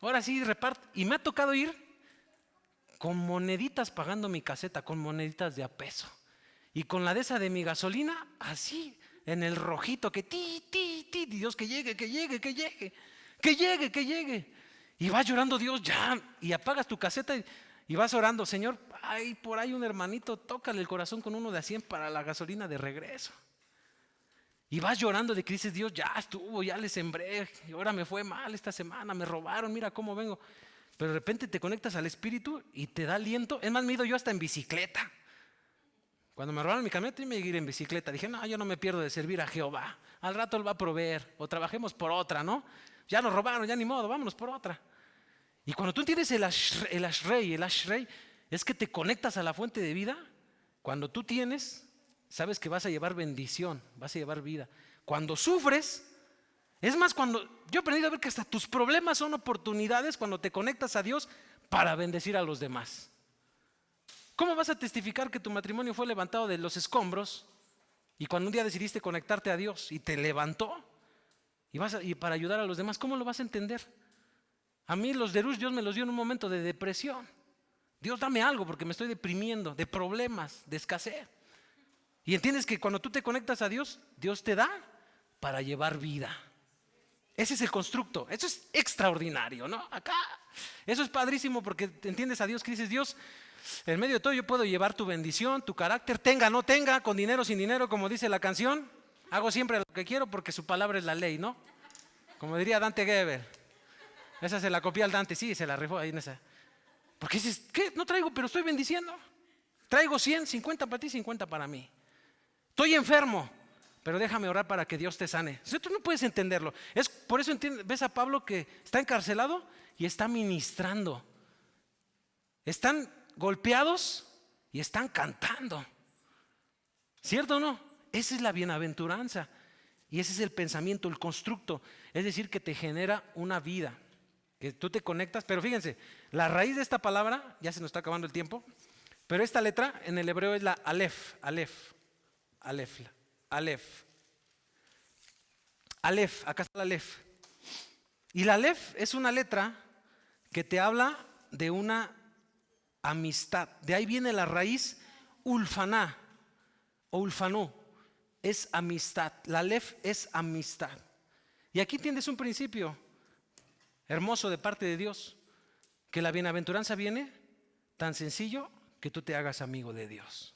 Ahora sí, reparte. Y me ha tocado ir con moneditas pagando mi caseta, con moneditas de a peso. Y con la de esa de mi gasolina, así, en el rojito, que Dios, que llegue. Y vas llorando, Dios, ya. Y apagas tu caseta y vas orando, Señor, ay, por ahí un hermanito, tócale el corazón con uno de a 100 para la gasolina de regreso. Y vas llorando de que dices, Dios, ya estuvo, ya le sembré, y ahora me fue mal esta semana, me robaron, mira cómo vengo. Pero de repente te conectas al Espíritu y te da aliento. Es más, me he ido yo hasta en bicicleta. Cuando me robaron mi camioneta, yo me iba a ir en bicicleta. Dije, no, yo no me pierdo de servir a Jehová. Al rato Él va a proveer, o trabajemos por otra, ¿no? Ya nos robaron, ya ni modo, vámonos por otra. Y cuando tú entiendes el ashrei es que te conectas a la fuente de vida. Cuando tú tienes, sabes que vas a llevar bendición, vas a llevar vida. Cuando sufres, es más, cuando yo he aprendido a ver que hasta tus problemas son oportunidades cuando te conectas a Dios para bendecir a los demás. ¿Cómo vas a testificar que tu matrimonio fue levantado de los escombros y cuando un día decidiste conectarte a Dios y te levantó y para ayudar a los demás? ¿Cómo lo vas a entender? A mí los derús Dios me los dio en un momento de depresión. Dios, dame algo porque me estoy deprimiendo, de problemas, de escasez. Y entiendes que cuando tú te conectas a Dios, Dios te da para llevar vida. Ese es el constructo, eso es extraordinario, ¿no? Acá, eso es padrísimo porque entiendes a Dios que dices, Dios, en medio de todo yo puedo llevar tu bendición, tu carácter, tenga, no tenga, con dinero, sin dinero, como dice la canción. Hago siempre lo que quiero porque su palabra es la ley, ¿no? Como diría Dante Gebel. Esa se la copió al Dante, sí, se la rifó ahí en esa. Porque dices, ¿qué? No traigo, pero estoy bendiciendo. Traigo 100, 50 para ti, 50 para mí. Estoy enfermo, pero déjame orar para que Dios te sane. O sea, tú no puedes entenderlo. Es por eso ves a Pablo que está encarcelado y está ministrando. Están golpeados y están cantando. ¿Cierto o no? Esa es la bienaventuranza. Y ese es el pensamiento, el constructo. Es decir, que te genera una vida. que tú te conectas, pero fíjense, la raíz de esta palabra, ya se nos está acabando el tiempo, pero esta letra en el hebreo es la Aleph, Aleph, Aleph, Aleph. Aleph, acá está la Aleph. Y la Aleph es una letra que te habla de una amistad. De ahí viene la raíz ulfaná o ulfanú. Es amistad. La Aleph es amistad. Y aquí tienes un principio hermoso de parte de Dios, que la bienaventuranza viene tan sencillo que tú te hagas amigo de Dios.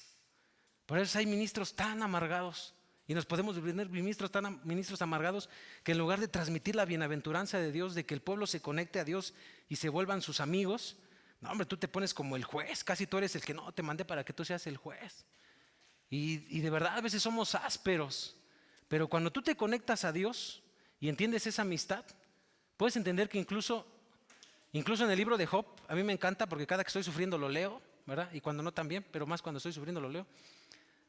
Por eso hay ministros tan amargados y nos podemos tener ministros amargados que en lugar de transmitir la bienaventuranza de Dios, de que el pueblo se conecte a Dios y se vuelvan sus amigos, no hombre, tú te pones como el juez, casi tú eres el que no te mandé para que tú seas el juez. Y de verdad a veces somos ásperos, pero cuando tú te conectas a Dios y entiendes esa amistad, puedes entender que incluso en el libro de Job, a mí me encanta porque cada que estoy sufriendo lo leo, ¿verdad? Y cuando no también, pero más cuando estoy sufriendo lo leo.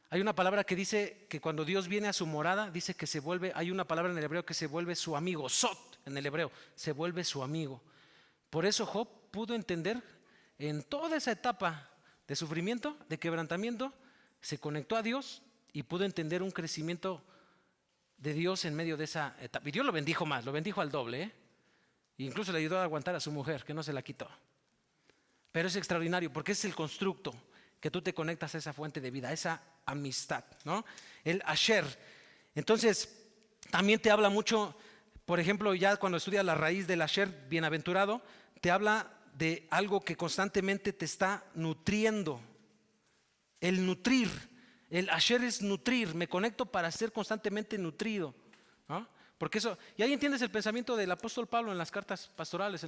Hay una palabra que dice que cuando Dios viene a su morada, dice que se vuelve, hay una palabra en el hebreo que se vuelve su amigo, sot en el hebreo, se vuelve su amigo. Por eso Job pudo entender en toda esa etapa de sufrimiento, de quebrantamiento, se conectó a Dios y pudo entender un crecimiento de Dios en medio de esa etapa. Y Dios lo bendijo más, lo bendijo al doble, ¿eh? E incluso le ayudó a aguantar a su mujer, que no se la quitó. Pero es extraordinario porque es el constructo que tú te conectas a esa fuente de vida, a esa amistad, ¿no? El Asher. Entonces, también te habla mucho, por ejemplo, ya cuando estudias la raíz del Asher, bienaventurado, te habla de algo que constantemente te está nutriendo. El nutrir, el Asher es nutrir, me conecto para ser constantemente nutrido, ¿no? Porque eso, y ahí entiendes el pensamiento del apóstol Pablo en las cartas pastorales,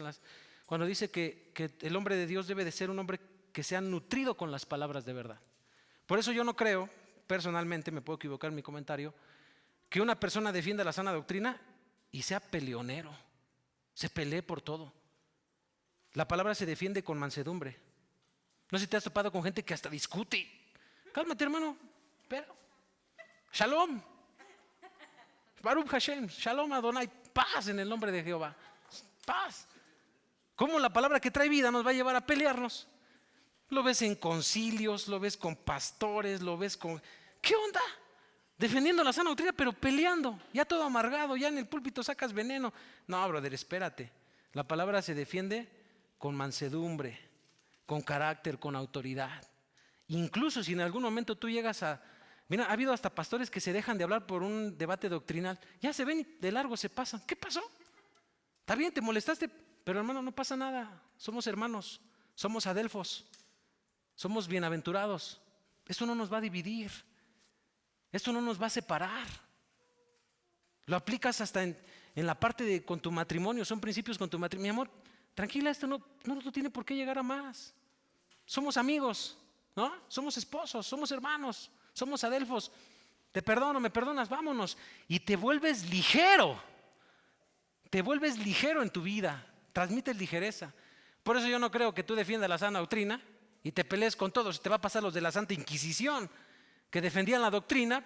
cuando dice que el hombre de Dios debe de ser un hombre que sea nutrido con las palabras de verdad. Por eso yo no creo, personalmente, me puedo equivocar en mi comentario, que una persona defienda la sana doctrina y sea peleonero, se pelee por todo. La palabra se defiende con mansedumbre. No sé si te has topado con gente que hasta discute. Cálmate, hermano, pero Shalom, Baruch Hashem, Shalom Adonai, paz en el nombre de Jehová, paz. ¿Cómo la palabra que trae vida nos va a llevar a pelearnos? Lo ves en concilios, lo ves con pastores, lo ves con... ¿Qué onda? Defendiendo la sana doctrina, pero peleando, ya todo amargado, ya en el púlpito sacas veneno. No, brother, espérate. La palabra se defiende con mansedumbre, con carácter, con autoridad. Incluso si en algún momento tú llegas a... Mira, ha habido hasta pastores que se dejan de hablar por un debate doctrinal. Ya se ven y de largo se pasan. ¿Qué pasó? Está bien, te molestaste, pero hermano, no pasa nada. Somos hermanos, somos adelfos, somos bienaventurados. Esto no nos va a dividir. Esto no nos va a separar. Lo aplicas hasta en la parte de con tu matrimonio. Son principios con tu matrimonio. Mi amor, tranquila, esto no tiene por qué llegar a más. Somos amigos, ¿no? Somos esposos, somos hermanos, somos adelfos. Te perdono, me perdonas, vámonos. Y te vuelves ligero. Te vuelves ligero en tu vida. Transmites ligereza. Por eso yo no creo que tú defiendas la sana doctrina y te pelees con todos. Te va a pasar los de la Santa Inquisición, que defendían la doctrina,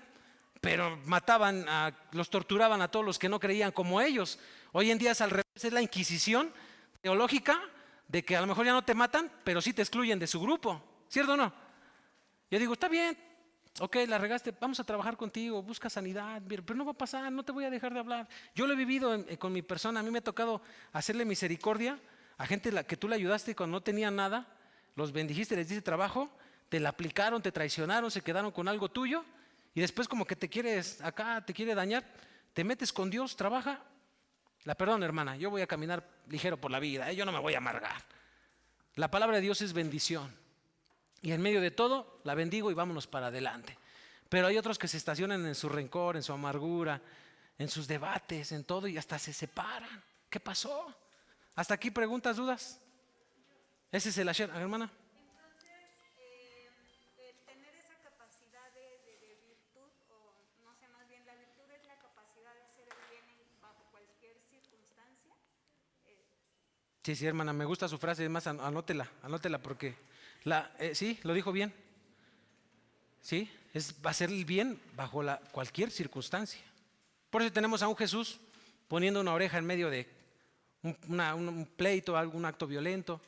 pero mataban, los torturaban a todos los que no creían como ellos. Hoy en día es al revés, es la Inquisición teológica, de que a lo mejor ya no te matan, pero sí te excluyen de su grupo, ¿cierto o no? Yo digo, está bien, ok, la regaste, vamos a trabajar contigo, busca sanidad, pero no va a pasar, no te voy a dejar de hablar. Yo lo he vivido con mi persona, a mí me ha tocado hacerle misericordia a gente que tú le ayudaste cuando no tenían nada, los bendijiste, les diste trabajo, te la aplicaron, te traicionaron, se quedaron con algo tuyo y después como que te quiere dañar, te metes con Dios, trabaja. Perdón, hermana, yo voy a caminar ligero por la vida, yo no me voy a amargar. La palabra de Dios es bendición y en medio de todo la bendigo y vámonos para adelante. Pero hay otros que se estacionan en su rencor, en su amargura, en sus debates, en todo y hasta se separan. ¿Qué pasó? ¿Hasta aquí preguntas, dudas? Ese es el Asher, hermana. El tener esa capacidad de virtud, o no sé, más bien la virtud es la capacidad de hacer el bien bajo cualquier circunstancia. Sí, hermana, me gusta su frase, es más, anótela porque sí, lo dijo bien. Sí, va a ser el bien bajo cualquier circunstancia. Por eso tenemos a un Jesús poniendo una oreja en medio de un pleito, algún acto violento,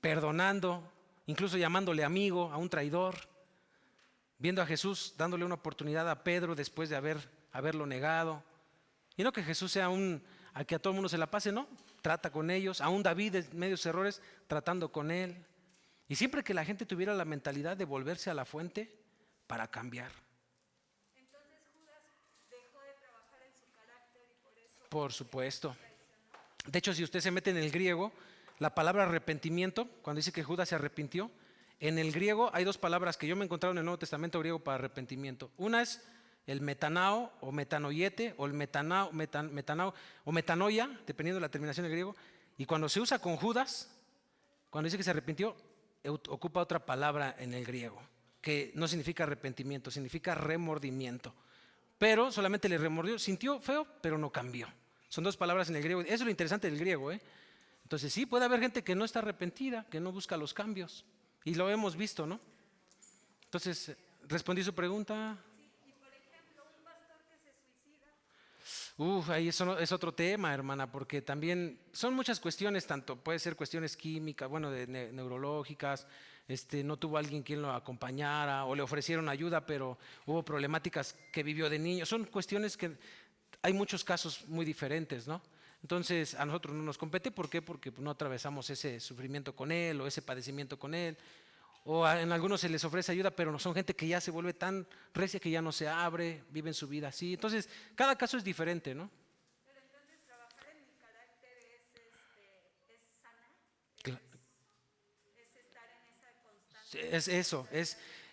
perdonando, incluso llamándole amigo a un traidor, viendo a Jesús dándole una oportunidad a Pedro después de haberlo negado. Y no que Jesús sea al que a todo el mundo se la pase, no, trata con ellos, aún David en medio de sus errores tratando con él. Y siempre que la gente tuviera la mentalidad de volverse a la fuente para cambiar. Entonces Judas dejó de trabajar en su carácter y por eso Por supuesto. De hecho, si usted se mete en el griego, la palabra arrepentimiento, cuando dice que Judas se arrepintió, en el griego hay dos palabras que yo me he encontrado en el Nuevo Testamento griego para arrepentimiento. Una es el metanao o metanoiete o el metanao o metanoia, dependiendo de la terminación del griego. Y cuando se usa con Judas, cuando dice que se arrepintió, ocupa otra palabra en el griego, que no significa arrepentimiento, significa remordimiento. Pero solamente le remordió, sintió feo, pero no cambió. Son dos palabras en el griego. Eso es lo interesante del griego, ¿eh? Entonces sí, puede haber gente que no está arrepentida, que no busca los cambios. Y lo hemos visto, ¿no? Entonces, ¿respondí su pregunta? y por ejemplo un pastor que se suicida. Ahí eso es otro tema, hermana, porque también son muchas cuestiones, tanto puede ser cuestiones químicas, bueno, neurológicas, no tuvo alguien quien lo acompañara o le ofrecieron ayuda, pero hubo problemáticas que vivió de niño. Son cuestiones que hay muchos casos muy diferentes, ¿no? Entonces a nosotros no nos compete, ¿por qué? Porque no atravesamos ese sufrimiento con él o ese padecimiento con él. O en algunos se les ofrece ayuda, pero no son gente que ya se vuelve tan recia que ya no se abre, viven su vida así. Entonces, cada caso es diferente, ¿no? Pero entonces trabajar en mi carácter es sanar, Cla- es estar en esa constante. Es eso,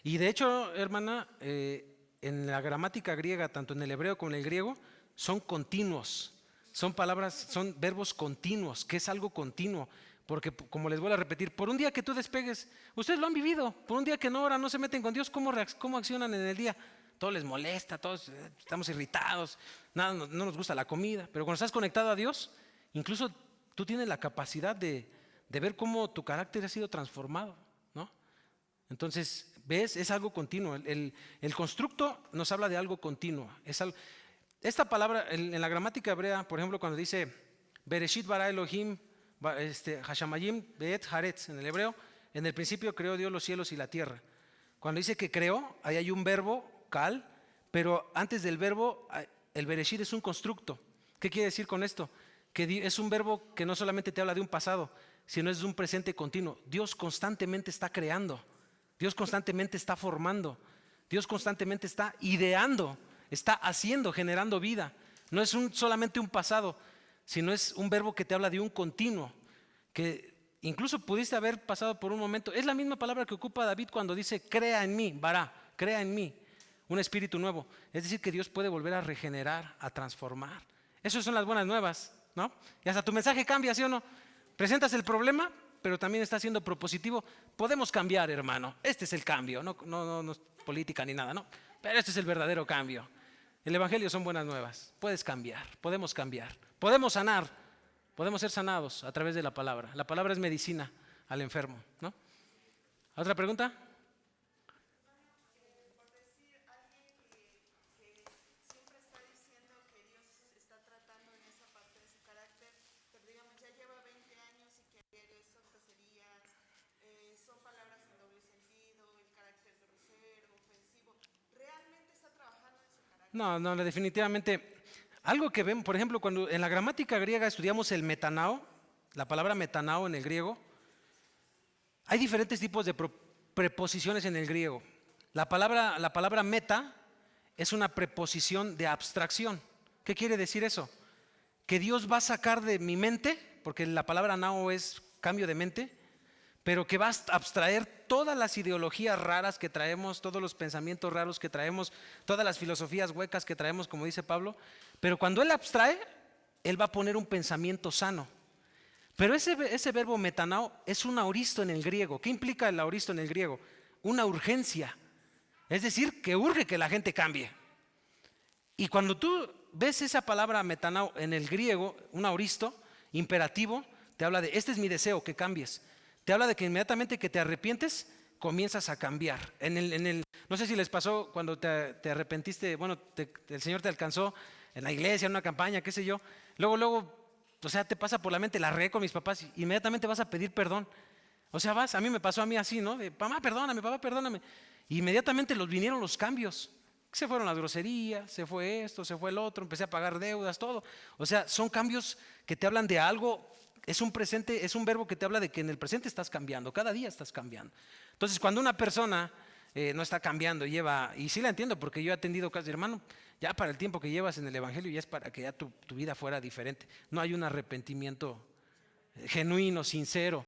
y de hecho, hermana, en la gramática griega, tanto en el hebreo como en el griego, son continuos, son palabras, son verbos continuos, que es algo continuo. Porque como les vuelvo a repetir, por un día que tú despegues, ustedes lo han vivido, por un día que no oran, no se meten con Dios, ¿cómo accionan en el día? Todo les molesta, todos estamos irritados, nada, no nos gusta la comida, pero cuando estás conectado a Dios, incluso tú tienes la capacidad de ver cómo tu carácter ha sido transformado, ¿no? Entonces, ¿ves? Es algo continuo, el constructo nos habla de algo continuo. Esta palabra, en la gramática hebrea, por ejemplo, cuando dice Bereshit bara Elohim Hashamayim Beet Haaretz, en el hebreo, en el principio creó Dios los cielos y la tierra. Cuando dice que creó, ahí hay un verbo, kal, pero antes del verbo, el Bereshit es un constructo. ¿Qué quiere decir con esto? Que es un verbo que no solamente te habla de un pasado, sino es de un presente continuo. Dios constantemente está creando, Dios constantemente está formando, Dios constantemente está ideando, está haciendo, generando vida. No es solamente un pasado, sino es un verbo que te habla de un continuo, que incluso pudiste haber pasado por un momento. Es la misma palabra que ocupa David cuando dice crea en mí, vará, crea en mí un espíritu nuevo. Es decir, que Dios puede volver a regenerar, a transformar. Esas son las buenas nuevas, ¿no? Y hasta tu mensaje cambia, ¿sí o no? Presentas el problema, pero también está siendo propositivo. Podemos cambiar, hermano. Este es el cambio, no es política ni nada, no. Pero este es el verdadero cambio. El evangelio son buenas nuevas. Puedes cambiar, podemos cambiar. Podemos sanar, podemos ser sanados a través de la palabra. La palabra es medicina al enfermo, ¿no? ¿Otra pregunta? Por decir, alguien que siempre está diciendo que Dios está tratando en esa parte de su carácter, pero digamos ya lleva 20 años y que ayer son groserías, son palabras en doble sentido, el carácter grosero, ofensivo, ¿realmente está trabajando en su carácter? No, definitivamente. Algo que ven, por ejemplo, cuando en la gramática griega estudiamos el metanao, la palabra metanao en el griego, hay diferentes tipos de preposiciones en el griego. La palabra meta es una preposición de abstracción. ¿Qué quiere decir eso? Que Dios va a sacar de mi mente, porque la palabra nao es cambio de mente, pero que va a abstraer todas las ideologías raras que traemos, todos los pensamientos raros que traemos, todas las filosofías huecas que traemos, como dice Pablo. Pero cuando Él abstrae, Él va a poner un pensamiento sano. Pero ese verbo metanao es un aoristo en el griego. ¿Qué implica el aoristo en el griego? Una urgencia. Es decir, que urge que la gente cambie. Y cuando tú ves esa palabra metanao en el griego, un aoristo imperativo, te habla de, este es mi deseo, que cambies. Te habla de que inmediatamente que te arrepientes, comienzas a cambiar. No sé si les pasó cuando te arrepentiste, bueno, el Señor te alcanzó en la iglesia, en una campaña, qué sé yo. Luego, O sea, te pasa por la mente, la regué con mis papás, y inmediatamente vas a pedir perdón. O sea, a mí me pasó a mí así, ¿no? De, mamá, perdóname, papá, perdóname. Y inmediatamente vinieron los cambios. Se fueron las groserías, se fue esto, se fue el otro, empecé a pagar deudas, todo. O sea, son cambios que te hablan de algo, es un presente, es un verbo que te habla de que en el presente estás cambiando, cada día estás cambiando. Entonces, cuando una persona no está cambiando, y sí la entiendo porque yo he atendido casos de hermano, ya para el tiempo que llevas en el Evangelio ya es para que ya tu vida fuera diferente. No hay un arrepentimiento genuino, sincero.